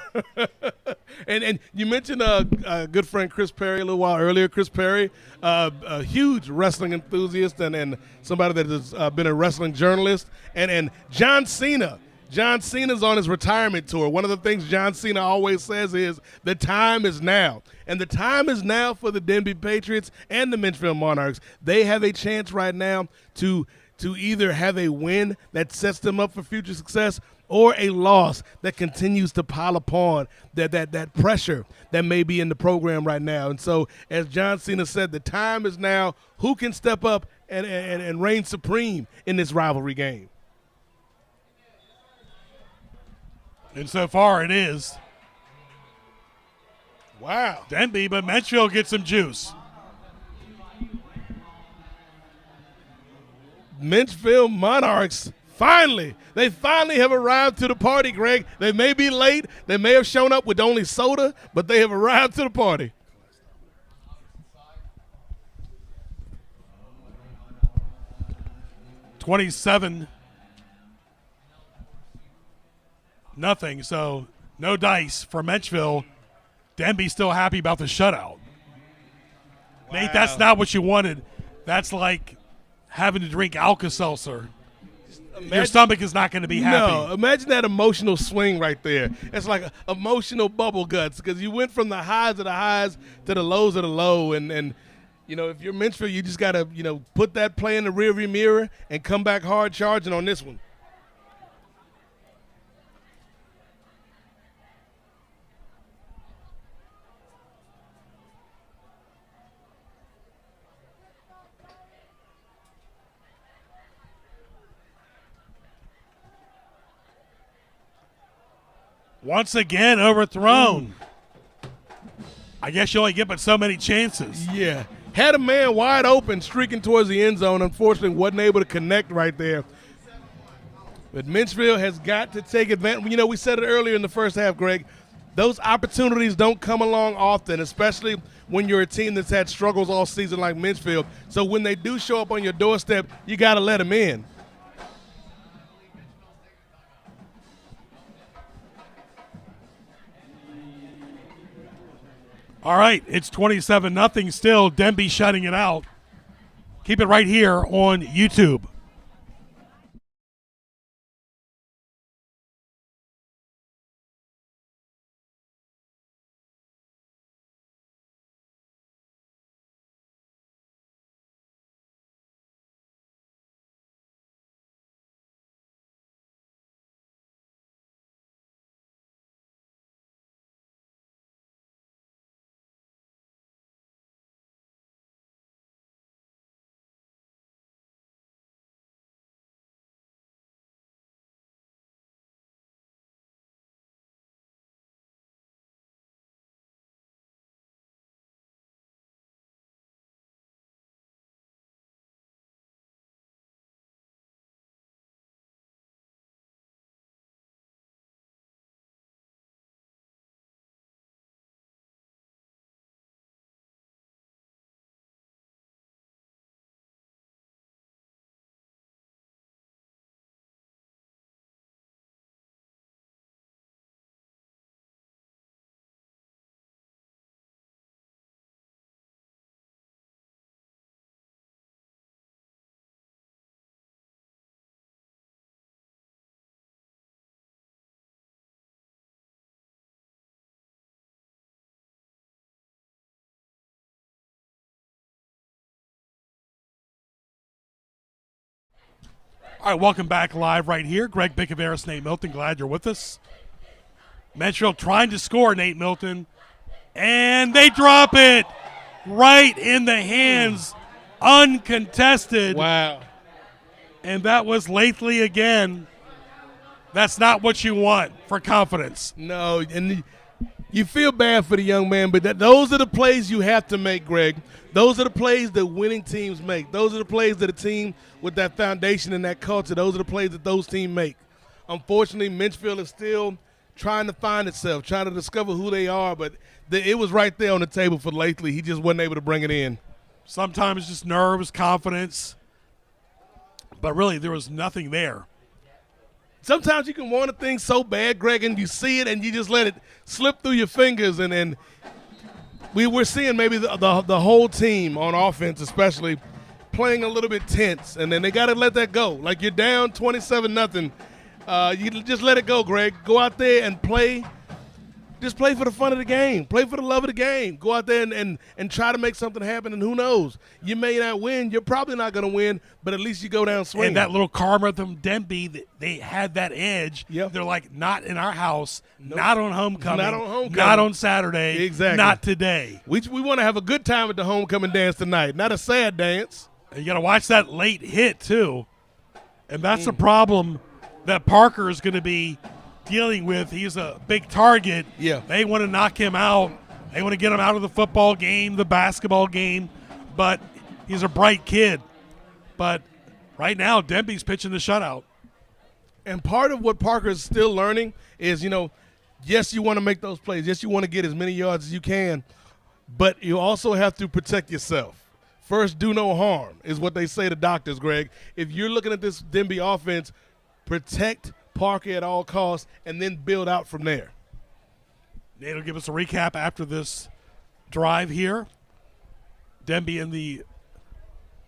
Speaker 2: and you mentioned a good friend Chris Perry a little while earlier. Chris Perry, a huge wrestling enthusiast and somebody that has been a wrestling journalist. And John Cena. John Cena's on his retirement tour. One of the things John Cena always says is the time is now. And the time is now for the Denby Patriots and the Menchville Monarchs. They have a chance right now to either have a win that sets them up for future success or a loss that continues to pile upon that pressure that may be in the program right now. And so, as John Cena said, the time is now. Who can step up and reign supreme in this rivalry game?
Speaker 1: And so far it is.
Speaker 2: Wow.
Speaker 1: Denby, but Menchville gets some juice.
Speaker 2: Menchville Monarchs, they finally have arrived to the party, Greg. They may be late. They may have shown up with only soda, but they have arrived to the party.
Speaker 1: $27-0, so no dice for Menchville. Denby still happy about the shutout. Wow. Nate, that's not what you wanted. That's like having to drink Alka-Seltzer. Your stomach is not going to be happy.
Speaker 2: No, imagine that emotional swing right there. It's like emotional bubble guts, because you went from the highs of the highs to the lows of the low. And if you're Menchville, you just got to, put that play in the rearview mirror and come back hard charging on this one.
Speaker 1: Once again, overthrown. I guess you only get but so many chances.
Speaker 2: Yeah. Had a man wide open streaking towards the end zone. Unfortunately, wasn't able to connect right there. But Menchville has got to take advantage. We said it earlier in the first half, Greg. Those opportunities don't come along often, especially when you're a team that's had struggles all season like Menchville. So when they do show up on your doorstep, you got to let them in.
Speaker 1: All right, it's 27-0 still. Denby shutting it out. Keep it right here on YouTube. All right, welcome back live right here. Greg Bickaveris, Nate Milton, glad you're with us. Menchville trying to score, Nate Milton, and they drop it right in the hands, uncontested.
Speaker 2: Wow.
Speaker 1: And that was Lathley again. That's not what you want for confidence.
Speaker 2: No, and you feel bad for the young man, but those are the plays you have to make, Greg. Those are the plays that winning teams make. Those are the plays that a team with that foundation and that culture, those are the plays that those teams make. Unfortunately, Menchville is still trying to find itself, trying to discover who they are, but it was right there on the table for Lathley. He just wasn't able to bring it in.
Speaker 1: Sometimes just nerves, confidence, but really there was nothing there.
Speaker 2: Sometimes you can want a thing so bad, Greg, and you see it and you just let it slip through your fingers, and we're seeing maybe the whole team on offense especially playing a little bit tense, and then they got to let that go. Like you're down 27-0. You just let it go, Greg. Go out there and play. Just play for the fun of the game. Play for the love of the game. Go out there and try to make something happen, and who knows? You may not win. You're probably not going to win, but at least you go down swinging.
Speaker 1: And that little karma from Denby, they had that edge.
Speaker 2: Yep.
Speaker 1: They're like, not in our house,
Speaker 2: Nope.
Speaker 1: not on homecoming,
Speaker 2: Not on homecoming.
Speaker 1: not on Saturday,
Speaker 2: Exactly.
Speaker 1: not today.
Speaker 2: We want to have a good time at the homecoming dance tonight, not a sad dance.
Speaker 1: And you got to watch that late hit, too. And that's the problem that Parker is going to be dealing with. He's a big target.
Speaker 2: Yeah.
Speaker 1: They want to knock him out. They want to get him out of the football game, the basketball game. But he's a bright kid. But right now, Denby's pitching the shutout.
Speaker 2: And part of what Parker is still learning is, yes, you want to make those plays. Yes, you want to get as many yards as you can. But you also have to protect yourself. First, do no harm is what they say to doctors, Greg. If you're looking at this Denby offense, protect Parker at all costs and then build out from there.
Speaker 1: Nate will give us a recap after this drive here. Denby in the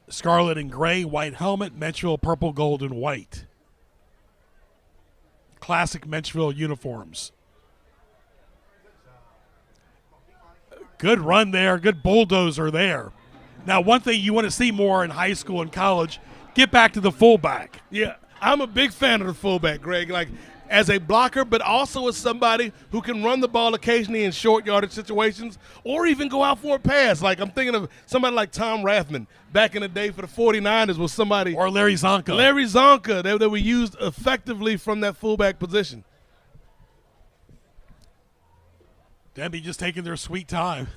Speaker 1: scarlet and gray, white helmet, Menchville purple, gold, and white. Classic Menchville uniforms. Good run there, good bulldozer there. Now, one thing you want to see more in high school and college, get back to the fullback.
Speaker 2: Yeah, I'm a big fan of the fullback, Greg, like as a blocker, but also as somebody who can run the ball occasionally in short yardage situations or even go out for a pass. Like I'm thinking of somebody like Tom Rathman back in the day for the 49ers was somebody.
Speaker 1: Or Larry Zonka.
Speaker 2: Larry Zonka, that were used effectively from that fullback position.
Speaker 1: Denby just taking their sweet time.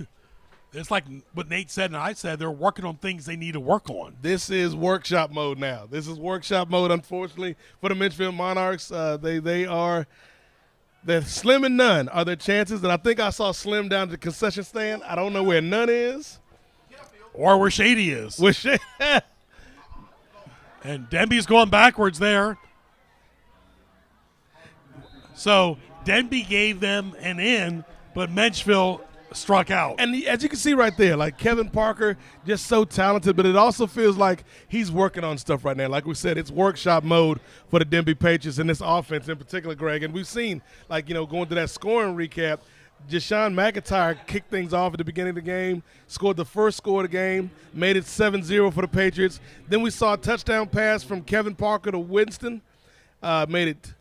Speaker 1: It's like what Nate said and I said, they're working on things they need to work on.
Speaker 2: This is workshop mode now. This is workshop mode, unfortunately, for the Menchville Monarchs. They're slim and none are their chances, and I think I saw Slim down at the concession stand. I don't know where none is.
Speaker 1: Or where Shady is. And Denby's going backwards there. So Denby gave them an in, but Menchville struck out.
Speaker 2: And as you can see right there, like Kevin Parker, just so talented, but it also feels like he's working on stuff right now. Like we said, it's workshop mode for the Denby Patriots and this offense in particular, Greg. And we've seen, going to that scoring recap, Jashawn McIntyre kicked things off at the beginning of the game, scored the first score of the game, made it 7-0 for the Patriots. Then we saw a touchdown pass from Kevin Parker to Winston, made it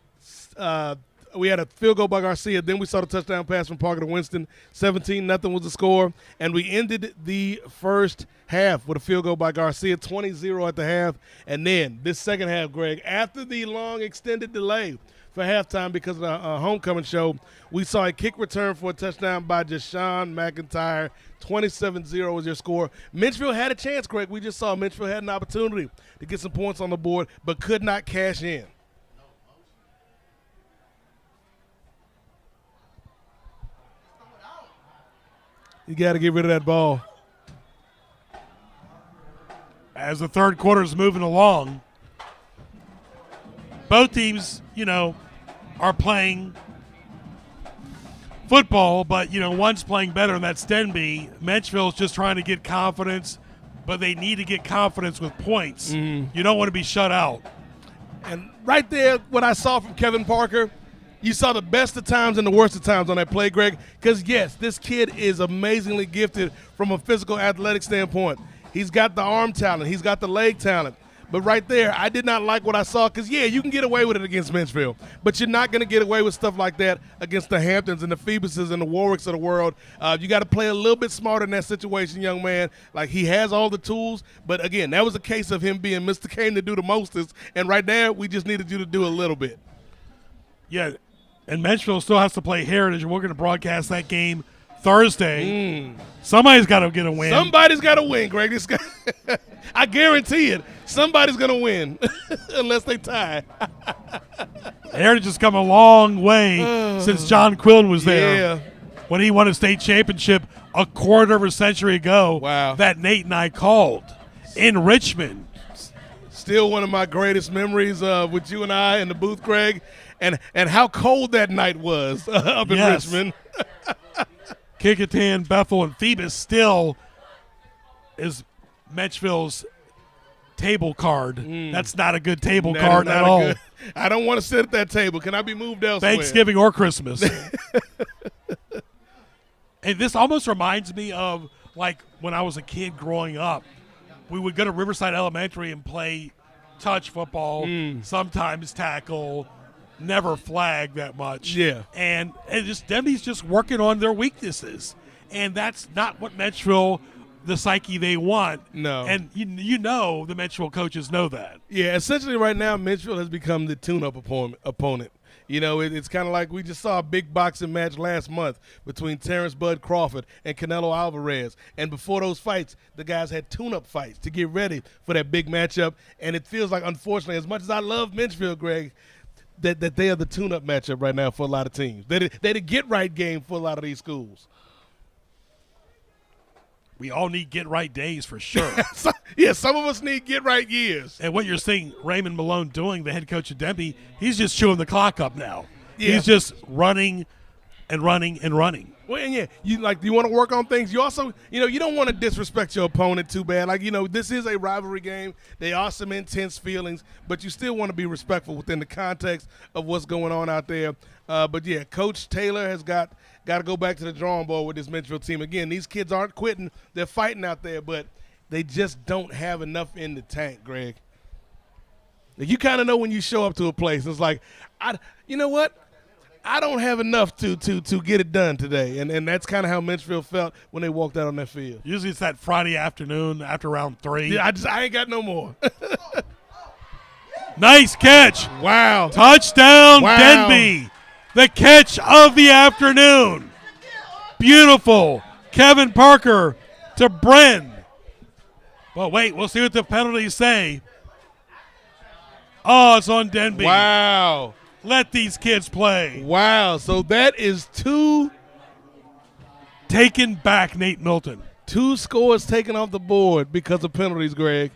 Speaker 2: we had a field goal by Garcia. Then we saw the touchdown pass from Parker to Winston. 17-0 was the score. And we ended the first half with a field goal by Garcia, 20-0 at the half. And then this second half, Greg, after the long extended delay for halftime because of the homecoming show, we saw a kick return for a touchdown by Jashawn McIntyre. 27-0 was your score. Menchville had a chance, Greg. We just saw Menchville had an opportunity to get some points on the board but could not cash in. You got to get rid of that ball.
Speaker 1: As the third quarter is moving along, both teams, are playing football, but, one's playing better, and that's Denby. Menchville's just trying to get confidence, but they need to get confidence with points. You don't want to be shut out.
Speaker 2: And right there, what I saw from Kevin Parker, you saw the best of times and the worst of times on that play, Greg, because, yes, this kid is amazingly gifted from a physical athletic standpoint. He's got the arm talent. He's got the leg talent. But right there, I did not like what I saw because, yeah, you can get away with it against Menchville, but you're not going to get away with stuff like that against the Hamptons and the Phoebuses and the Warwicks of the world. You got to play a little bit smarter in that situation, young man. Like, he has all the tools, but, again, that was a case of him being Mr. Kane to do the mostest, and right there, we just needed you to do a little bit.
Speaker 1: Yeah, and Menchville still has to play Heritage, and we're going to broadcast that game Thursday. Somebody's got to get a win.
Speaker 2: Somebody's got to win, Greg. I guarantee it. Somebody's going to win unless they tie.
Speaker 1: Heritage has come a long way since John Quillen was there.
Speaker 2: Yeah.
Speaker 1: When he won a state championship a quarter of a century ago.
Speaker 2: Wow.
Speaker 1: That Nate and I called in Richmond.
Speaker 2: Still one of my greatest memories with you and I in the booth, Greg, and how cold that night was up in Richmond.
Speaker 1: Kickoff, Bethel, and Phoebus still is Menchville's table card. That's not a good table card at all.
Speaker 2: I don't want to sit at that table. Can I be moved elsewhere?
Speaker 1: Thanksgiving or Christmas. And this almost reminds me of, like, when I was a kid growing up. We would go to Riverside Elementary and play touch football, sometimes tackle, never flag that much.
Speaker 2: Yeah.
Speaker 1: And Denby's just working on their weaknesses. And that's not what Menchville, the psyche they want.
Speaker 2: No.
Speaker 1: And you know the Menchville coaches know that.
Speaker 2: Yeah, essentially right now Menchville has become the tune-up opponent. You know, it's kind of like we just saw a big boxing match last month between Terrence Bud Crawford and Canelo Alvarez. And before those fights, the guys had tune-up fights to get ready for that big matchup. And it feels like, unfortunately, as much as I love Menchville, Greg, that they are the tune-up matchup right now for a lot of teams. They're the get-right game for a lot of these schools.
Speaker 1: We all need get-right days for sure.
Speaker 2: Yeah, some of us need get-right years.
Speaker 1: And what you're seeing Raymond Malone doing, the head coach of Denby, he's just chewing the clock up now.
Speaker 2: Yeah.
Speaker 1: He's just running and running and running.
Speaker 2: Well, and yeah, you want to work on things. You also, you don't want to disrespect your opponent too bad. Like, this is a rivalry game. They are some intense feelings, but you still want to be respectful within the context of what's going on out there. But yeah, Coach Taylor has got to go back to the drawing board with this Menchville team. Again, these kids aren't quitting. They're fighting out there, but they just don't have enough in the tank, Greg. Like, you kind of know when you show up to a place, it's like, you know what? I don't have enough to get it done today. And that's kind of how Menchville felt when they walked out on that field.
Speaker 1: Usually it's that Friday afternoon after round 3.
Speaker 2: Yeah, I ain't got no more.
Speaker 1: Nice catch.
Speaker 2: Wow.
Speaker 1: Touchdown,
Speaker 2: wow.
Speaker 1: Denby. The catch of the afternoon. Beautiful. Kevin Parker to Bren. Well, wait, we'll see what the penalties say. Oh, it's on Denby.
Speaker 2: Wow.
Speaker 1: Let these kids play.
Speaker 2: Wow. So that is 2.
Speaker 1: Taken back, Nate Milton.
Speaker 2: 2 scores taken off the board because of penalties, Greg.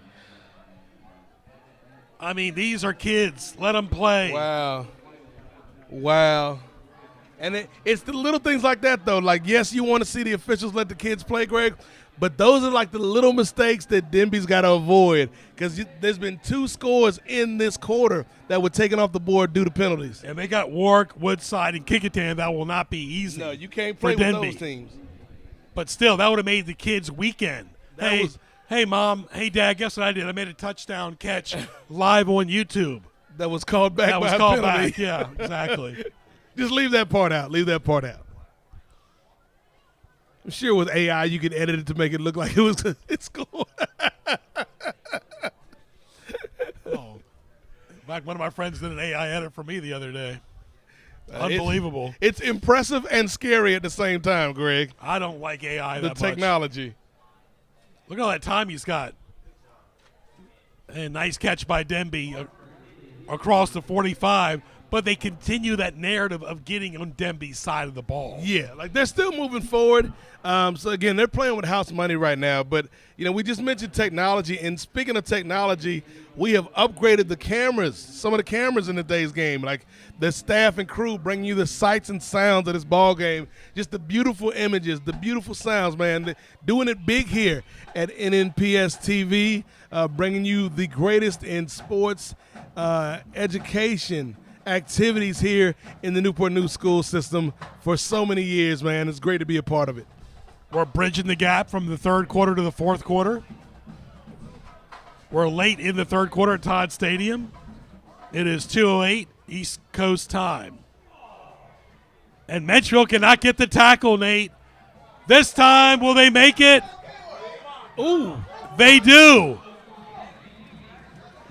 Speaker 1: I mean, these are kids. Let them play.
Speaker 2: Wow. And it's the little things like that, though. Like, yes, you want to see the officials let the kids play, Greg, but those are like the little mistakes that Denby's got to avoid because there's been 2 scores in this quarter that were taken off the board due to penalties.
Speaker 1: And they got Warwick, Woodside, and Kickoff. That will not be easy.
Speaker 2: No, you can't play with those teams.
Speaker 1: But still, that would have made the kids' weekend. Hey, Mom, hey, Dad, guess what I did? I made a touchdown catch live on YouTube.
Speaker 2: That was called back by a penalty.
Speaker 1: Back. Yeah, exactly.
Speaker 2: Just leave that part out. I'm sure with AI you could edit it to make it look like it's cool.
Speaker 1: In fact, one of my friends did an AI edit for me the other day. Unbelievable.
Speaker 2: It's impressive and scary at the same time, Greg.
Speaker 1: I don't like AI that much.
Speaker 2: The technology.
Speaker 1: Look at all that time he's got. And nice catch by Denby across the 45. But they continue that narrative of getting on Denby's side of the ball.
Speaker 2: Yeah, like they're still moving forward. So, again, they're playing with house money right now. But, we just mentioned technology. And speaking of technology, we have upgraded the cameras, some of the cameras in today's game. Like the staff and crew bringing you the sights and sounds of this ball game. Just the beautiful images, the beautiful sounds, man. Doing it big here at NNPS TV, bringing you the greatest in sports education activities here in the Newport News school system for so many years, man. It's great to be a part of it.
Speaker 1: We're bridging the gap from the third quarter to the fourth quarter. We're late in the third quarter at Todd Stadium. It is 2:08 East Coast time. And Menchville cannot get the tackle, Nate. This time, will they make it? Ooh, they do.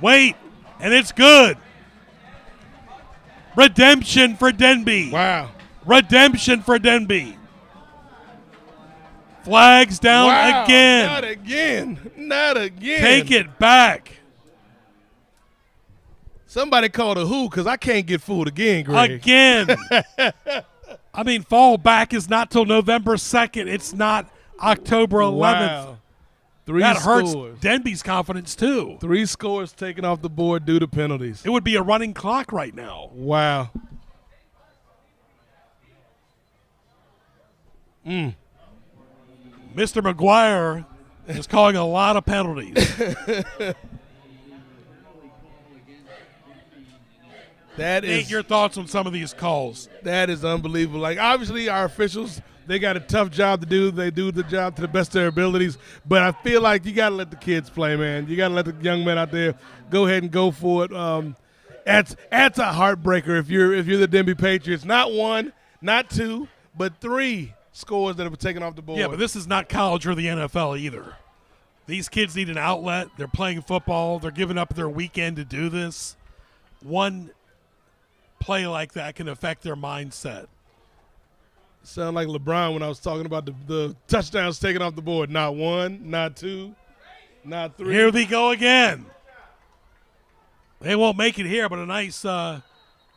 Speaker 1: Wait, and it's good. Redemption for Denby.
Speaker 2: Wow.
Speaker 1: Redemption for Denby. Flags down again.
Speaker 2: Not again. Not again.
Speaker 1: Take it back.
Speaker 2: Somebody called a who because I can't get fooled again, Greg.
Speaker 1: Again. I mean, fall back is not till November 2nd. It's not October 11th.
Speaker 2: Wow.
Speaker 1: That hurts Denby's confidence, too.
Speaker 2: 3 scores taken off the board due to penalties.
Speaker 1: It would be a running clock right now.
Speaker 2: Wow.
Speaker 1: Mr. McGuire is calling a lot of penalties. Nate, your thoughts on some of these calls?
Speaker 2: That is unbelievable. Like, obviously, our officials, they got a tough job to do. They do the job to the best of their abilities. But I feel like you got to let the kids play, man. You got to let the young men out there go ahead and go for it. That's a heartbreaker if you're the Denby Patriots. Not 1, not 2, but 3 scores that have been taken off the board.
Speaker 1: Yeah, but this is not college or the NFL either. These kids need an outlet. They're playing football. They're giving up their weekend to do this. One play like that can affect their mindset.
Speaker 2: Sound like LeBron when I was talking about the touchdowns taken off the board. Not 1, not 2, not 3.
Speaker 1: Here we go again. They won't make it here, but a nice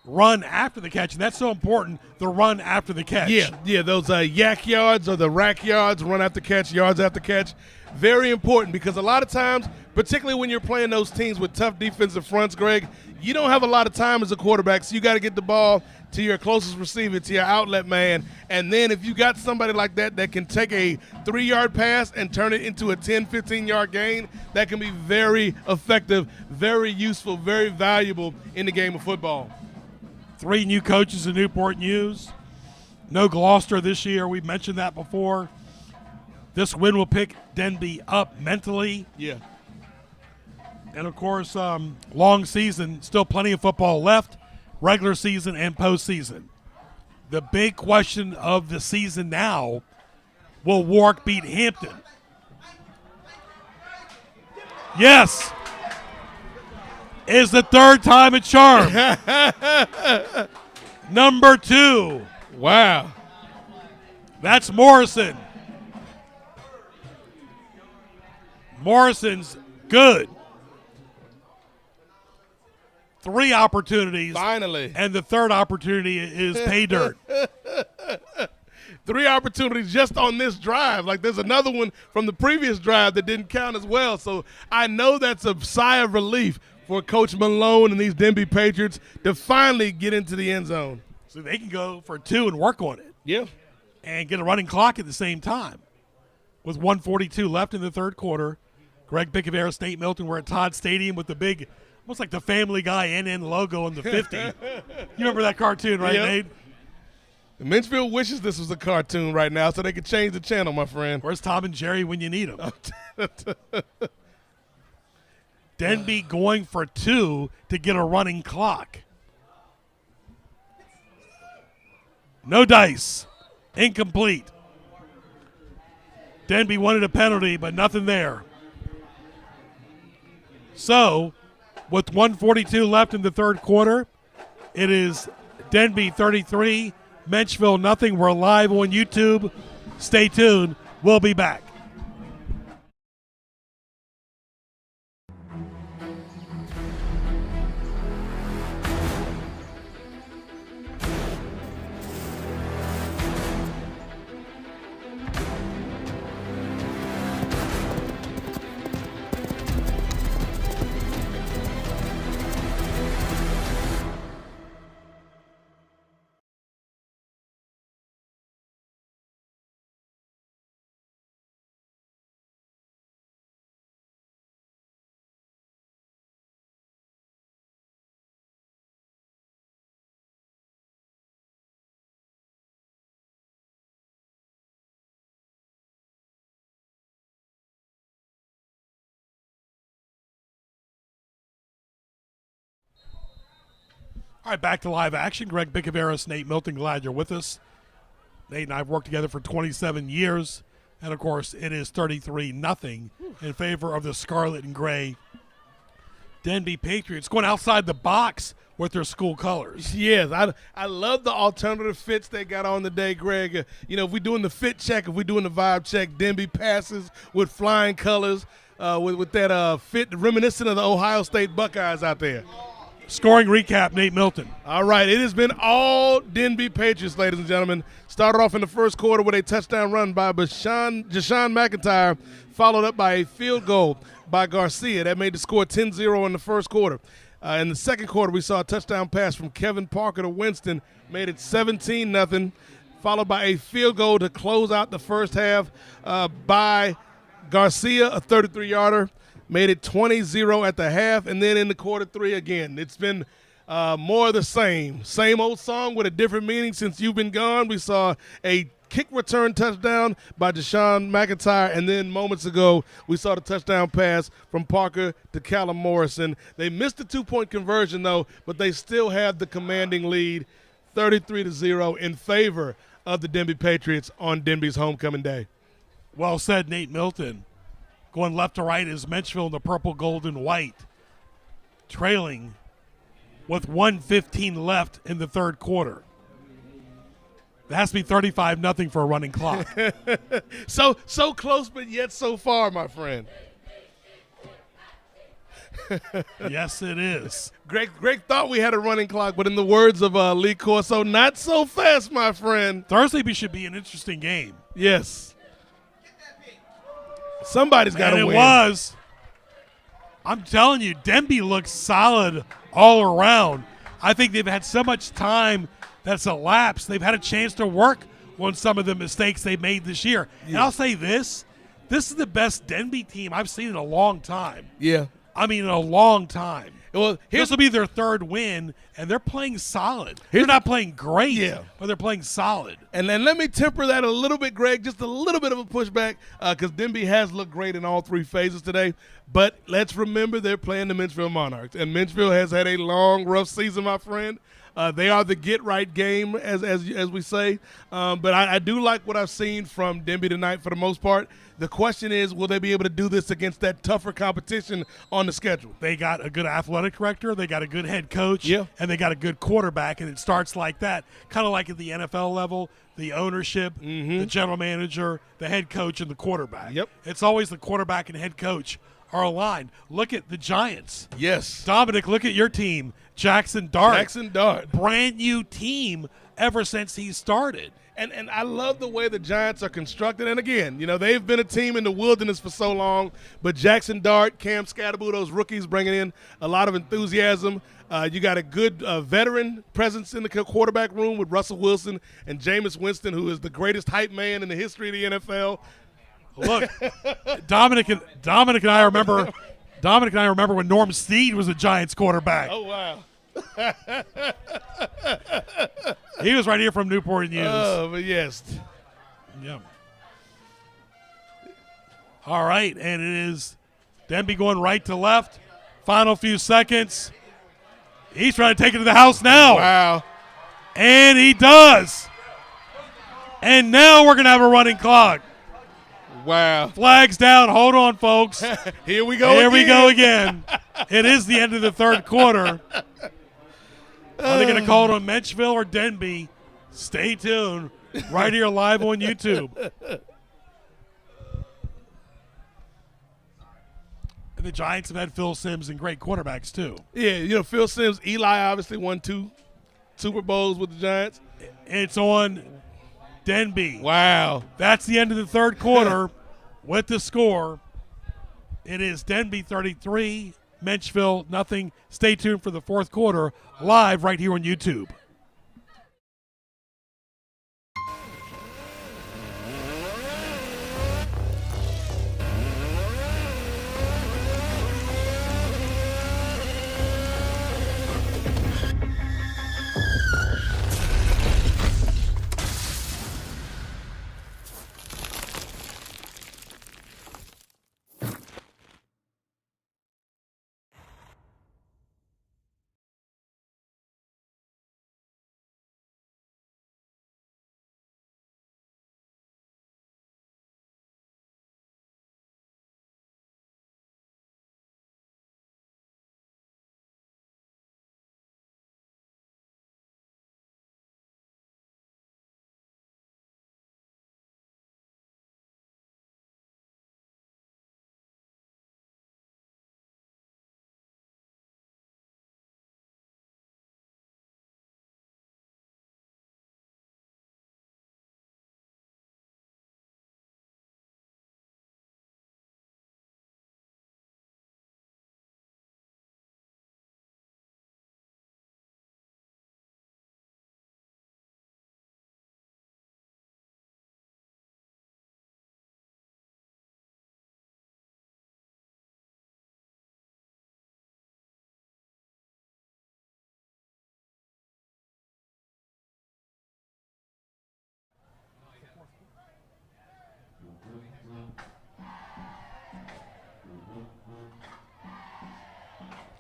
Speaker 1: run after the catch. And that's so important, the run after the catch.
Speaker 2: Yeah, those yak yards or the rack yards, run after catch, yards after catch. Very important because a lot of times, particularly when you're playing those teams with tough defensive fronts, Greg, you don't have a lot of time as a quarterback, so you got to get the ball to your closest receiver, to your outlet man. And then if you got somebody like that that can take a 3-yard pass and turn it into a 10, 15-yard gain, that can be very effective, very useful, very valuable in the game of football.
Speaker 1: 3 new coaches in Newport News. No Gloucester this year. We've mentioned that before. This win will pick Denby up mentally.
Speaker 2: Yeah.
Speaker 1: And, of course, long season, still plenty of football left, regular season and postseason. The big question of the season now, will Warwick beat Hampton? Yes. Is the third time a charm. Number 2.
Speaker 2: Wow.
Speaker 1: That's Morrison. Morrison's good. 3 opportunities.
Speaker 2: Finally.
Speaker 1: And the third opportunity is pay dirt.
Speaker 2: 3 opportunities just on this drive. Like there's another one from the previous drive that didn't count as well. So I know that's a sigh of relief for Coach Malone and these Denby Patriots to finally get into the end zone.
Speaker 1: So they can go for 2 and work on it.
Speaker 2: Yeah.
Speaker 1: And get a running clock at the same time. With 1:42 left in the third quarter, Greg Bickavera, State Milton, we're at Todd Stadium with the big, almost like the Family Guy NN logo on the 50. You remember that cartoon, right,
Speaker 2: Yep.
Speaker 1: Nate?
Speaker 2: Menchville wishes this was a cartoon right now so they could change the channel, my friend.
Speaker 1: Where's Tom and Jerry when you need them? Denby going for 2 to get a running clock. No dice. Incomplete. Denby wanted a penalty, but nothing there. So, with 1:42 left in the third quarter, it is Denby 33, Menchville nothing. We're live on YouTube. Stay tuned. We'll be back. All right, back to live action. Greg Bicaveras, Nate Milton, glad you're with us. Nate and I have worked together for 27 years, and, of course, it is 33-0 in favor of the Scarlet and Gray Denby Patriots, going outside the box with their school colors.
Speaker 2: Yes, I love the alternative fits they got on today, Greg. If we're doing the fit check, if we're doing the vibe check, Denby passes with flying colors, with that fit reminiscent of the Ohio State Buckeyes out there.
Speaker 1: Scoring recap, Nate Milton.
Speaker 2: All right, it has been all Denby Patriots, ladies and gentlemen. Started off in the first quarter with a touchdown run by Jashawn McIntyre, followed up by a field goal by Garcia. That made the score 10-0 in the first quarter. In the second quarter, we saw a touchdown pass from Kevin Parker to Winston, made it 17-0, followed by a field goal to close out the first half by Garcia, a 33-yarder. Made it 20-0 at the half, and then in the quarter three again. It's been more of the same. Same old song with a different meaning since you've been gone. We saw a kick return touchdown by Jashawn McIntyre, and then moments ago we saw the touchdown pass from Parker to Callum Morrison. They missed the two-point conversion, though, but they still have the commanding lead, 33-0 in favor of the Denby Patriots on Denby's homecoming day.
Speaker 1: Well said, Nate Milton. Going left to right is Menchville in the purple, gold, and white, trailing with 1:15 left in the third quarter. It has to be 35-0 for a running clock.
Speaker 2: So close, but yet so far, my friend.
Speaker 1: Yes, it is.
Speaker 2: Greg thought we had a running clock, but in the words of Lee Corso, not so fast, my friend.
Speaker 1: Thursday should be an interesting game.
Speaker 2: Yes. Somebody's got to win.
Speaker 1: And it was. I'm telling you, Denby looks solid all around. I think they've had so much time that's elapsed. They've had a chance to work on some of the mistakes they made this year. Yeah. And I'll say this is the best Denby team I've seen in a long time.
Speaker 2: Yeah.
Speaker 1: I mean, in a long time.
Speaker 2: Well,
Speaker 1: this will be their third win, and they're playing solid. They're not playing great, but they're playing solid.
Speaker 2: And then let me temper that a little bit, Greg, just a little bit of a pushback, because Denby has looked great in all three phases today. But let's remember they're playing the Menchville Monarchs, and Menchville has had a long, rough season, my friend. They are the get-right game, as we say. But I do like what I've seen from Denby tonight for the most part. The question is, will they be able to do this against that tougher competition on the schedule?
Speaker 1: They got a good athletic director. They got a good head coach.
Speaker 2: Yeah.
Speaker 1: And they got a good quarterback, and it starts like that, kind of like at the NFL level, the ownership, the general manager, the head coach, and the quarterback.
Speaker 2: Yep.
Speaker 1: It's always the quarterback and head coach are aligned. Look at the Giants.
Speaker 2: Yes.
Speaker 1: Dominic, look at your team. Jackson Dart.
Speaker 2: Jackson Dart.
Speaker 1: Brand new team ever since he started.
Speaker 2: And I love the way the Giants are constructed. And, again, they've been a team in the wilderness for so long. But Jackson Dart, Cam Scatterbo, those rookies bringing in a lot of enthusiasm. You got a good veteran presence in the quarterback room with Russell Wilson and Jameis Winston, who is the greatest hype man in the history of the NFL.
Speaker 1: Look, Dominic and I remember when Norm Steed was a Giants quarterback.
Speaker 2: Oh, wow.
Speaker 1: He was right here from Newport News.
Speaker 2: Oh, but yes.
Speaker 1: Yeah. All right, and it is Denby going right to left. Final few seconds. He's trying to take it to the house now.
Speaker 2: Wow.
Speaker 1: And he does. And now we're going to have a running clock.
Speaker 2: Wow.
Speaker 1: Flags down. Hold on, folks.
Speaker 2: Here we go
Speaker 1: we go again. It is the end of the third quarter. Are they going to call it on Menchville or Denby? Stay tuned. Right here live on YouTube. And the Giants have had Phil Simms and great quarterbacks, too.
Speaker 2: Yeah, Phil Simms. Eli obviously won 2 Super Bowls with the Giants.
Speaker 1: It's on Denby.
Speaker 2: Wow.
Speaker 1: That's the end of the third quarter with the score. It is Denby 33, Menchville nothing. Stay tuned for the fourth quarter live right here on YouTube.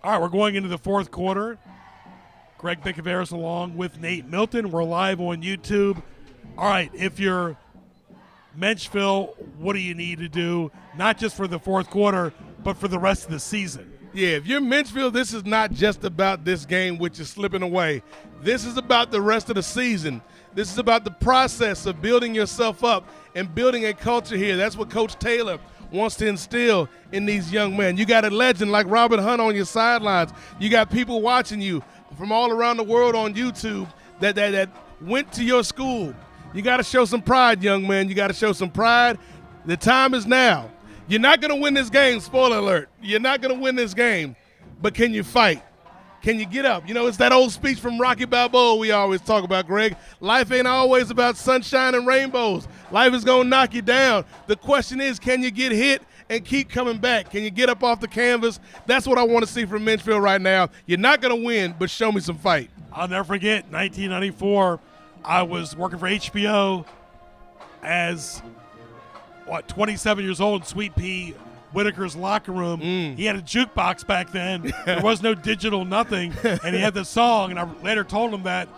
Speaker 1: All right, we're going into the fourth quarter. Greg Bicaveras along with Nate Milton. We're live on YouTube. All right, if you're Menchville, what do you need to do, not just for the fourth quarter, but for the rest of the season?
Speaker 2: Yeah, if you're Menchville, this is not just about this game, which is slipping away. This is about the rest of the season. This is about the process of building yourself up and building a culture here. That's what Coach Taylor wants to instill in these young men. You got a legend like Robert Hunt on your sidelines. You got people watching you from all around the world on YouTube that went to your school. You got to show some pride, young man. You got to show some pride. The time is now. You're not going to win this game, spoiler alert. You're not going to win this game, but can you fight? Can you get up? You know, it's that old speech from Rocky Balboa we always talk about, Greg. Life ain't always about sunshine and rainbows. Life is going to knock you down. The question is, can you get hit and keep coming back? Can you get up off the canvas? That's what I want to see from Menchville right now. You're not going to win, but show me some fight.
Speaker 1: I'll never forget, 1994, I was working for HBO as, 27 years old in Sweet Pea Whitaker's locker room. He had a jukebox back then. There was no digital nothing, and he had this song, and I later told him that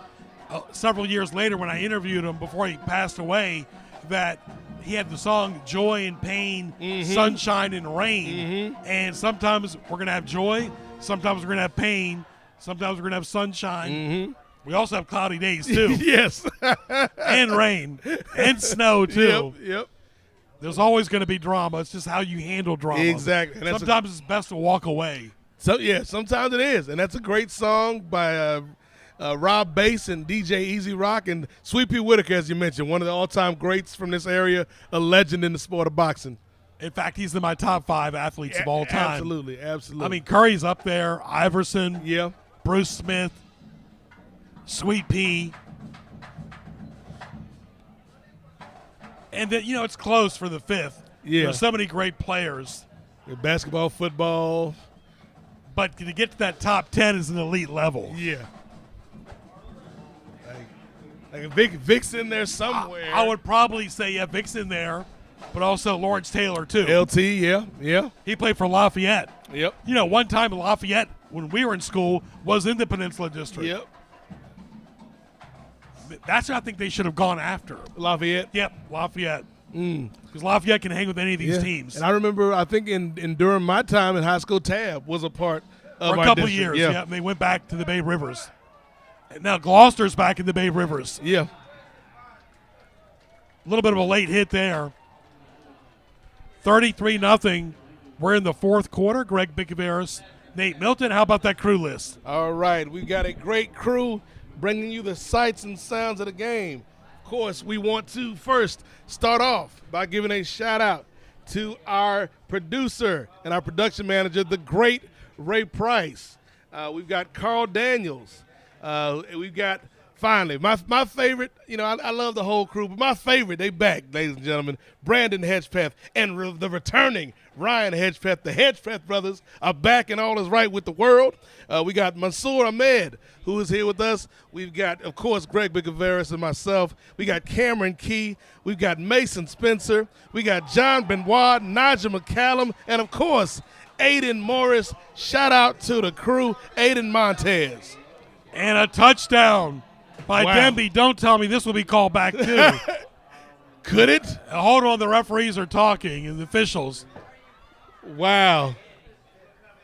Speaker 1: several years later when I interviewed him before he passed away, that he had the song Joy and Pain, Sunshine and Rain, and sometimes we're going to have joy, sometimes we're going to have pain, sometimes we're going to have sunshine. We also have cloudy days, too.
Speaker 2: Yes.
Speaker 1: And rain, and snow, too.
Speaker 2: Yep.
Speaker 1: There's always going to be drama. It's just how you handle drama.
Speaker 2: Exactly. And
Speaker 1: sometimes it's best to walk away.
Speaker 2: So yeah, sometimes it is. And that's a great song by Rob Bass and DJ Easy Rock and Sweet Pea Whitaker, as you mentioned, one of the all-time greats from this area, a legend in the sport of boxing.
Speaker 1: In fact, he's in my top 5 athletes of all time.
Speaker 2: Absolutely.
Speaker 1: I mean, Curry's up there, Iverson, Bruce Smith, Sweet Pea. And then, it's close for the 5th.
Speaker 2: Yeah.
Speaker 1: There's so many great players.
Speaker 2: Basketball, football.
Speaker 1: But to get to that top 10 is an elite level.
Speaker 2: Yeah. Like Vic's in there somewhere.
Speaker 1: I would probably say, Vic's in there, but also Lawrence Taylor, too.
Speaker 2: LT, yeah.
Speaker 1: He played for Lafayette.
Speaker 2: Yep.
Speaker 1: One time Lafayette, when we were in school, was in the Peninsula District.
Speaker 2: Yep.
Speaker 1: That's what I think they should have gone after.
Speaker 2: Lafayette?
Speaker 1: Yep, Lafayette. Because Lafayette can hang with any of these teams.
Speaker 2: And I remember, I think during my time in high school, Tab was a part of
Speaker 1: for a
Speaker 2: our
Speaker 1: couple of
Speaker 2: district.
Speaker 1: years. And they went back to the Bay Rivers. And now Gloucester's back in the Bay Rivers.
Speaker 2: Yeah.
Speaker 1: A little bit of a late hit there. 33-0. We're in the fourth quarter. Greg Bicaveras, Nate Milton. How about that crew list?
Speaker 2: All right, we've got a great crew bringing you the sights and sounds of the game. Of course, we want to first start off by giving a shout-out to our producer and our production manager, the great Ray Price. We've got Carl Daniels. We've got, finally, my favorite, I love the whole crew, but my favorite, they back, ladies and gentlemen, Brandon Hedgepeth and the returning Ryan Hedgepeth. The Hedgepeth brothers are back and all is right with the world. We got Mansour Ahmed, who is here with us. We've got, of course, Greg Bicaveras and myself. We got Cameron Key. We've got Mason Spencer. We got John Benoit, Nigel McCallum, and, of course, Aiden Morris. Shout out to the crew, Aiden Montez.
Speaker 1: And a touchdown by Denby. Don't tell me this will be called back, too.
Speaker 2: Could it?
Speaker 1: Hold on, the referees are talking and the officials.
Speaker 2: Wow.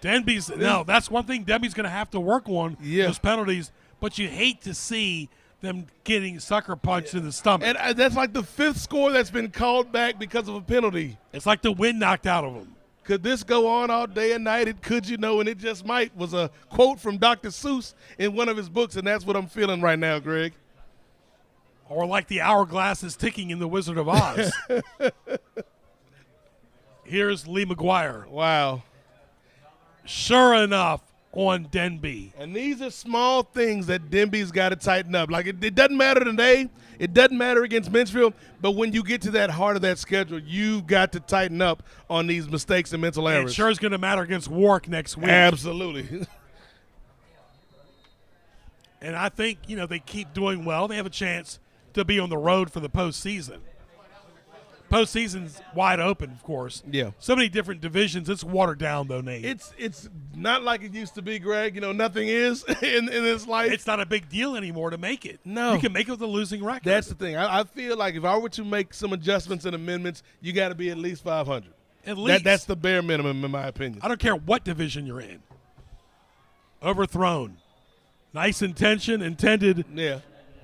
Speaker 1: That's one thing Denby's going to have to work on, those penalties, but you hate to see them getting sucker punched in the stomach.
Speaker 2: And that's like the 5th score that's been called back because of a penalty.
Speaker 1: It's like the wind knocked out of them.
Speaker 2: Could this go on all day and night? It could, and it just might, was a quote from Dr. Seuss in one of his books, and that's what I'm feeling right now, Greg.
Speaker 1: Or like the hourglass is ticking in The Wizard of Oz. Here's Lee McGuire.
Speaker 2: Wow.
Speaker 1: Sure enough, on Denby.
Speaker 2: And these are small things that Denby's got to tighten up. Like, it doesn't matter today. It doesn't matter against Menchville. But when you get to that heart of that schedule, you've got to tighten up on these mistakes and mental errors.
Speaker 1: It sure is going to matter against Warwick next week.
Speaker 2: Absolutely.
Speaker 1: And I think, they keep doing well. They have a chance to be on the road for the postseason. Postseason's wide open, of course.
Speaker 2: Yeah.
Speaker 1: So many different divisions. It's watered down, though, Nate.
Speaker 2: It's not like it used to be, Greg. Nothing is in this life.
Speaker 1: It's not a big deal anymore to make it.
Speaker 2: No.
Speaker 1: You can make it with a losing record.
Speaker 2: That's the thing. I feel like if I were to make some adjustments and amendments, you got to be at least 500.
Speaker 1: At least.
Speaker 2: That's the bare minimum, in my opinion.
Speaker 1: I don't care what division you're in. Overthrown. Nice intention intended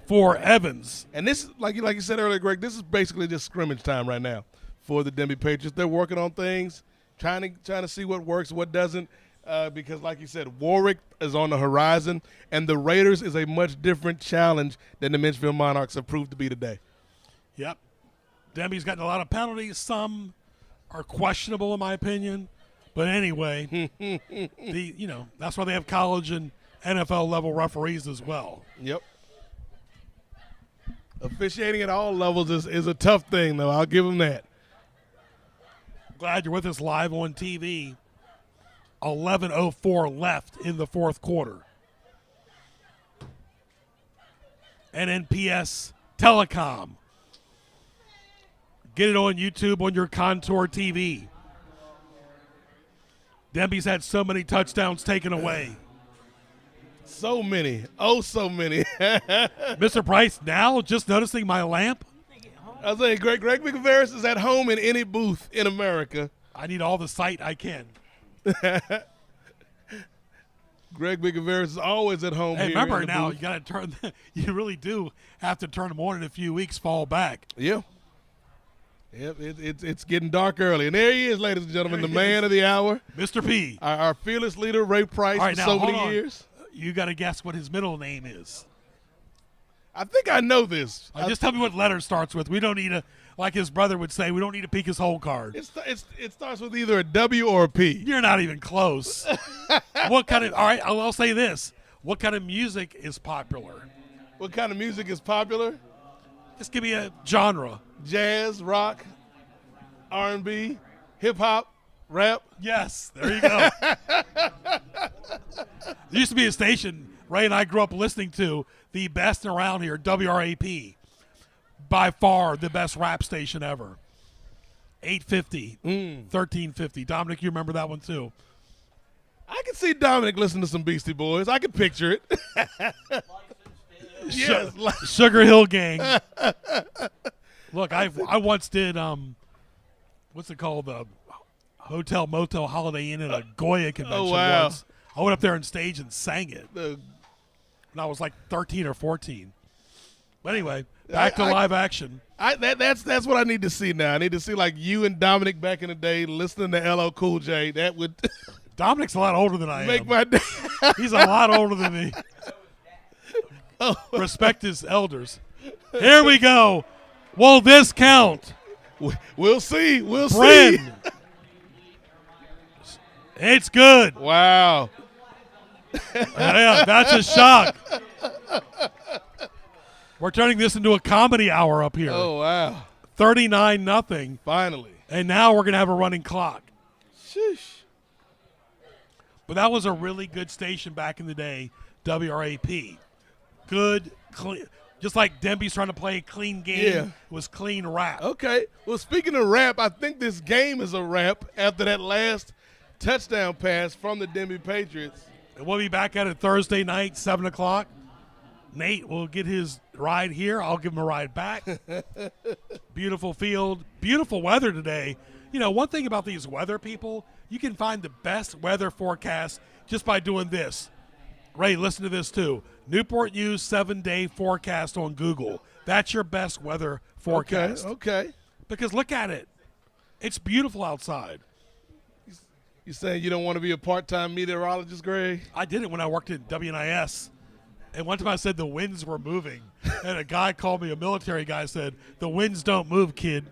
Speaker 1: for Evans.
Speaker 2: And this, like you said earlier, Greg, this is basically just scrimmage time right now for the Denby Patriots. They're working on things, trying to see what works, what doesn't, because like you said, Warwick is on the horizon, and the Raiders is a much different challenge than the Menchville Monarchs have proved to be today.
Speaker 1: Yep. Denby's gotten a lot of penalties. Some are questionable, in my opinion. But anyway, that's why they have college and NFL level referees as well.
Speaker 2: Yep. Officiating at all levels is a tough thing, though. I'll give them that.
Speaker 1: Glad you're with us live on TV. 11:04 left in the fourth quarter. NNPS Telecom. Get it on YouTube on your Contour TV. Denby's had so many touchdowns taken away.
Speaker 2: So many. Oh, so many.
Speaker 1: Mr. Price, now just noticing my lamp?
Speaker 2: I was saying, Greg McVeris is at home in any booth in America.
Speaker 1: I need all the sight I can.
Speaker 2: Greg McVeris is always at home.
Speaker 1: Hey,
Speaker 2: here
Speaker 1: remember
Speaker 2: in the
Speaker 1: now,
Speaker 2: booth.
Speaker 1: you got to turn. You really do have to turn them on in a few weeks. Fall back.
Speaker 2: Yeah. Yep, it's getting dark early. And there he is, ladies and gentlemen, the man of the hour.
Speaker 1: Mr. P.
Speaker 2: Our fearless leader, Ray Price,
Speaker 1: All right,
Speaker 2: for
Speaker 1: now,
Speaker 2: so
Speaker 1: hold
Speaker 2: many
Speaker 1: on.
Speaker 2: years.
Speaker 1: You got to guess what his middle name is.
Speaker 2: I think I know this.
Speaker 1: Just tell me what letter starts with. We don't need a, like his brother would say, we don't need to peek his whole card.
Speaker 2: It starts with either a W or a P.
Speaker 1: You're not even close. What kind of, all right, I'll say this. What kind of music is popular?
Speaker 2: What kind of music is popular?
Speaker 1: Just give me a genre.
Speaker 2: Jazz, rock, R&B, hip-hop, rap.
Speaker 1: Yes, there you go. There used to be a station Ray and I grew up listening to, the best around here, WRAP. By far the best rap station ever. 850, 1350. Dominic, you remember that one too?
Speaker 2: I can see Dominic listening to some Beastie Boys. I can picture it. Yes,
Speaker 1: Sugar Hill Gang. Look, I once did what's it called, the Hotel Motel Holiday Inn at a Goya convention once. I went up there on stage and sang it. And I was like 13 or 14. But anyway, back to live action.
Speaker 2: That's what I need to see now. I need to see like you and Dominic back in the day listening to LL Cool J. That would
Speaker 1: Dominic's a lot older than I am.
Speaker 2: Make my day.
Speaker 1: He's a lot older than me. Respect his elders. Here we go. Will this count?
Speaker 2: We'll see. We'll
Speaker 1: see.
Speaker 2: see.
Speaker 1: It's good.
Speaker 2: Wow.
Speaker 1: Yeah, that's a shock. We're turning this into a comedy hour up here.
Speaker 2: Oh, wow.
Speaker 1: 39-0.
Speaker 2: Finally.
Speaker 1: And now we're going to have a running clock.
Speaker 2: Sheesh.
Speaker 1: But that was a really good station back in the day, WRAP. Good, clean. Just like Denby's trying to play a clean game.
Speaker 2: Yeah.
Speaker 1: It was clean rap.
Speaker 2: Okay. Well, speaking of rap, I think this game is a wrap after that last touchdown pass from the Denby Patriots.
Speaker 1: And we'll be back at it Thursday night, 7 o'clock. Nate will get his ride here. I'll give him a ride back. Beautiful field. Beautiful weather today. You know, one thing about these weather people, you can find the best weather forecast just by doing this. Ray, listen to this too. Newport News 7-day forecast on Google. That's your best weather forecast.
Speaker 2: Okay.
Speaker 1: Because look at it. It's beautiful outside.
Speaker 2: You saying you don't want to be a part-time meteorologist, Greg?
Speaker 1: I did it when I worked at WNIS. And one time I said the winds were moving. And a guy called me, a military guy, said, the winds don't move, kid.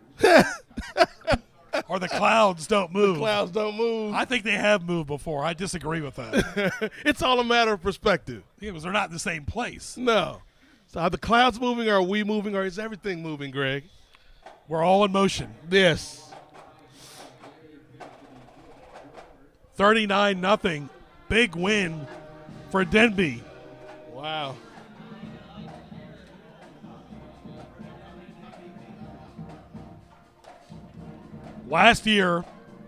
Speaker 1: Or the clouds don't move.
Speaker 2: The clouds don't move.
Speaker 1: I think they have moved before. I disagree with that.
Speaker 2: It's all a matter of perspective.
Speaker 1: Yeah, because they're not in the same place.
Speaker 2: No. So are the clouds moving, or are we moving, or is everything moving, Greg?
Speaker 1: We're all in motion.
Speaker 2: Yes.
Speaker 1: 39-0. Big win for Denby.
Speaker 2: Wow.
Speaker 1: Last year,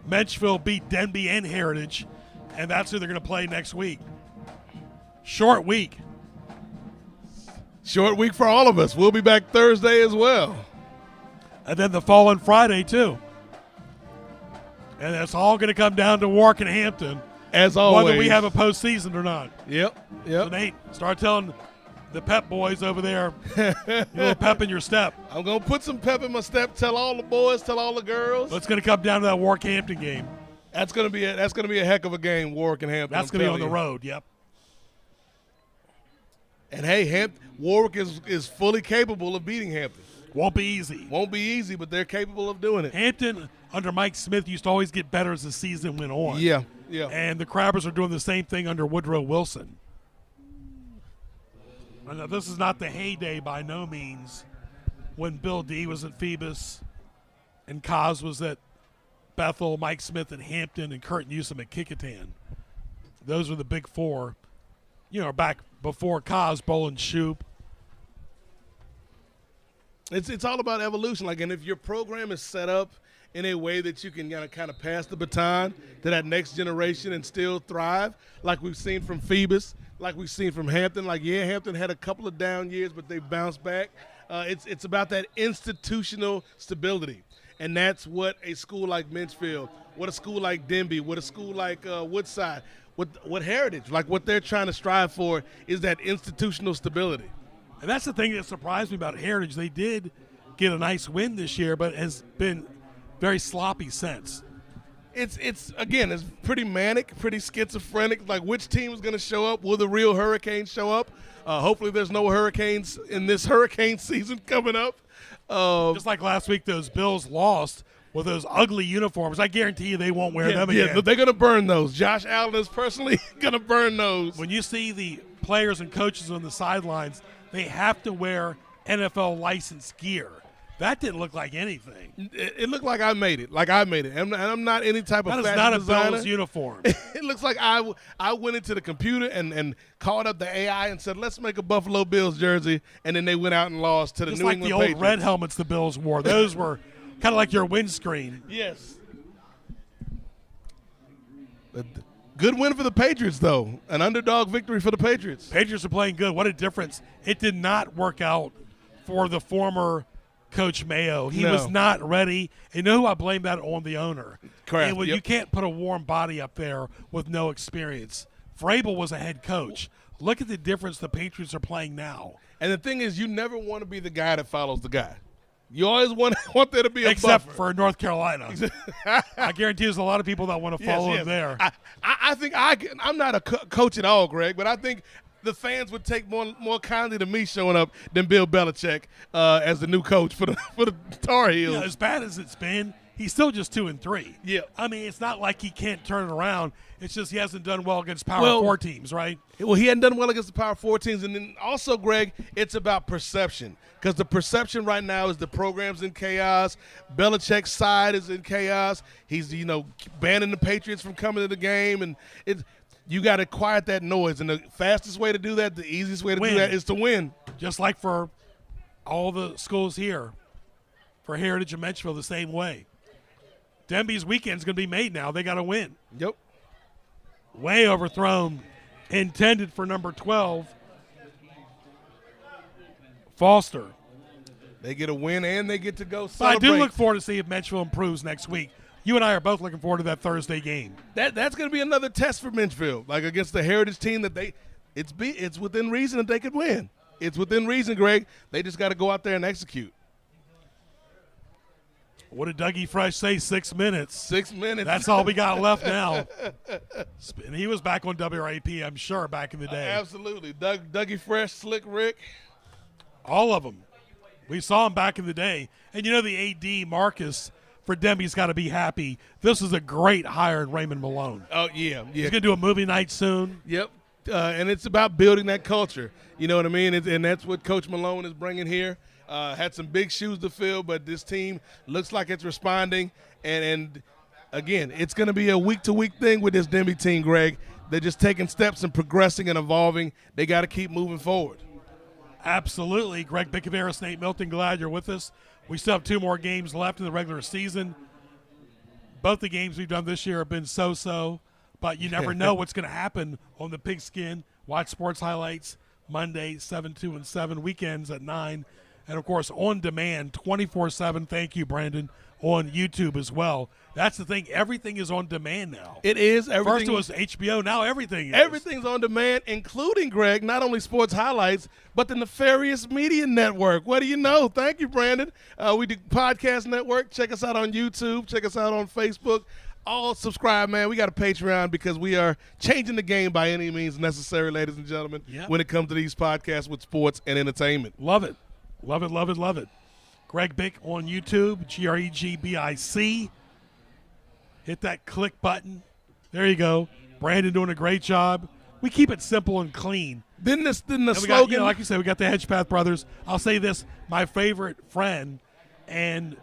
Speaker 1: Menchville beat Denby and Heritage, and that's who they're going to play next week. Short week.
Speaker 2: Short week for all of us. We'll be back Thursday as well.
Speaker 1: And then the following Friday, too. And it's all going to come down to Warwick and Hampton.
Speaker 2: As always.
Speaker 1: Whether we have a postseason or not.
Speaker 2: Yep.
Speaker 1: So, Nate, start telling the pep boys over there, you little pep in your step.
Speaker 2: I'm going to put some pep in my step. Tell all the boys, tell all the girls.
Speaker 1: It's going to come down to that Warwick Hampton game.
Speaker 2: That's going to be a heck of a game, Warwick and Hampton.
Speaker 1: That's going to be on the road, yep.
Speaker 2: And hey, Warwick is fully capable of beating Hampton.
Speaker 1: Won't be easy.
Speaker 2: Won't be easy, but they're capable of doing it.
Speaker 1: Hampton, under Mike Smith, used to always get better as the season went on.
Speaker 2: Yeah.
Speaker 1: And the Crabbers are doing the same thing under Woodrow Wilson. Now, this is not the heyday by no means when Bill D was at Phoebus and Kaz was at Bethel, Mike Smith at Hampton, and Kurt Newsom at Kickotan. Those were the big four. Back before Kaz, Boland, Shoup.
Speaker 2: It's all about evolution. And if your program is set up in a way that you can kind of pass the baton to that next generation and still thrive, like we've seen from Phoebus, like we've seen from Hampton. Hampton had a couple of down years, but they bounced back. It's about that institutional stability, and that's what a school like Menchville, what a school like Denby, what a school like Woodside, what Heritage, what they're trying to strive for is that institutional stability.
Speaker 1: And that's the thing that surprised me about Heritage. They did get a nice win this year, but has been very sloppy since.
Speaker 2: It's pretty manic, pretty schizophrenic. Which team is going to show up? Will the real Hurricanes show up? Hopefully there's no Hurricanes in this hurricane season coming up.
Speaker 1: Just like last week, those Bills lost with those ugly uniforms. I guarantee you they won't wear them again.
Speaker 2: Yeah, they're going to burn those. Josh Allen is personally going to burn those.
Speaker 1: When you see the players and coaches on the sidelines, they have to wear NFL licensed gear. That didn't look like anything.
Speaker 2: It looked like I made it. And I'm not any type of fashion
Speaker 1: designer. That is not a
Speaker 2: designer.
Speaker 1: Bills uniform.
Speaker 2: It looks like I went into the computer and called up the AI and said, let's make a Buffalo Bills jersey, and then they went out and lost to the
Speaker 1: Just
Speaker 2: New
Speaker 1: like
Speaker 2: England
Speaker 1: the old
Speaker 2: Patriots.
Speaker 1: red helmets the Bills wore. Those were kind of like your windscreen.
Speaker 2: Yes. Good win for the Patriots, though. An underdog victory for the Patriots.
Speaker 1: Patriots are playing good. What a difference. It did not work out for the former Coach Mayo. He was not ready. And you know who I blame that on? The owner.
Speaker 2: Correct.
Speaker 1: And you can't put a warm body up there with no experience. Vrabel was a head coach. Look at the difference the Patriots are playing now.
Speaker 2: And the thing is, you never want to be the guy that follows the guy. You always want there to be a
Speaker 1: Except
Speaker 2: buffer.
Speaker 1: for North Carolina. I guarantee there's a lot of people that want to follow him there.
Speaker 2: I think I'm not a coach at all, Greg, but I think the fans would take more kindly to me showing up than Bill Belichick as the new coach for the Tar Heels.
Speaker 1: As bad as it's been, he's still just 2-3.
Speaker 2: Yeah.
Speaker 1: I mean, it's not like he can't turn it around. It's just he hasn't done well against Power 4 teams, right?
Speaker 2: Well, he hadn't done well against the Power 4 teams. And then also, Greg, it's about perception. Because the perception right now is the program's in chaos. Belichick's side is in chaos. He's, banning the Patriots from coming to the game. And you got to quiet that noise. And the fastest way to do that, the easiest way to do that is to win.
Speaker 1: Just like for all the schools here, for Heritage and Menchville, the same way. Denby's weekend's going to be made now. They got to win.
Speaker 2: Yep.
Speaker 1: Way overthrown. Intended for number 12. Foster.
Speaker 2: They get a win and they get to go
Speaker 1: But I
Speaker 2: celebrate.
Speaker 1: do look forward to see if Menchville improves next week. You and I are both looking forward to that Thursday game.
Speaker 2: That's going to be another test for Menchville, against the Heritage team that it's within reason that they could win. It's within reason, Greg. They just got to go out there and execute.
Speaker 1: What did Dougie Fresh say? 6 minutes.
Speaker 2: 6 minutes.
Speaker 1: That's all we got left now. And he was back on WRAP, I'm sure, back in the day.
Speaker 2: Absolutely. Dougie Fresh, Slick Rick.
Speaker 1: All of them. We saw him back in the day. And the AD, Marcus, for Denby's got to be happy. This is a great hire in Raymond Malone.
Speaker 2: Oh, yeah.
Speaker 1: He's going to do a movie night soon.
Speaker 2: Yep. And it's about building that culture. You know what I mean? And that's what Coach Malone is bringing here. Had some big shoes to fill, but this team looks like it's responding. And again, it's going to be a week-to-week thing with this Denby team, Greg. They're just taking steps and progressing and evolving. They got to keep moving forward.
Speaker 1: Absolutely. Greg Bickaveris, Nate Milton, glad you're with us. We still have 2 more games left in the regular season. Both the games we've done this year have been so-so, but you never know what's going to happen on the Pigskin. Watch sports highlights Monday, 7, 2, and 7, weekends at 9. And, of course, on demand, 24/7. Thank you, Brandon, on YouTube as well. That's the thing. Everything is on demand now.
Speaker 2: It is. Everything.
Speaker 1: First it was HBO. Now everything is.
Speaker 2: Everything's on demand, including, Greg, not only sports highlights, but the Nefarious Media Network. What do you know? Thank you, Brandon. We do Podcast Network. Check us out on YouTube. Check us out on Facebook. All subscribe, man. We got a Patreon because we are changing the game by any means necessary, ladies and gentlemen, when it comes to these podcasts with sports and entertainment.
Speaker 1: Love it. Love it, love it, love it. Greg Bick on YouTube, GREGBIC. Hit that click button. There you go. Brandon doing a great job. We keep it simple and clean.
Speaker 2: Didn't the slogan?
Speaker 1: Got, like you said, we got the Hedgepath brothers. I'll say this. My favorite friend and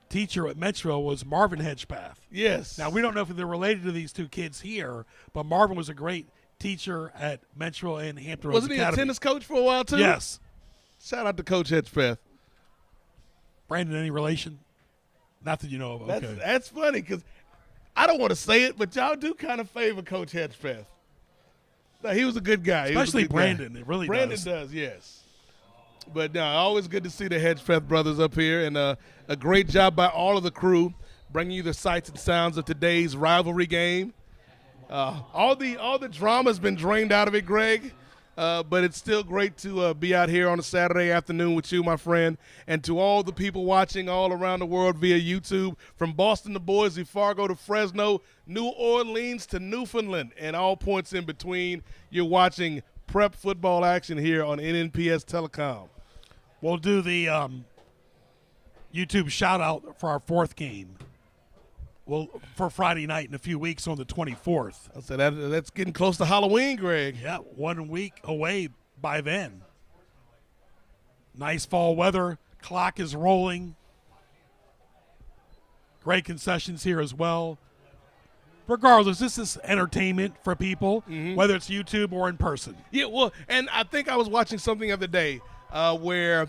Speaker 1: teacher at Menchville was Marvin Hedgepath.
Speaker 2: Yes.
Speaker 1: Now, we don't know if they're related to these two kids here, but Marvin was a great teacher at Menchville and Hampton Roads
Speaker 2: Wasn't
Speaker 1: Academy.
Speaker 2: he a tennis coach for a while, too?
Speaker 1: Yes.
Speaker 2: Shout out to Coach Hedgepath.
Speaker 1: Brandon, any relation? Not that you know of. Okay.
Speaker 2: That's funny because I don't want to say it, but y'all do kind of favor Coach Hedgepath. No, he was a good guy.
Speaker 1: Especially Brandon. It really
Speaker 2: Brandon does, yes. But no, always good to see the Hedgepath brothers up here, and a great job by all of the crew bringing you the sights and sounds of today's rivalry game. All the drama's been drained out of it, Greg. But it's still great to be out here on a Saturday afternoon with you, my friend, and to all the people watching all around the world via YouTube, from Boston to Boise, Fargo to Fresno, New Orleans to Newfoundland, and all points in between. You're watching prep football action here on NNPS Telecom.
Speaker 1: We'll do the YouTube shout-out for our fourth game. Well, for Friday night in a few weeks on the 24th.
Speaker 2: I said that's getting close to Halloween, Greg.
Speaker 1: Yeah, 1 week away by then. Nice fall weather. Clock is rolling. Great concessions here as well. Regardless, this is entertainment for people, whether it's YouTube or in person.
Speaker 2: Yeah, well, and I think I was watching something the other day where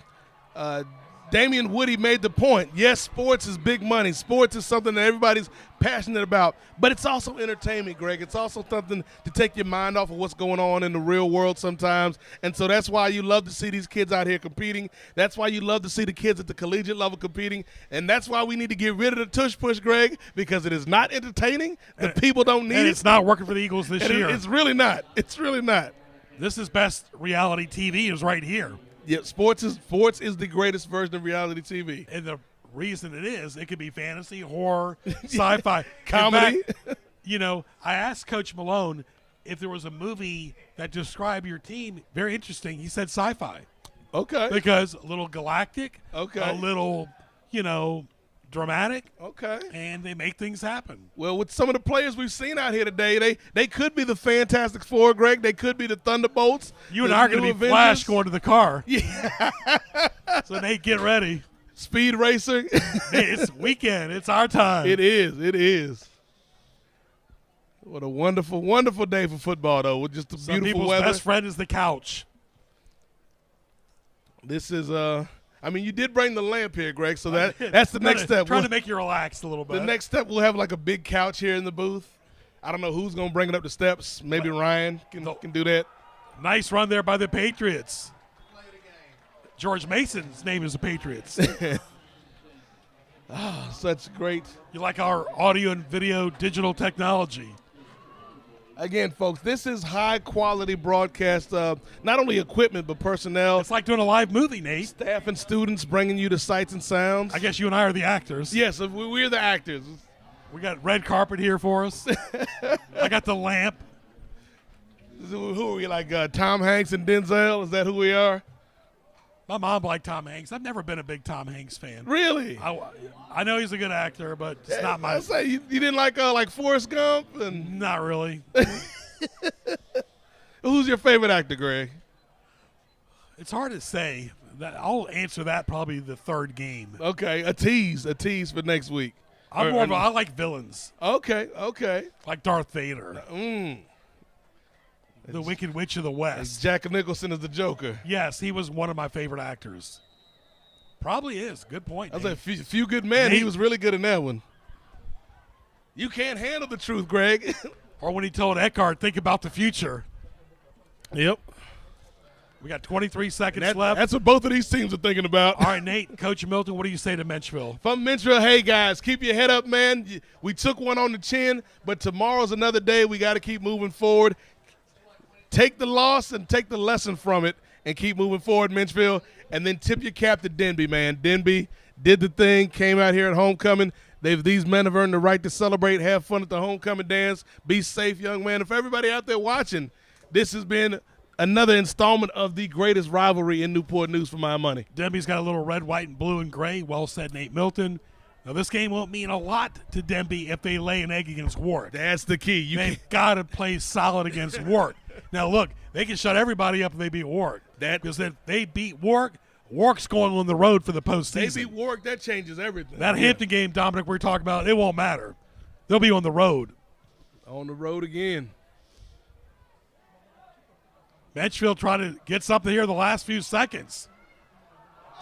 Speaker 2: Damian Woody made the point, yes, sports is big money. Sports is something that everybody's passionate about, but it's also entertainment, Greg. It's also something to take your mind off of what's going on in the real world sometimes. And so that's why you love to see these kids out here competing. That's why you love to see the kids at the collegiate level competing. And that's why we need to get rid of the tush push, Greg, because it is not entertaining. The people don't need it.
Speaker 1: And it's not working for the Eagles this year.
Speaker 2: It's really not. It's really not.
Speaker 1: This is best reality TV is right here.
Speaker 2: Yeah, sports is the greatest version of reality TV.
Speaker 1: And the reason it is, it could be fantasy, horror, sci-fi,
Speaker 2: comedy.
Speaker 1: In fact, I asked Coach Malone if there was a movie that described your team. Very interesting. He said sci-fi.
Speaker 2: Okay.
Speaker 1: Because a little galactic.
Speaker 2: Okay.
Speaker 1: A little, dramatic.
Speaker 2: Okay.
Speaker 1: And they make things happen.
Speaker 2: Well, with some of the players we've seen out here today, they could be the Fantastic Four, Greg. They could be the Thunderbolts.
Speaker 1: You and I are going to be Flash going to the car.
Speaker 2: Yeah.
Speaker 1: So, Nate, get ready.
Speaker 2: Speed Racer.
Speaker 1: It's weekend. It's our time.
Speaker 2: It is. It is. What a wonderful, wonderful day for football, though, with just the
Speaker 1: Some
Speaker 2: beautiful
Speaker 1: people's
Speaker 2: weather.
Speaker 1: Best friend is the couch.
Speaker 2: This is you did bring the lamp here, Greg, so that's the next step.
Speaker 1: Trying to make you relax a little bit.
Speaker 2: The next step, we'll have like a big couch here in the booth. I don't know who's going to bring it up the steps. Maybe Ryan can do that.
Speaker 1: Nice run there by the Patriots. George Mason's name is the Patriots.
Speaker 2: Such great.
Speaker 1: You like our audio and video digital technology.
Speaker 2: Again, folks, this is high-quality broadcast, not only equipment but personnel.
Speaker 1: It's like doing a live movie, Nate.
Speaker 2: Staff and students bringing you the sights and sounds.
Speaker 1: I guess you and I are the actors.
Speaker 2: Yes, we're the actors.
Speaker 1: We got red carpet here for us. I got the lamp.
Speaker 2: Who are we, like Tom Hanks and Denzel? Is that who we are?
Speaker 1: My mom liked Tom Hanks. I've never been a big Tom Hanks fan.
Speaker 2: Really?
Speaker 1: I know he's a good actor, but it's not my.
Speaker 2: I say you didn't like Forrest Gump, and
Speaker 1: not really.
Speaker 2: Who's your favorite actor, Greg?
Speaker 1: It's hard to say. I'll answer that probably the third game.
Speaker 2: Okay, a tease for next week.
Speaker 1: I like villains.
Speaker 2: Okay.
Speaker 1: Like Darth Vader. The Wicked Witch of the West.
Speaker 2: Jack Nicholson is the Joker.
Speaker 1: Yes, he was one of my favorite actors. Probably is. Good point.
Speaker 2: I was like, Few Good Men. He was really good in that one. You can't handle the truth, Greg.
Speaker 1: Or when he told Eckhart, think about the future.
Speaker 2: Yep.
Speaker 1: We got 23 seconds left.
Speaker 2: That's what both of these teams are thinking about.
Speaker 1: All right, Nate, Coach Milton, what do you say to Menchville?
Speaker 2: From Menchville, hey, guys, keep your head up, man. We took one on the chin, but tomorrow's another day. We got to keep moving forward. Take the loss and take the lesson from it and keep moving forward, Menchville. And then tip your cap to Denby, man. Denby did the thing, came out here at homecoming. These men have earned the right to celebrate, have fun at the homecoming dance. Be safe, young man. And for everybody out there watching, this has been another installment of the greatest rivalry in Newport news for my money.
Speaker 1: Denby's got a little red, white, and blue and gray. Well said, Nate Milton. Now, this game won't mean a lot to Denby if they lay an egg against Warwick.
Speaker 2: That's the key.
Speaker 1: They've got to play solid against Warwick. Now, look, they can shut everybody up if they beat Warwick. Because if they beat Warwick, Warwick's going on the road for the postseason.
Speaker 2: They beat Warwick, that changes everything.
Speaker 1: That Hampton game, Dominic, we're talking about, it won't matter. They'll be on the road.
Speaker 2: On the road again.
Speaker 1: Menchville trying to get something here in the last few seconds.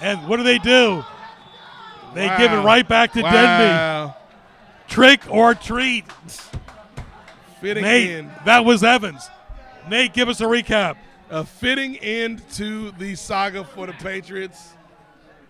Speaker 1: And what do? They give it right back to Denby. Trick or treat.
Speaker 2: Fitting
Speaker 1: Nate,
Speaker 2: end.
Speaker 1: that was Evans. Nate, give us a recap.
Speaker 2: A fitting end to the saga for the Patriots.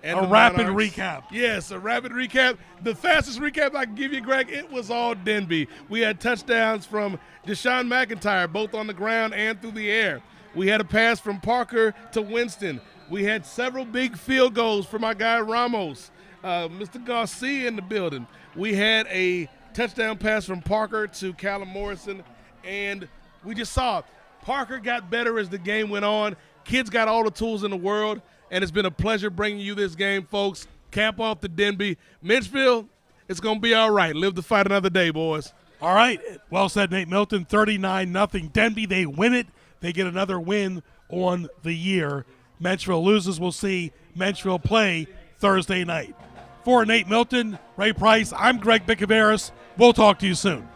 Speaker 2: And
Speaker 1: a
Speaker 2: the
Speaker 1: rapid
Speaker 2: Monarchs.
Speaker 1: recap.
Speaker 2: Yes, a rapid recap. The fastest recap I can give you, Greg, it was all Denby. We had touchdowns from Deshaun McIntyre, both on the ground and through the air. We had a pass from Parker to Winston. We had several big field goals for my guy Ramos, Mr. Garcia in the building. We had a touchdown pass from Parker to Callum Morrison, and we just saw Parker got better as the game went on. Kids got all the tools in the world, and it's been a pleasure bringing you this game, folks. Cap off to Denby. Menchville, it's going to be all right. Live to fight another day, boys.
Speaker 1: All right. Well said, Nate Milton. 39-0. Denby, they win it. They get another win on the year. Menchville loses. We'll see Menchville play Thursday night. For Nate Milton, Ray Price, I'm Greg Bicaveras. We'll talk to you soon.